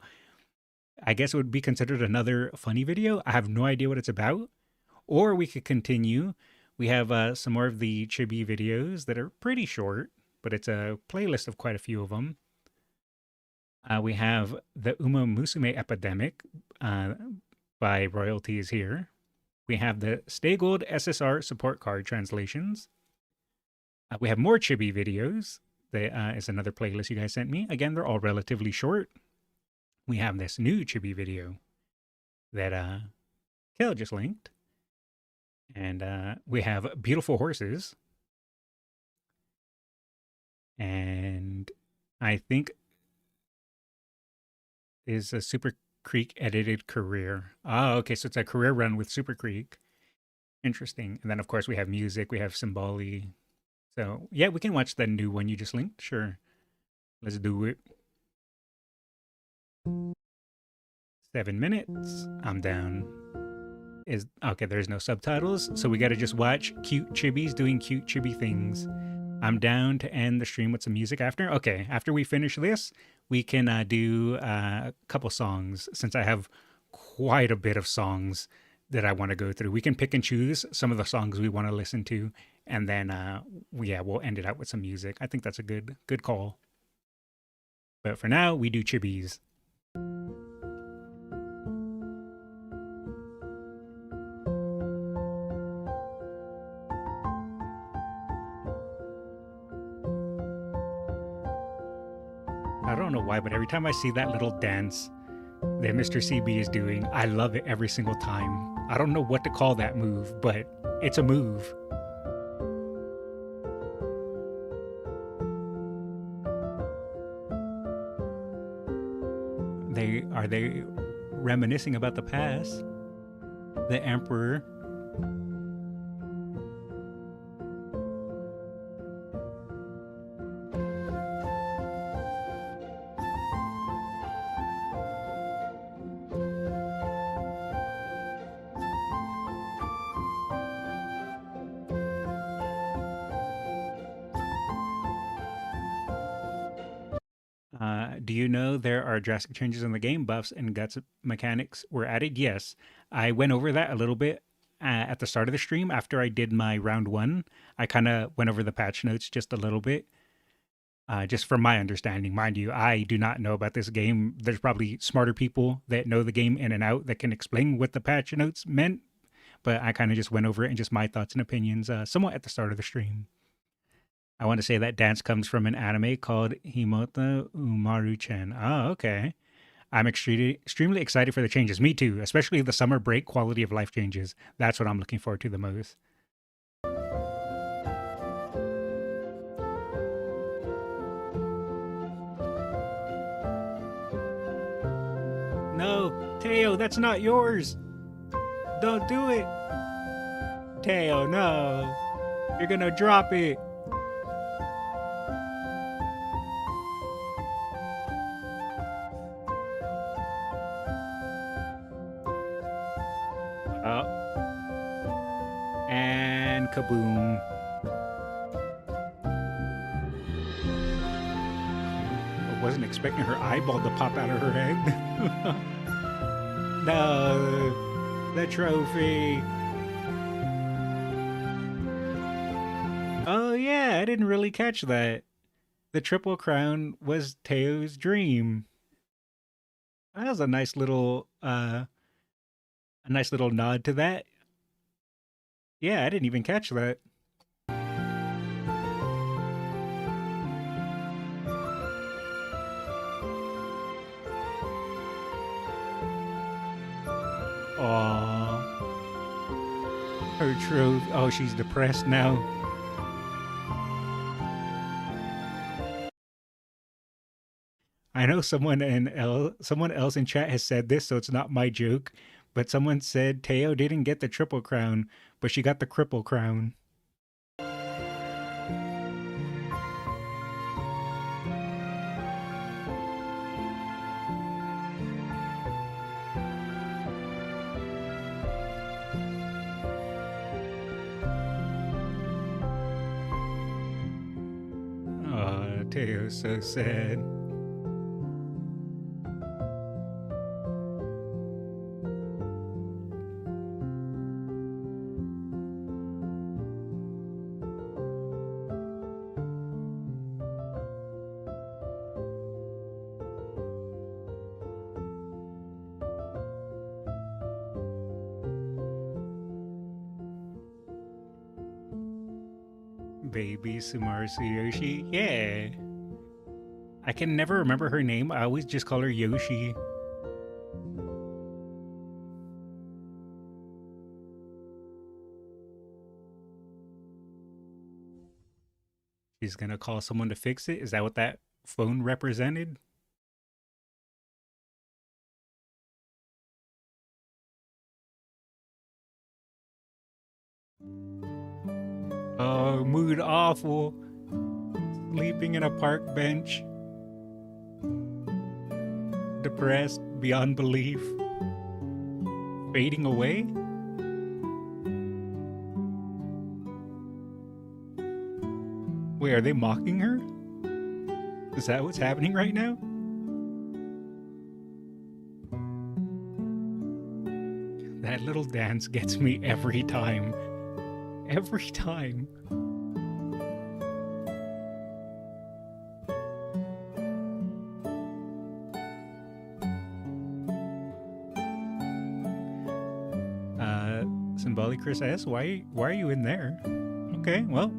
I guess it would be considered another funny video. I have no idea what it's about. Or we could continue. We have some more of the chibi videos that are pretty short, but it's a playlist of quite a few of them. We have the Umamusume Epidemic by Royalties here. We have the Stay Gold SSR support card translations. We have more chibi videos. That is another playlist you guys sent me. Again, they're all relatively short. We have this new chibi video that Kel just linked. And we have Beautiful Horses. And I think is a Super Creek edited career. Oh, okay, so it's a career run with Super Creek. Interesting. And then, of course, we have music. We have Symboli. So, yeah, we can watch the new one you just linked. Sure. Let's do it. 7 minutes. I'm down. Okay, there's no subtitles, so we gotta just watch cute chibis doing cute chibi things. I'm down to end the stream with some music after. Okay, after we finish this, we can do a couple songs, since I have quite a bit of songs that I want to go through. We can pick and choose some of the songs we want to listen to, and then yeah, we'll end it out with some music. I think that's a good call. But for now, we do chibis. I don't know why, but every time I see that little dance that Mr. CB is doing, I love it every single time. I don't know what to call that move, but it's a move. Are they reminiscing about the past? The Emperor. Do you know there are drastic changes in the game? Buffs and guts mechanics were added? Yes. I went over that a little bit at the start of the stream. After I did my round 1, I kind of went over the patch notes just a little bit. Just from my understanding. Mind you, I do not know about this game. There's probably smarter people that know the game in and out that can explain what the patch notes meant. But I kind of just went over it and just my thoughts and opinions somewhat at the start of the stream. I want to say that dance comes from an anime called Himota Umaru-chan. Oh, okay. I'm extremely excited for the changes. Me too, especially the summer break quality of life changes. That's what I'm looking forward to the most. No, Teo, that's not yours. Don't do it. Teo, no. You're gonna drop it. And kaboom. I wasn't expecting her eyeball to pop out of her head. No, the trophy. Oh yeah, I didn't really catch that. The Triple Crown was Teo's dream. That was a nice little nod to that. Yeah, I didn't even catch that. Aww. Her truth. Oh, she's depressed now. I know someone else in chat has said this, so it's not my joke. But someone said Teo didn't get the Triple Crown, but she got the Cripple Crown. Oh, Teo's so sad. Baby Sumaru Yoshi. Yeah. I can never remember her name. I always just call her Yoshi. She's gonna call someone to fix it? Is that what that phone represented? Oh, mood awful. Sleeping in a park bench. Depressed beyond belief. Fading away? Wait, are they mocking her? Is that what's happening right now? That little dance gets me every time. Every time. Symbolic Chris S, why are you in there? Okay, well.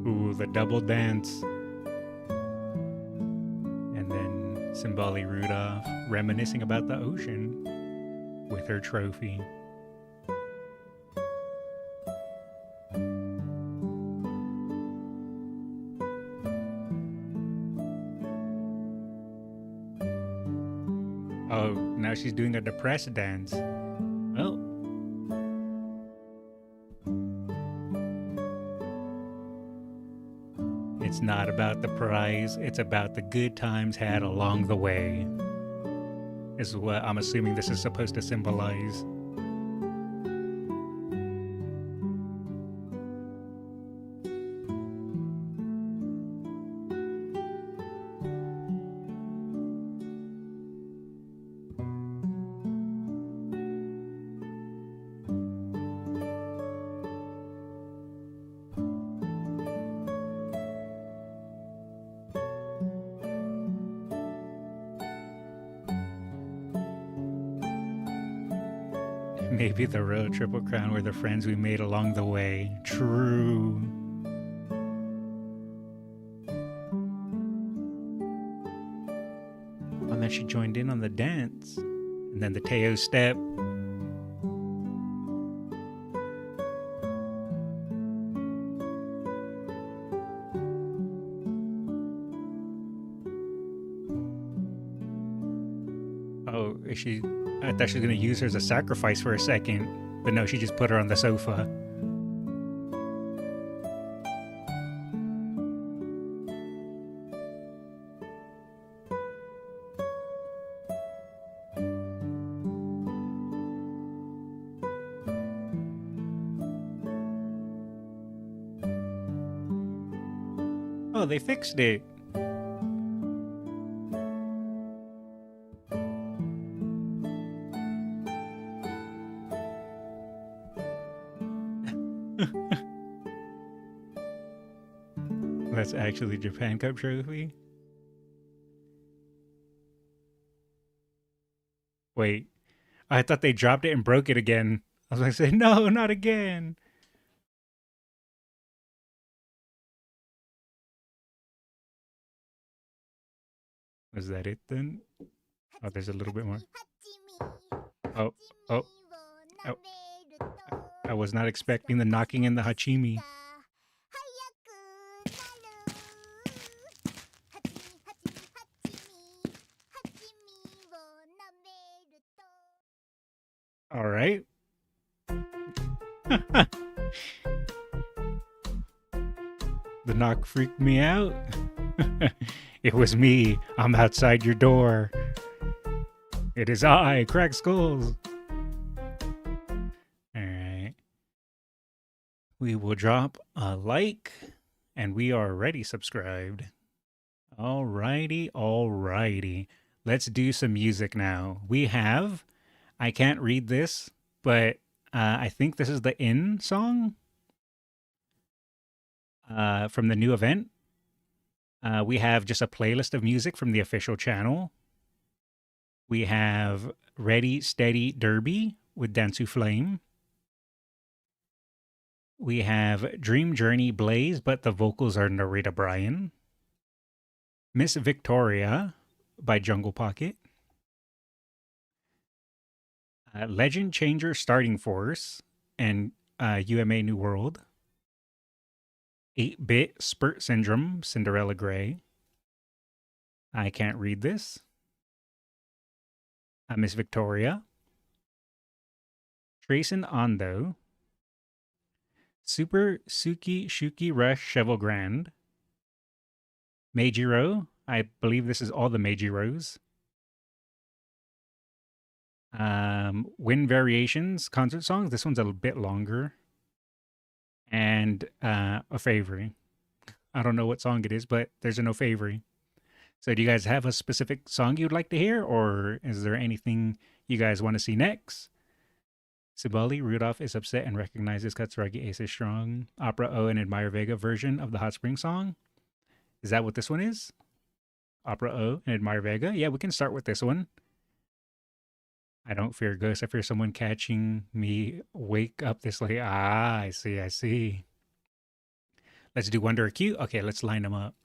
Ooh, the double dance. And then Symboli Rudolph reminiscing about the ocean with her trophy. Oh, now she's doing a depressed dance. Well. It's not about the prize, it's about the good times had along the way. Is what I'm assuming this is supposed to symbolize. Maybe the real Triple Crown were the friends we made along the way. True. And then she joined in on the dance. And then the Teo step. Oh, is she... I thought she was going to use her as a sacrifice for a second, but no, she just put her on the sofa. Oh, they fixed it. That's actually Japan Cup trophy. Wait, I thought they dropped it and broke it again. I was going to say, no, not again. Was that it then? Oh, there's a little bit more. Oh. I was not expecting the knocking in the Hachimi. All right. The knock freaked me out. It was me. I'm outside your door. It is I, Krakskullz. All right. We will drop a like, and we are already subscribed. Alrighty. Let's do some music now. We have, I can't read this, but I think this is the In song from the new event. We have just a playlist of music from the official channel. We have Ready, Steady, Derby with Dentsu Flame. We have Dream Journey Blaze, but the vocals are Narita Bryan. Miss Victoria by Jungle Pocket. Legend Changer Starting Force and UMA New World. 8-Bit Spurt Syndrome, Cinderella Grey. I can't read this. Miss Victoria. Tracin Ando. Super Suki Shuki Rush Cheval Grand. Meijiro. I believe this is all the Meijiros. Wind Variations concert songs. This one's a bit longer. And a Favori. I don't know what song it is, but there's a no Favori. So do you guys have a specific song you'd like to hear, or is there anything you guys want to see next? Sibali, Rudolph is upset and recognizes Katsuragi Ace is strong. Opera O and Admire Vega version of the Hot Spring song. Is that what this one is? Opera O and Admire Vega? Yeah, we can start with this one. I don't fear ghosts. I fear someone catching me. Wake up this late. Ah, I see, I see. Let's do Wonder Acute. Okay, let's line them up.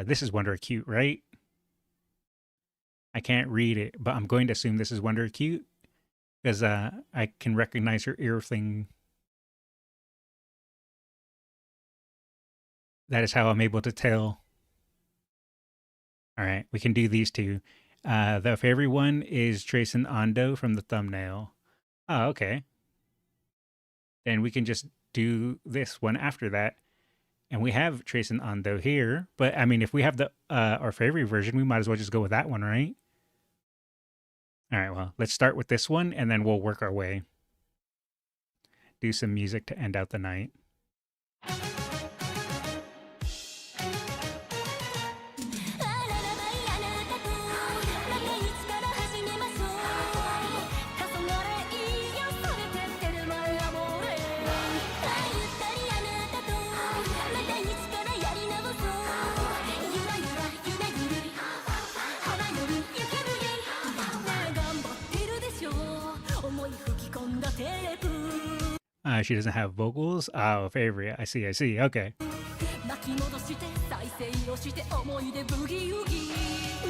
This is Wonder Acute, right? I can't read it, but I'm going to assume this is Wonder Acute because I can recognize her ear thing. That is how I'm able to tell. All right, we can do these two. The favorite one is Tracin Ando from the thumbnail. Oh, okay. Then we can just do this one after that. And we have Tracin Ando here. But, I mean, if we have the our favorite version, we might as well just go with that one, right? All right, well, let's start with this one, and then we'll work our way. Do some music to end out the night. んだテープ She doesn't have vocals? Oh, favorite. I see, I see. Okay. 巻き戻して再生をして思い出ブギウギね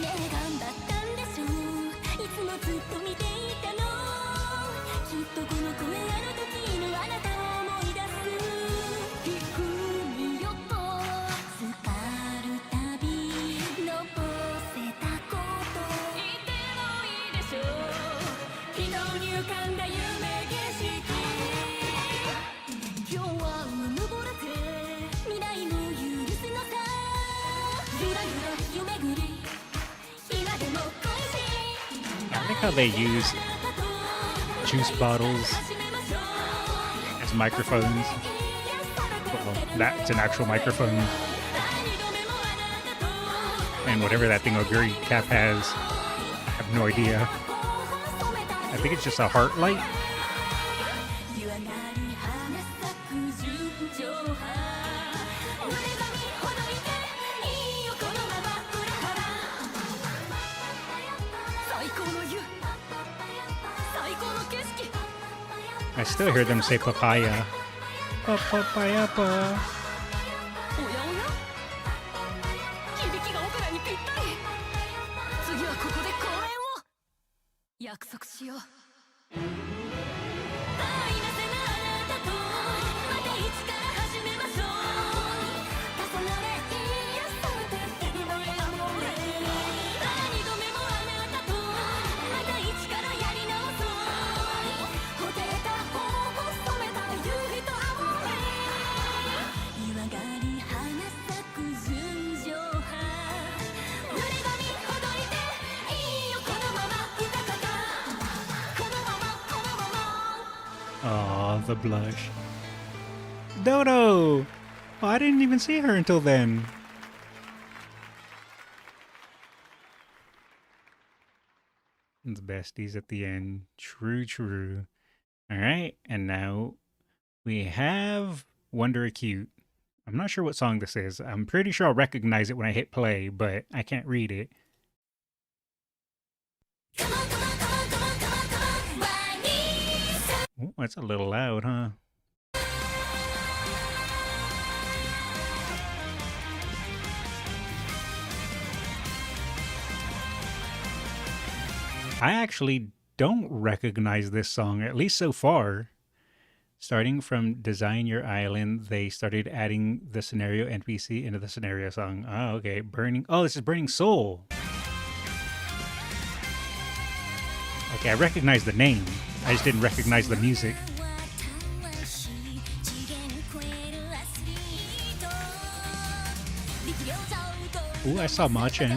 え頑張ったんでしょいつもずっと見ていたのきっとこの声あの時のあなたを思い出す聞くによと浸かるたび残せたこと言ってもいいでしょ人に浮かんだ夢景色今日はうぬぼれて未来も許すのさゆらゆら夢ぐり今でも恋しい I like how they use juice bottles as microphones. Well, that's an actual microphone. And whatever that thing Oguri cap has, I have no idea. I think it's just a heart light. I still hear them say papaya. Papaya. おやおや響きがオペラにぴったり次はここで公演を約束しよう愛なせなあなたとまた一から始めましょう重なれいやされているのやもれ二度目もあなたとまた一からやり直そうほてた頬を染めた夕日とあもれ湯上がり花咲く純情派濡れ髪ほどいていいよこのまま歌方このままこのまま Aw, the blush. Dodo! Oh, I didn't even see her until then. The besties at the end. True, true. All right, and now we have Wonder Acute. I'm not sure what song this is. I'm pretty sure I'll recognize it when I hit play, but I can't read it. Ooh, that's a little loud, huh? I actually don't recognize this song, at least so far. Starting from Design Your Island, they started adding the scenario NPC into the scenario song. Oh, okay. Burning. Oh, this is Burning Soul. Okay, I recognize the name. I just didn't recognize the music. Ooh, I saw Macho.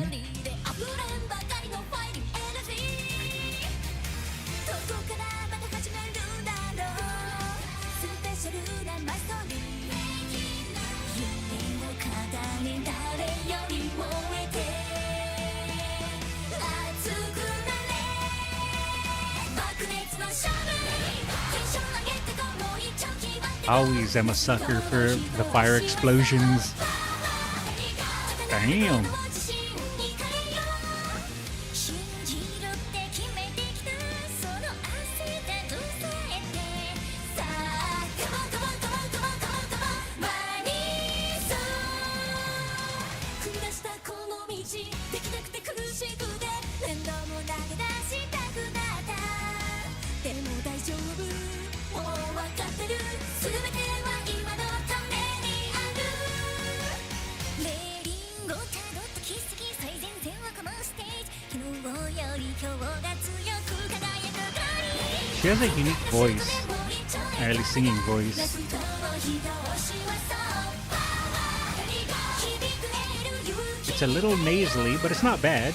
Always am a sucker for the fire explosions. Damn. She has a unique voice, or at least singing voice. It's a little nasally, but it's not bad.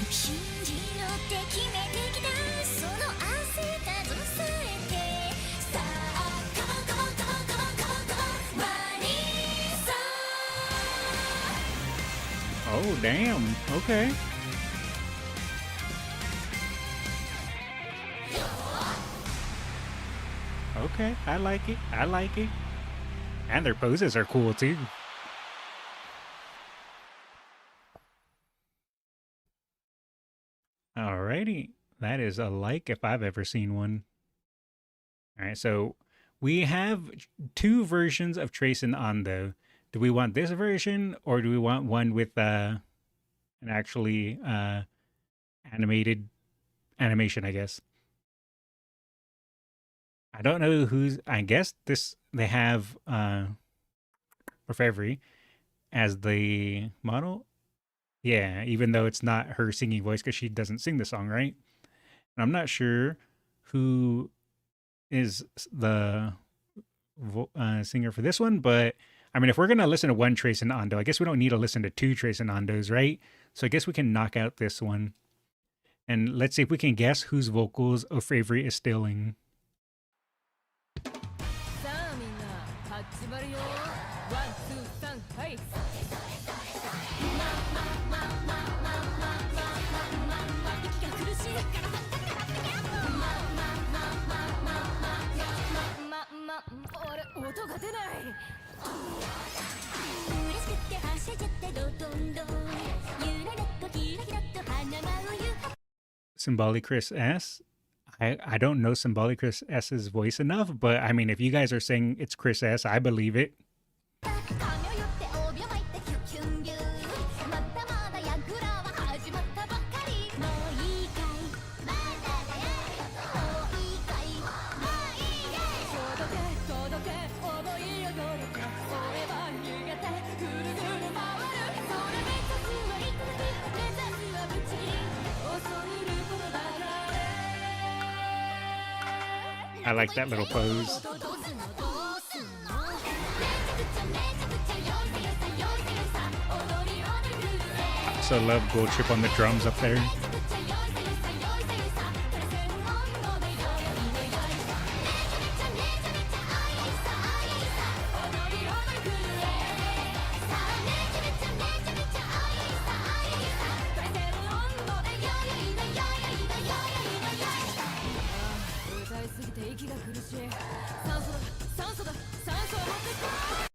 Oh, damn. Okay. Okay, I like it. I like it. And their poses are cool too. Alrighty. That is a like if I've ever seen one. Alright, so we have two versions of Trace and Ando. Do we want this version or do we want one with an actually animated animation, I guess? I don't know who's, I guess this, they have Orfevre as the model. Yeah, even though it's not her singing voice because she doesn't sing the song, right? And I'm not sure who is the singer for this one, but I mean, if we're going to listen to one Trace and Ando, I guess we don't need to listen to two Trace and Andos, right? So I guess we can knock out this one. And let's see if we can guess whose vocals Orfevre is stealing. Symbolic Chris S. I don't know Symbolic Chris S's voice enough, but I mean, if you guys are saying it's Chris S, I believe it. I like that little pose. So love Gold Chip on the drums up there.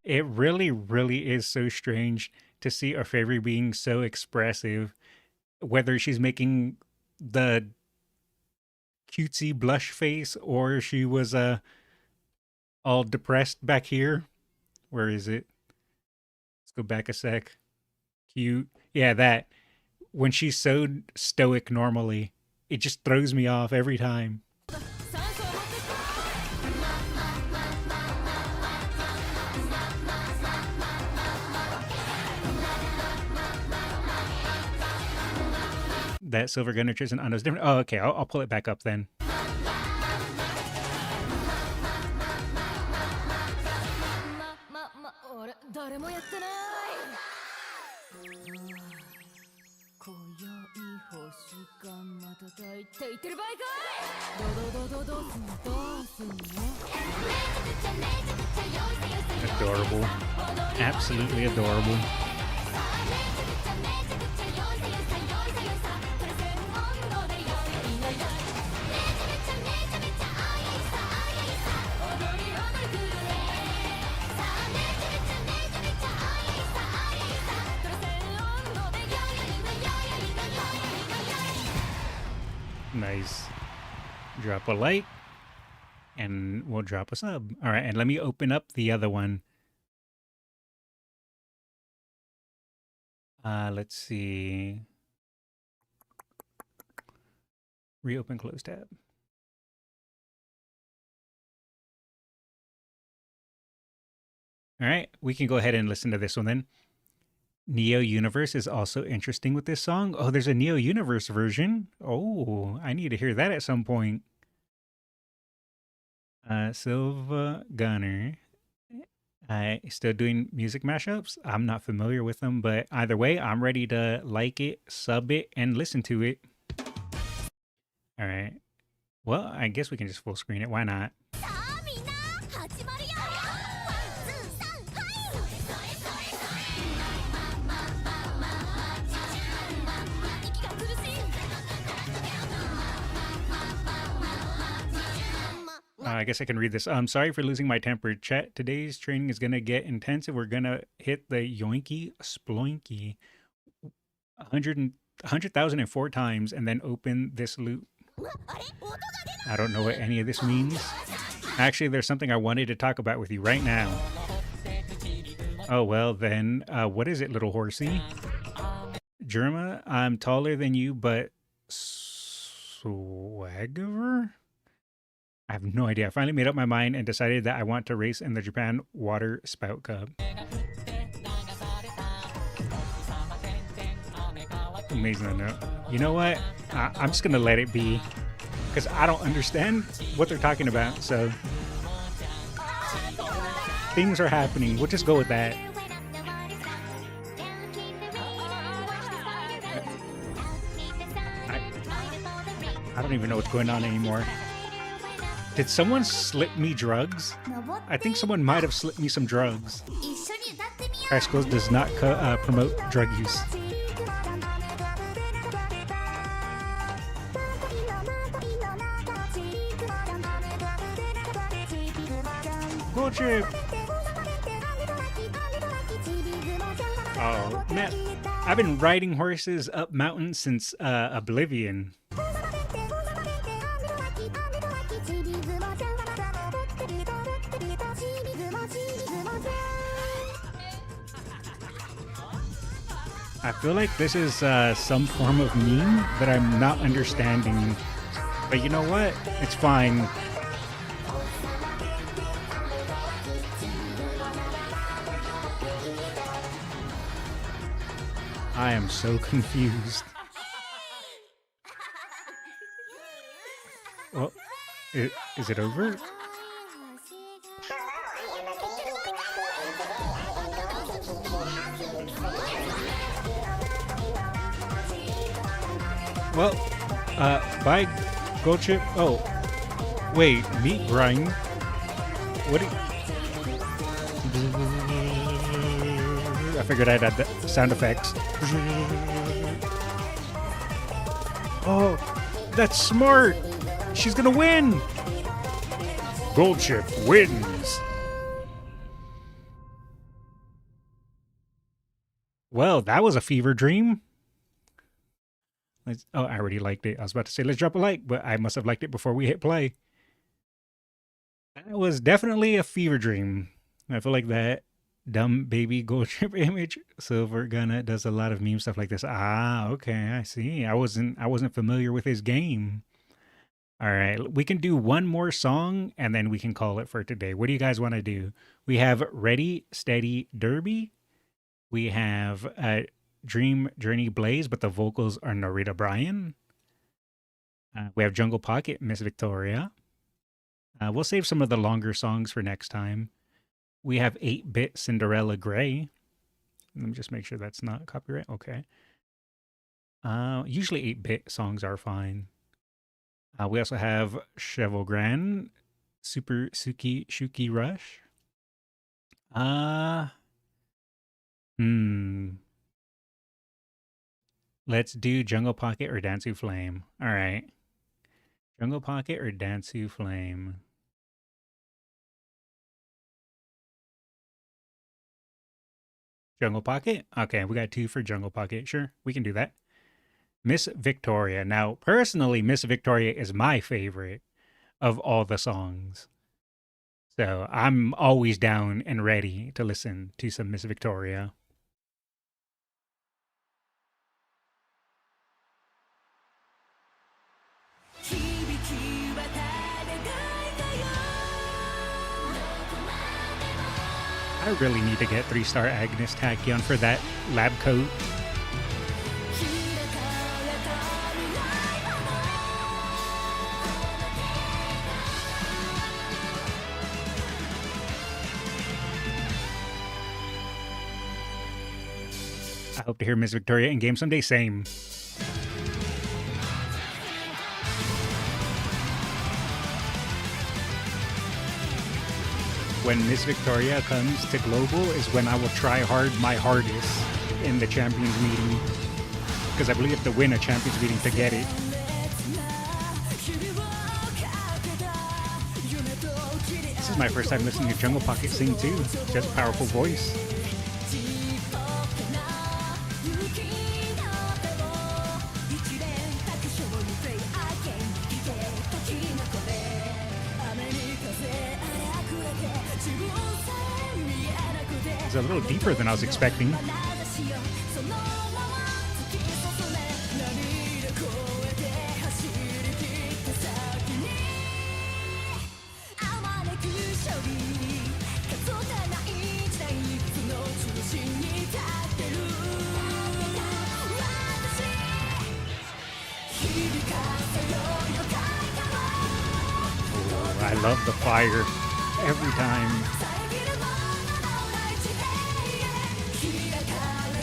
It really, really is so strange to see a fairy being so expressive, whether she's making the cutesy blush face or she was all depressed back here. Where is it? Let's go back a sec. Cute. Yeah, that. When she's so stoic normally, it just throws me off every time. That silver gunner and Ando's different. Oh, okay. I'll pull it back up then. Adorable. Absolutely adorable. Nice. Drop a like, and we'll drop a sub. All right, and let me open up the other one. Let's see. Reopen close tab. All right, we can go ahead and listen to this one then. Neo Universe is also interesting with this song. Oh, there's a Neo Universe version. Oh, I need to hear that at some point. Silva Gunner. Still doing music mashups. I'm not familiar with them, but either way, I'm ready to like it, sub it, and listen to it. All right. Well, I guess we can just full screen it. Why not? I guess I can read this. I'm sorry for losing my temper. Chat, today's training is going to get intensive. We're going to hit the yoinky sploinky 100,004 times and then open this loot. I don't know what any of this means. Actually, there's something I wanted to talk about with you right now. Oh, well then, what is it, little horsey? Germa, I'm taller than you, but swagger? I have no idea. I finally made up my mind and decided that I want to race in the Japan Water Spout Cup. Amazing to know. You know what? I'm just going to let it be because I don't understand what they're talking about. So things are happening. We'll just go with that. I don't even know what's going on anymore. Did someone slip me drugs? I think someone might have slipped me some drugs. Krakskullz does not promote drug use. Gold chip! Oh, man. I've been riding horses up mountains since Oblivion. I feel like this is some form of meme that I'm not understanding. But you know what? It's fine. I am so confused. Well, is it over? Well, bye, Gold Chip. Oh, wait, meat grind. What? I figured I'd add the sound effects. Oh, that's smart. She's gonna win. Gold Chip wins. Well, that was a fever dream. Oh, I already liked it. I was about to say, let's drop a like, but I must have liked it before we hit play. That was definitely a fever dream. I feel like that dumb baby gold trip image. Silver Gunna does a lot of meme stuff like this. Ah, okay, I see. I wasn't familiar with his game. All right, we can do one more song and then we can call it for today. What do you guys want to do? We have Ready, Steady, Derby. We have Dream Journey Blaze, but the vocals are Narita Bryan. We have Jungle Pocket, Miss Victoria. We'll save some of the longer songs for next time. We have 8-Bit Cinderella Grey. Let me just make sure that's not copyright. Okay. Usually 8-Bit songs are fine. We also have Cheval Grand, Super Suki Shuki Rush. Let's do Jungle Pocket or Dansu Flame. All right. Jungle Pocket or Dansu Flame. Jungle Pocket? Okay, we got 2 for Jungle Pocket. Sure, we can do that. Miss Victoria. Now, personally, Miss Victoria is my favorite of all the songs. So I'm always down and ready to listen to some Miss Victoria. I really need to get 3-star Agnes Tachyon for that lab coat. I hope to hear Miss Victoria in game someday. Same. When Miss Victoria comes to Global is when I will try hard my hardest in the Champions meeting. Because I believe you have to win a Champions meeting to get it. This is my first time listening to Jungle Pocket sing too. Just powerful voice. It's a little deeper than I was expecting. I love the fire every time.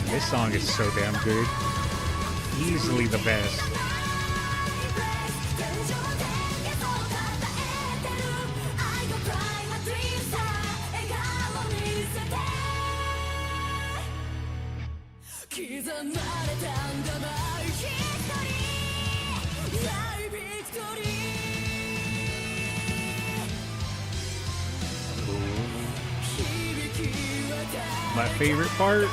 This song is so damn good. Easily the best. My favorite part.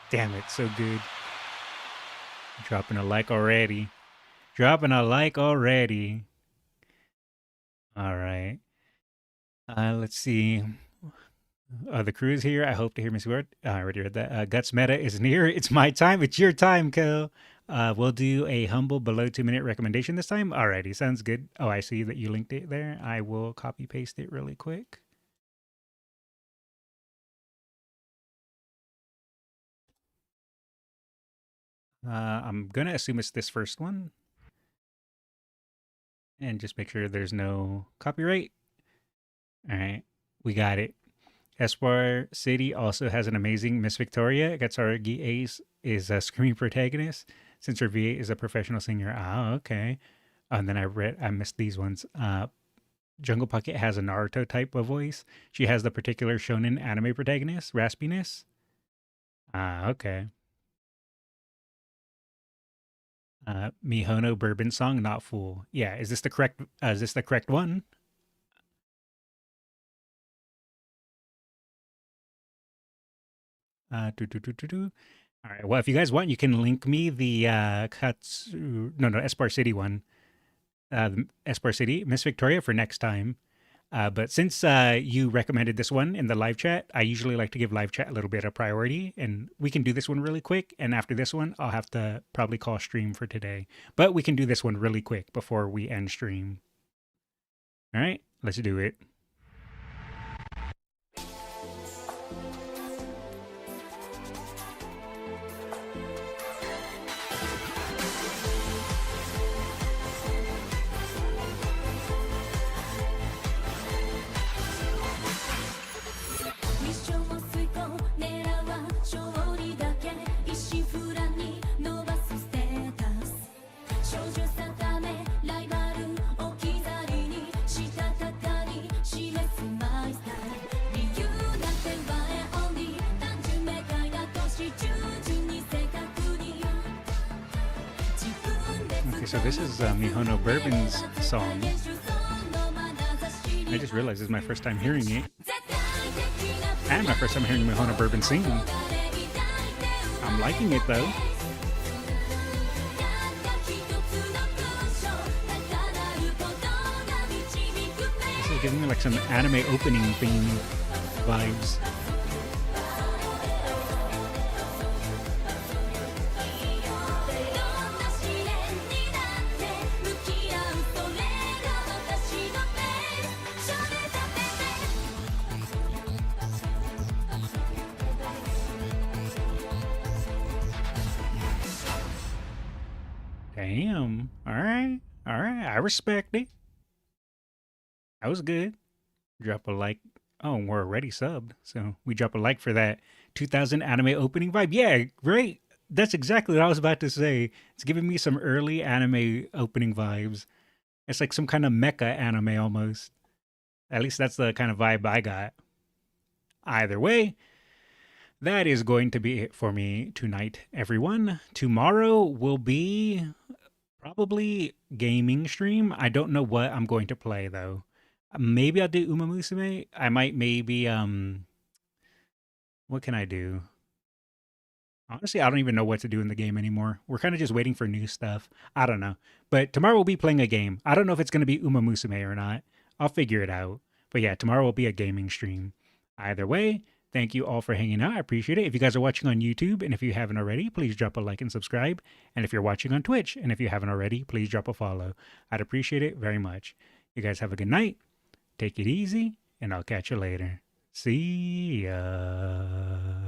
Damn it, so good. Dropping a like already. Dropping a like already. All right. Let's see. The crew is here. I hope to hear Miss Word. I already read that. Guts Meta is near. It's my time. It's your time, Kel. We'll do a humble below 2-minute recommendation this time. Alrighty, sounds good. Oh, I see that you linked it there. I will copy paste it really quick. I'm gonna assume it's this first one. And just make sure there's no copyright. Alright, we got it. Espoir City also has an amazing Miss Victoria. Gatsaragi Ace is a screaming protagonist, since her V8 is a professional singer. Ah, okay. And then I missed these ones. Jungle Pocket has a Naruto type of voice. She has the particular shonen anime protagonist, raspiness. Ah, okay. Mihono Bourbon song, not fool. Yeah, is this the correct one? All right. Well, if you guys want, you can link me the Espar City one. The Espar City, Miss Victoria, for next time. But since you recommended this one in the live chat, I usually like to give live chat a little bit of priority, and we can do this one really quick. And after this one, I'll have to probably call stream for today. But we can do this one really quick before we end stream. All right, let's do it. So this is Mihono Bourbon's song. I just realized this is my first time hearing it. And my first time hearing Mihono Bourbon sing. I'm liking it though. This is giving me like some anime opening theme vibes. Damn. All right. I respect it. That was good. Drop a like. Oh, we're already subbed. So we drop a like for that 2000 anime opening vibe. Yeah, great. That's exactly what I was about to say. It's giving me some early anime opening vibes. It's like some kind of mecha anime almost. At least that's the kind of vibe I got. Either way, that is going to be it for me tonight, everyone. Tomorrow will be probably gaming stream. I don't know what I'm going to play though. Maybe I'll do Umamusume. I might maybe what can I do? Honestly, I don't even know what to do in the game anymore. We're kind of just waiting for new stuff. I don't know. But tomorrow we'll be playing a game. I don't know if it's going to be Umamusume or not. I'll figure it out. But yeah, tomorrow will be a gaming stream. Either way, thank you all for hanging out. I appreciate it. If you guys are watching on YouTube, and if you haven't already, please drop a like and subscribe. And if you're watching on Twitch, and if you haven't already, please drop a follow. I'd appreciate it very much. You guys have a good night. Take it easy, and I'll catch you later. See ya.